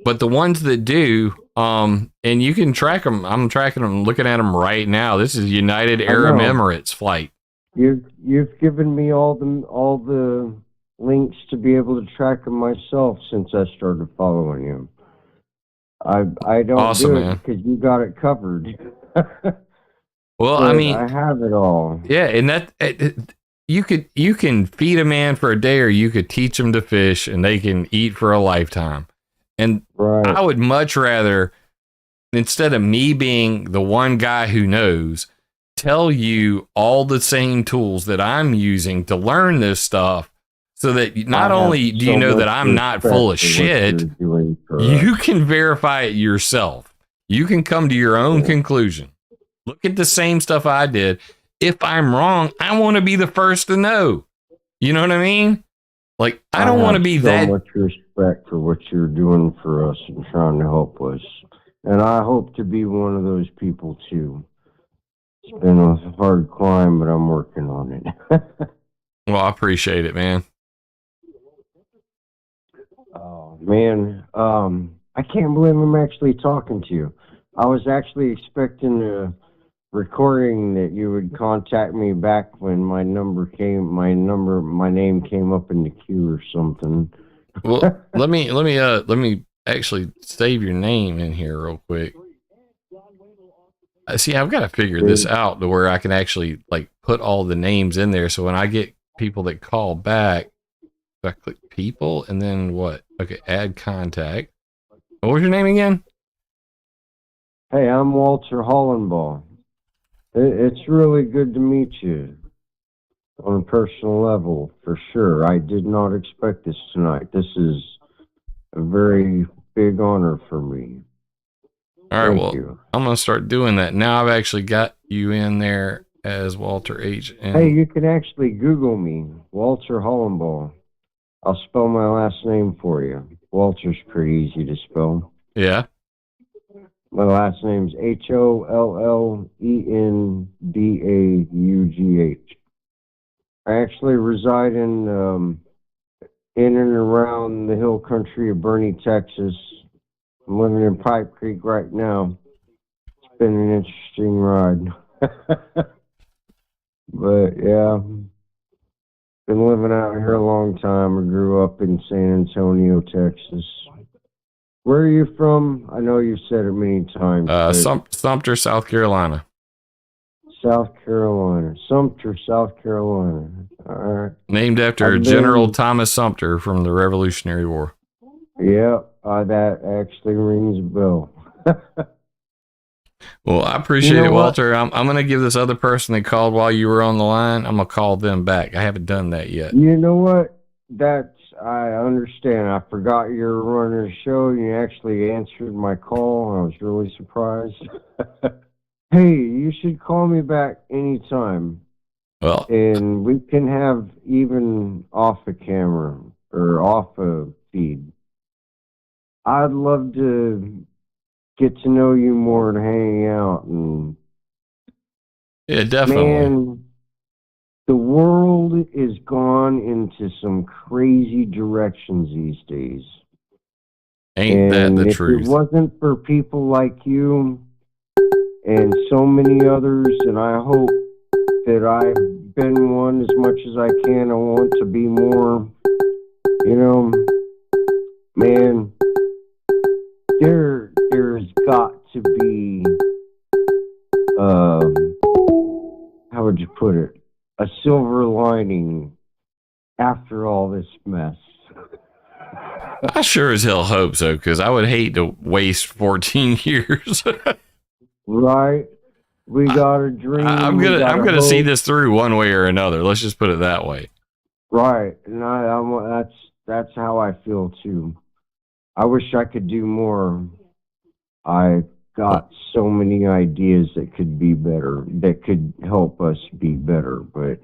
but the ones that do, and you can track them. I'm tracking them, looking at them right now. This is United Arab know. Emirates flight. You've given me all the links to be able to track them myself since I started following you. I don't Awesome, do it man. because you got it covered. Well, But I mean, I have it all. yeah, and you can feed a man for a day, or you could teach them to fish, and they can eat for a lifetime. And Right. I would much rather, instead of me being the one guy who knows, tell you all the same tools that I'm using to learn this stuff, so that not I have only do you so know that much I'm not respect full of for what shit, you're doing for you us. can verify it yourself. You can come to your own conclusion. Look at the same stuff I did. If I'm wrong, I want to be the first to know. You know what I mean? Like, I don't want to be so that. much respect for what you're doing for us and trying to help us. And I hope to be one of those people too. It's been a hard climb, but I'm working on it. Well, I appreciate it, man. Oh man, I can't believe I'm actually talking to you. I was actually expecting a recording that you would contact me back when my name came up in the queue or something. Well, let me actually save your name in here real quick. See, I've got to figure this out to where I can actually like put all the names in there. So when I get people that call back, I click people and then what? Okay, add contact. What was your name again? Hey, I'm Walter Hollenbaugh. It's really good to meet you on a personal level, for sure. I did not expect this tonight. This is a very big honor for me. All right, Thank well, you. I'm going to start doing that. Now I've actually got you in there as Walter H. And Hey, you can actually Google me, Walter Hollenbaugh. I'll spell my last name for you. Walter's pretty easy to spell. yeah. My last name's Hollendaugh. I actually reside in and around the hill country of Bernie, Texas. I'm living in Pipe Creek right now. It's been an interesting ride. But yeah, been living out here a long time. I grew up in San Antonio, Texas. Where are you from? I know you've said it many times. but Sumter, South Carolina. South Carolina. Sumter, South Carolina. All right. Named after I've General been- Thomas Sumter from the Revolutionary War. Yeah, that actually rings a bell. Well, I appreciate You know it, what? Walter. I'm going to give this other person that called while you were on the line, I'm going to call them back. I haven't done that yet. You know what? I understand. I forgot you were running a show and you actually answered my call. I was really surprised. Hey, you should call me back anytime. Well, And we can have even off the camera or off a feed. I'd love to get to know you more and hang out. And yeah, definitely. man, the world is gone into some crazy directions these days. Ain't that the if truth? it wasn't for people like you and so many others, and I hope that I've been one as much as I can. I want to be more, you know, man, there's got to be, how would you put it? A silver lining after all this mess. I sure as hell hope so, because I would hate to waste 14 years. Right? We got a dream. I'm gonna see this through one way or another. Let's just put it that way. Right, and that's how I feel too. I wish I could do more. I got so many ideas that could be better, that could help us be better, but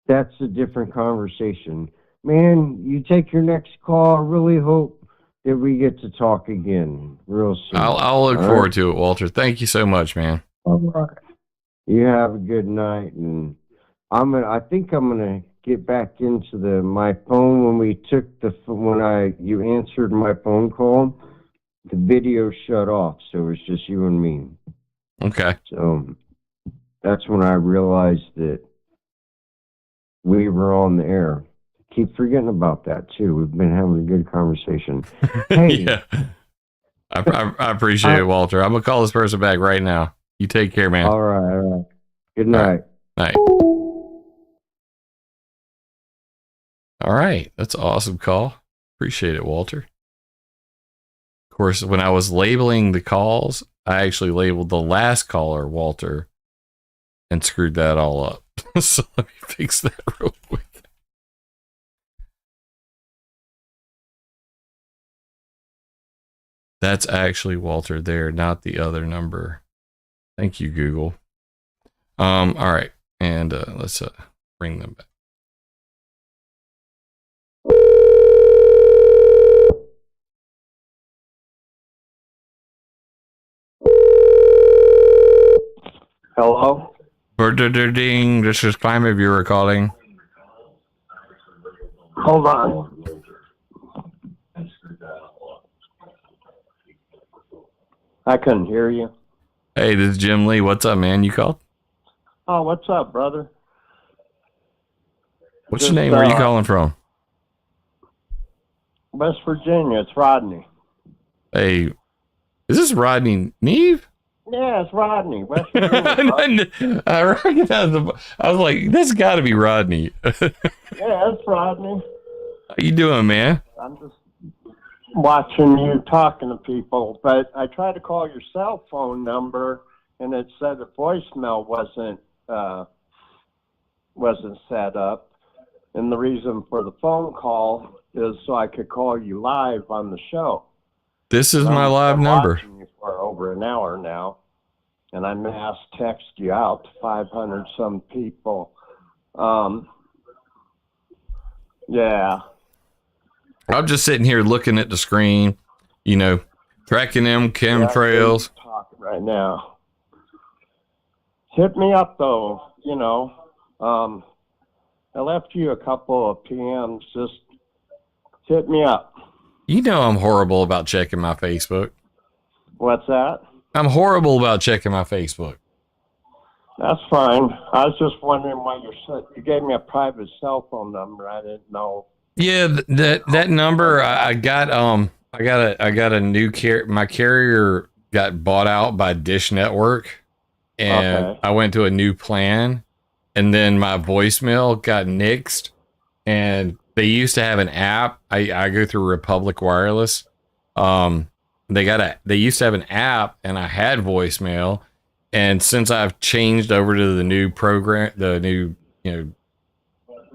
that's a different conversation. Man, you take your next call. I really hope that we get to talk again real soon. I'll look forward to it, Walter. Thank you so much, man. All right. You have a good night, and I think I'm gonna get back into my phone. When you answered my phone call, the video shut off, so it was just you and me. Okay. So that's when I realized that we were on the air. Keep forgetting about that too. We've been having a good conversation. Hey, yeah. I appreciate it, Walter. I'm gonna call this person back right now. You take care, man. All right. Good night. Night. All right. That's an awesome call. Appreciate it, Walter. Of course, when I was labeling the calls, I actually labeled the last caller Walter and screwed that all up. So let me fix that real quick. That's actually Walter there, not the other number. Thank you, Google. All right. And let's bring them back. Hello? Ding. This is ClimateViewer calling. Hold on. I couldn't hear you. Hey, this is Jim Lee. What's up, man? You called? Oh, what's up, brother? What's your name? Where are you calling from? West Virginia. It's Rodney. Hey, is this Rodney Neve? Yeah, it's Rodney. West Virginia. I recognize I was like, this got to be Rodney. Yeah, it's Rodney. How you doing, man? I'm just watching you talking to people, but I tried to call your cell phone number, and it said the voicemail wasn't set up. And the reason for the phone call is so I could call you live on the show. This is my live number. Watching you for over an hour now, and I mass text you out to 500 some people. Yeah. I'm just sitting here looking at the screen, tracking them chemtrails. Yeah, talking right now. Hit me up though. I left you a couple of PMs. Just hit me up. I'm horrible about checking my Facebook. What's that? I'm horrible about checking my Facebook. That's fine. I was just wondering why you gave me a private cell phone number. I didn't know. Yeah, that number I got a new my carrier got bought out by Dish Network, and I went to a new plan, and then my voicemail got nixed, and they used to have an app. I go through Republic Wireless. They used to have an app, and I had voicemail, and since I've changed over to the new program, the new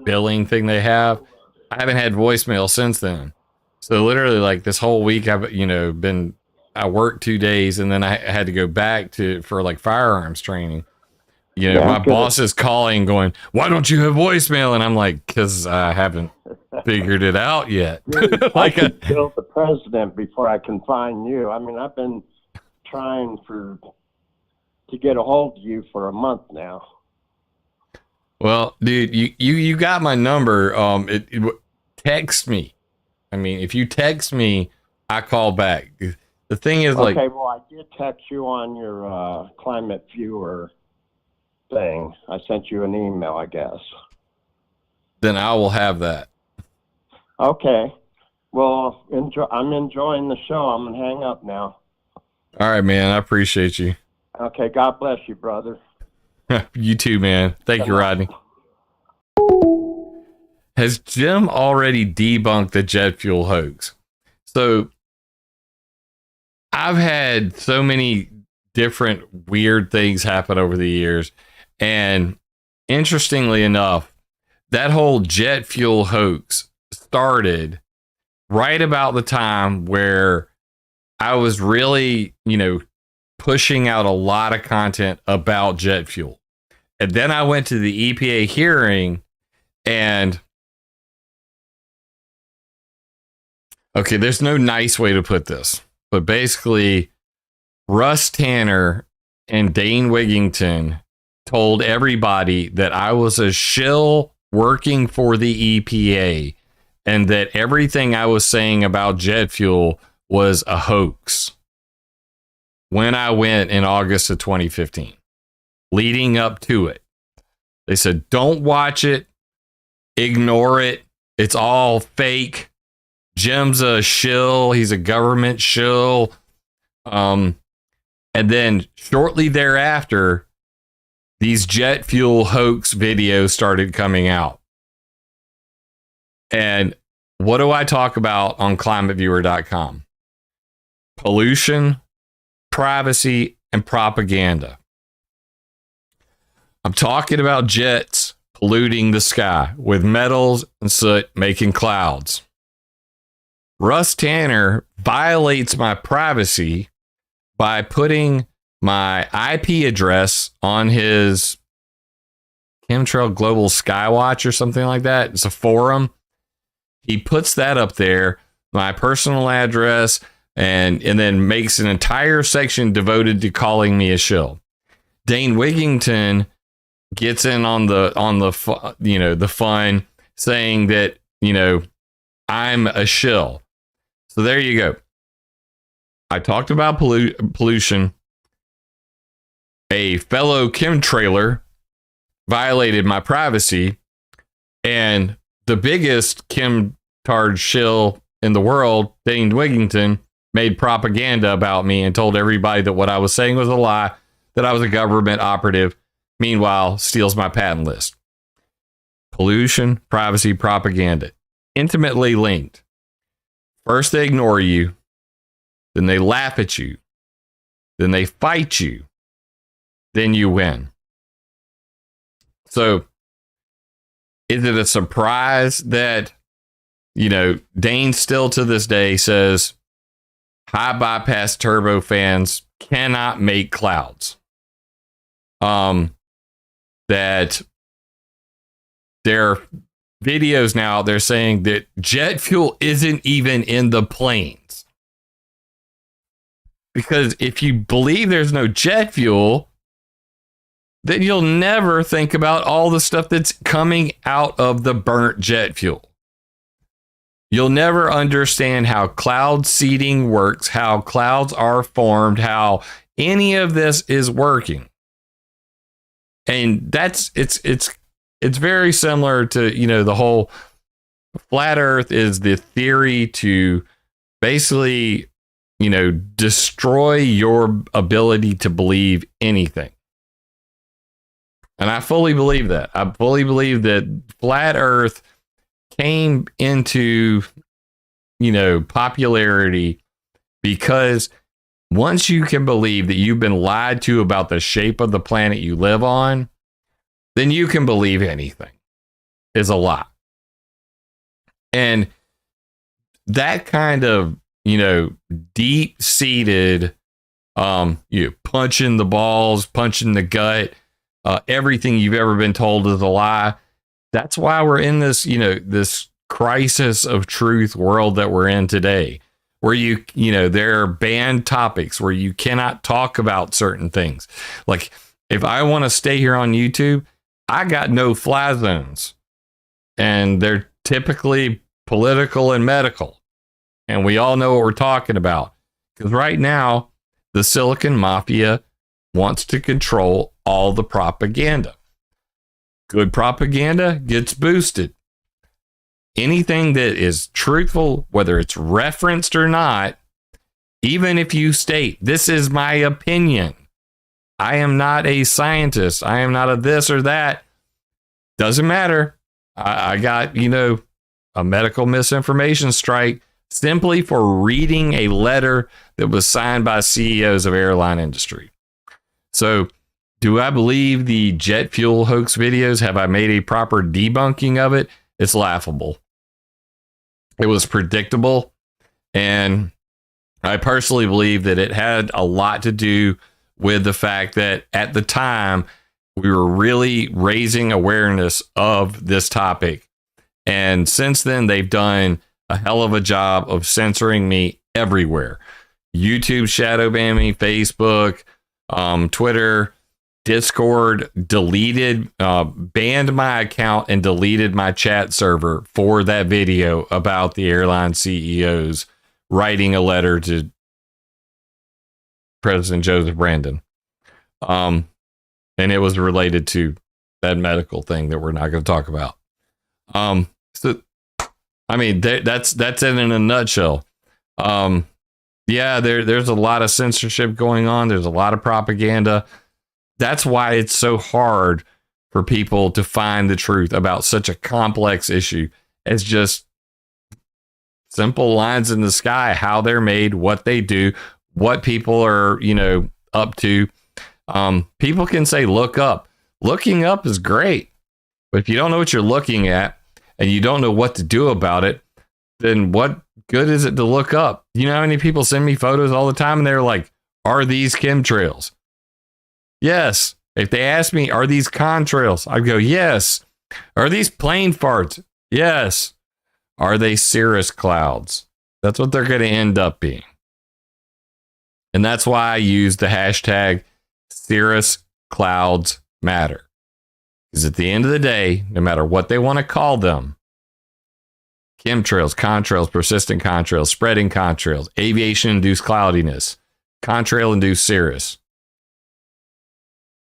billing thing they have, I haven't had voicemail since then. So literally, like this whole week, I've I worked 2 days and then I had to go back for like firearms training. You know, Yeah, my good. boss is calling going, why don't you have voicemail? And I'm like, because I haven't figured it out yet. I could kill the president before I can find you. I mean, I've been trying to get a hold of you for a month now. Well, dude, you got my number. Text me. I mean, if you text me, I call back. The thing is, like, Okay, well, I did text you on your ClimateViewer thing. I sent you an email, I guess. then I will have that. Okay. Well, I'm enjoying the show. I'm going to hang up now. All right, man. I appreciate you. Okay, God bless you, brother. You too, man. Thank you, Rodney. Has Jim already debunked the jet fuel hoax? So I've had so many different weird things happen over the years. And interestingly enough, that whole jet fuel hoax started right about the time where I was really, pushing out a lot of content about jet fuel. And then I went to the EPA hearing and okay, there's no nice way to put this, but basically Russ Tanner and Dane Wigington told everybody that I was a shill working for the EPA and that everything I was saying about jet fuel was a hoax when I went in August of 2015, leading up to it. They said, don't watch it, ignore it, it's all fake. Jim's a shill, he's a government shill. And then shortly thereafter, these jet fuel hoax videos started coming out. And what do I talk about on ClimateViewer.com? Pollution, privacy, and propaganda. I'm talking about jets polluting the sky with metals and soot making clouds. Russ Tanner violates my privacy by putting my IP address on his Chemtrail Global Skywatch or something like that. It's a forum. He puts that up there, my personal address, and then makes an entire section devoted to calling me a shill. Dane Wigington gets in on the fun, saying that I'm a shill. So there you go. I talked about pollution. A fellow chemtrailer violated my privacy, and the biggest chemtard shill in the world, Dane Wigington, made propaganda about me and told everybody that what I was saying was a lie, that I was a government operative, meanwhile steals my patent list. Pollution, privacy, propaganda, intimately linked. First they ignore you, then they laugh at you, then they fight you, then you win. So is it a surprise that, Dane still to this day says high bypass turbofans cannot make clouds? That there are videos now, they're saying that jet fuel isn't even in the planes. Because if you believe there's no jet fuel, then you'll never think about all the stuff that's coming out of the burnt jet fuel. You'll never understand how cloud seeding works, how clouds are formed, how any of this is working. And it's very similar to, the whole flat earth is the theory to basically, destroy your ability to believe anything. And I fully believe that. I fully believe that flat earth came into, popularity because once you can believe that you've been lied to about the shape of the planet you live on, then you can believe anything is a lie. And that kind of, deep seated, punch in the balls, punch in the gut, everything you've ever been told is a lie. That's why we're in this, this crisis of truth world that we're in today, where there are banned topics where you cannot talk about certain things. Like if I want to stay here on YouTube, I got no fly zones, and they're typically political and medical. And we all know what we're talking about, because right now the Silicon Mafia wants to control all the propaganda. Good propaganda gets boosted. Anything that is truthful, whether it's referenced or not, even if you state, this is my opinion, I am not a scientist, I am not a this or that, doesn't matter. I got, a medical misinformation strike simply for reading a letter that was signed by CEOs of airline industry. So, do I believe the jet fuel hoax videos? Have I made a proper debunking of it? It's laughable. It was predictable. And I personally believe that it had a lot to do with the fact that at the time, we were really raising awareness of this topic. And since then, they've done a hell of a job of censoring me everywhere. YouTube shadow banned me, Facebook, Twitter, Discord, banned my account and deleted my chat server for that video about the airline CEOs writing a letter to President Joseph Brandon. And it was related to that medical thing that we're not going to talk about. So, I mean, that's it in a nutshell. There's a lot of censorship going on. There's a lot of propaganda. That's why it's so hard for people to find the truth about such a complex issue as just simple lines in the sky, how they're made, what they do, what people are, up to. People can say, look up. Looking up is great. But if you don't know what you're looking at and you don't know what to do about it, then what good is it to look up? You know how many people send me photos all the time and they're like, are these chemtrails? Yes. If they ask me, are these contrails? I go, yes. Are these plane farts? Yes. Are they cirrus clouds? That's what they're going to end up being. And that's why I use the hashtag cirrus clouds matter. Because at the end of the day, no matter what they want to call them, chemtrails, contrails, persistent contrails, spreading contrails, aviation-induced cloudiness, contrail-induced cirrus,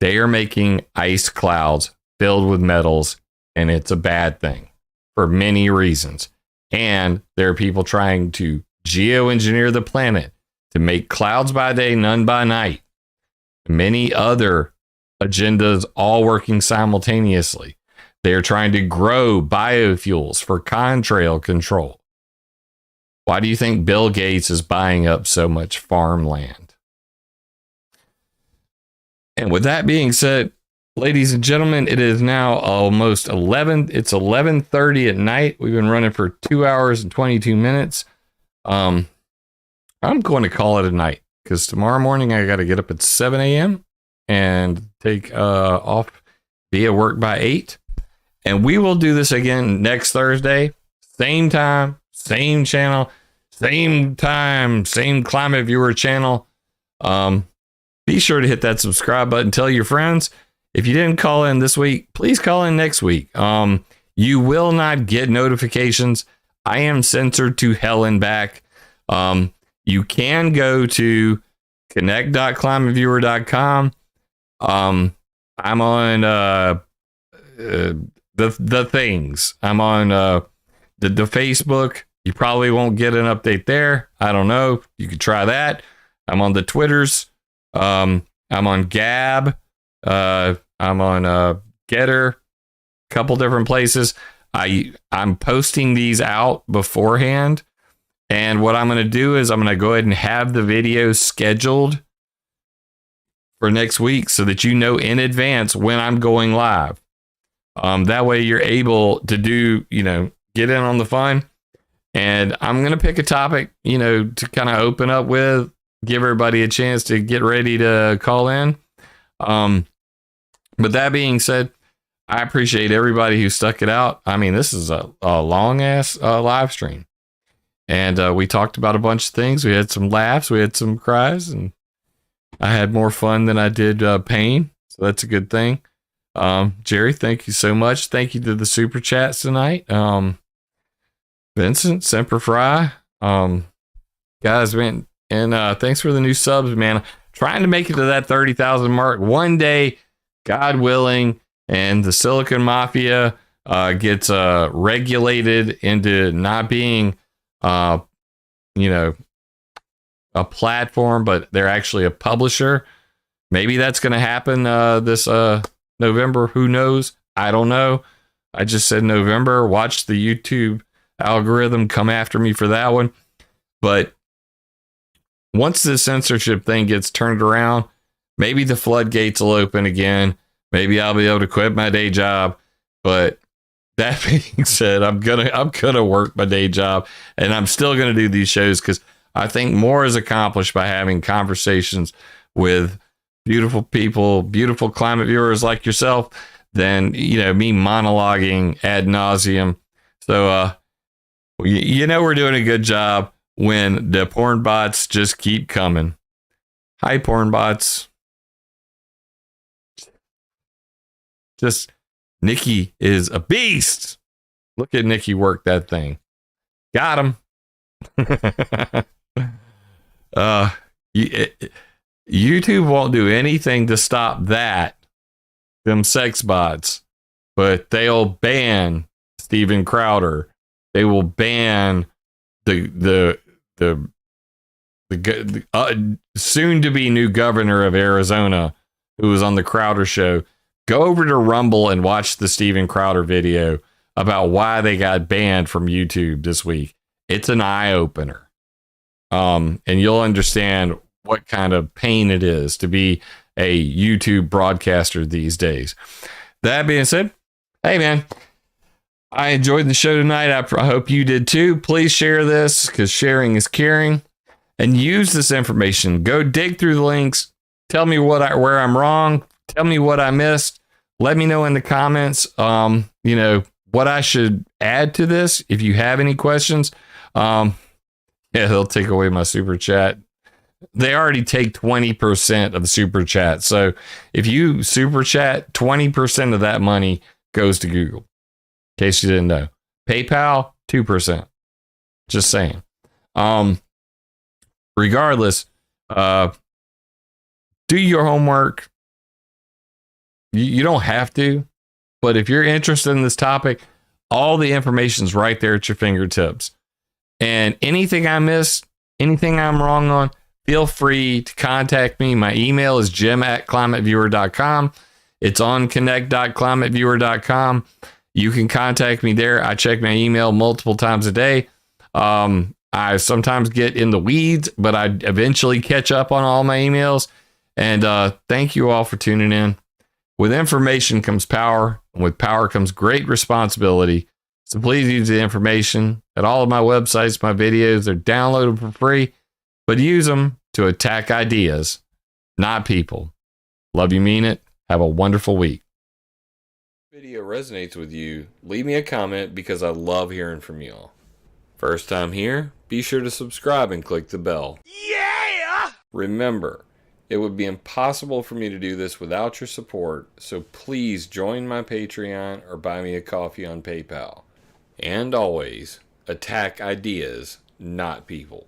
they are making ice clouds filled with metals, and it's a bad thing for many reasons. And there are people trying to geoengineer the planet to make clouds by day, none by night. Many other agendas all working simultaneously. They are trying to grow biofuels for contrail control. Why do you think Bill Gates is buying up so much farmland? And with that being said, ladies and gentlemen, it is now almost 11. It's 11:30 at night. We've been running for 2 hours and 22 minutes. I'm going to call it a night because tomorrow morning I got to get up at 7 a.m. and take off, be at work by 8. And we will do this again next Thursday. Same time, same channel, same time, same ClimateViewer channel. Be sure to hit that subscribe button. Tell your friends. If you didn't call in this week, please call in next week. You will not get notifications. I am censored to hell and back. You can go to connect.climateviewer.com. I'm on the things. I'm on the Facebook. You probably won't get an update there. I don't know. You could try that. I'm on the Twitters. I'm on Gab. I'm on Getter. A couple different places. I'm posting these out beforehand. And what I'm going to do is I'm going to go ahead and have the videos scheduled for next week so that you know in advance when I'm going live. That way you're able to do, get in on the fun. And I'm going to pick a topic, to kind of open up with, give everybody a chance to get ready to call in. But that being said, I appreciate everybody who stuck it out. I mean, this is a long ass live stream. And we talked about a bunch of things. We had some laughs, we had some cries, and I had more fun than I did pain. So that's a good thing. Jerry, thank you so much. Thank you to the super chats tonight. Vincent, Semper Fry, guys, man, and thanks for the new subs, man. Trying to make it to that 30,000 mark one day, God willing, and the Silicon Mafia gets regulated into not being, a platform, but they're actually a publisher. Maybe that's going to happen this November. Who knows? I don't know. I just said November. Watch the YouTube algorithm come after me for that one. But once the censorship thing gets turned around, maybe the floodgates will open again. Maybe I'll be able to quit my day job. But that being said, I'm gonna work my day job, and I'm still gonna do these shows because I think more is accomplished by having conversations with beautiful people, beautiful climate viewers like yourself, than me monologuing ad nauseum. So we're doing a good job when the porn bots just keep coming. Hi, porn bots. Just Nikki is a beast. Look at Nikki work that thing. Got him. YouTube won't do anything to stop them sex bots, but they'll ban Steven Crowder. They will ban the soon to be new governor of Arizona, who was on the Crowder show. Go over to Rumble and watch the Steven Crowder video about why they got banned from YouTube this week. It's an eye opener. And you'll understand what kind of pain it is to be a YouTube broadcaster these days. That being said, hey man, I enjoyed the show tonight. I hope you did too. Please share this because sharing is caring, and use this information. Go dig through the links. Tell me where I'm wrong. Tell me what I missed. Let me know in the comments, what I should add to this. If you have any questions, they'll take away my super chat. They already take 20% of the super chat. So if you super chat, 20% of that money goes to Google. In case you didn't know. PayPal, 2%. Just saying. Regardless, do your homework. You don't have to, but if you're interested in this topic, all the information's right there at your fingertips. And anything I missed, anything I'm wrong on, feel free to contact me. My email is jim@climateviewer.com. It's on connect.climateviewer.com. You can contact me there. I check my email multiple times a day. I sometimes get in the weeds, but I eventually catch up on all my emails. And thank you all for tuning in. With information comes power, and with power comes great responsibility. So please use the information at all of my websites, my videos. They're downloadable for free, but use them to attack ideas, not people. Love you, mean it. Have a wonderful week. If the video resonates with you, leave me a comment because I love hearing from y'all. First time here, be sure to subscribe and click the bell. Yeah! Remember, it would be impossible for me to do this without your support, so please join my Patreon or buy me a coffee on PayPal. And always, attack ideas, not people.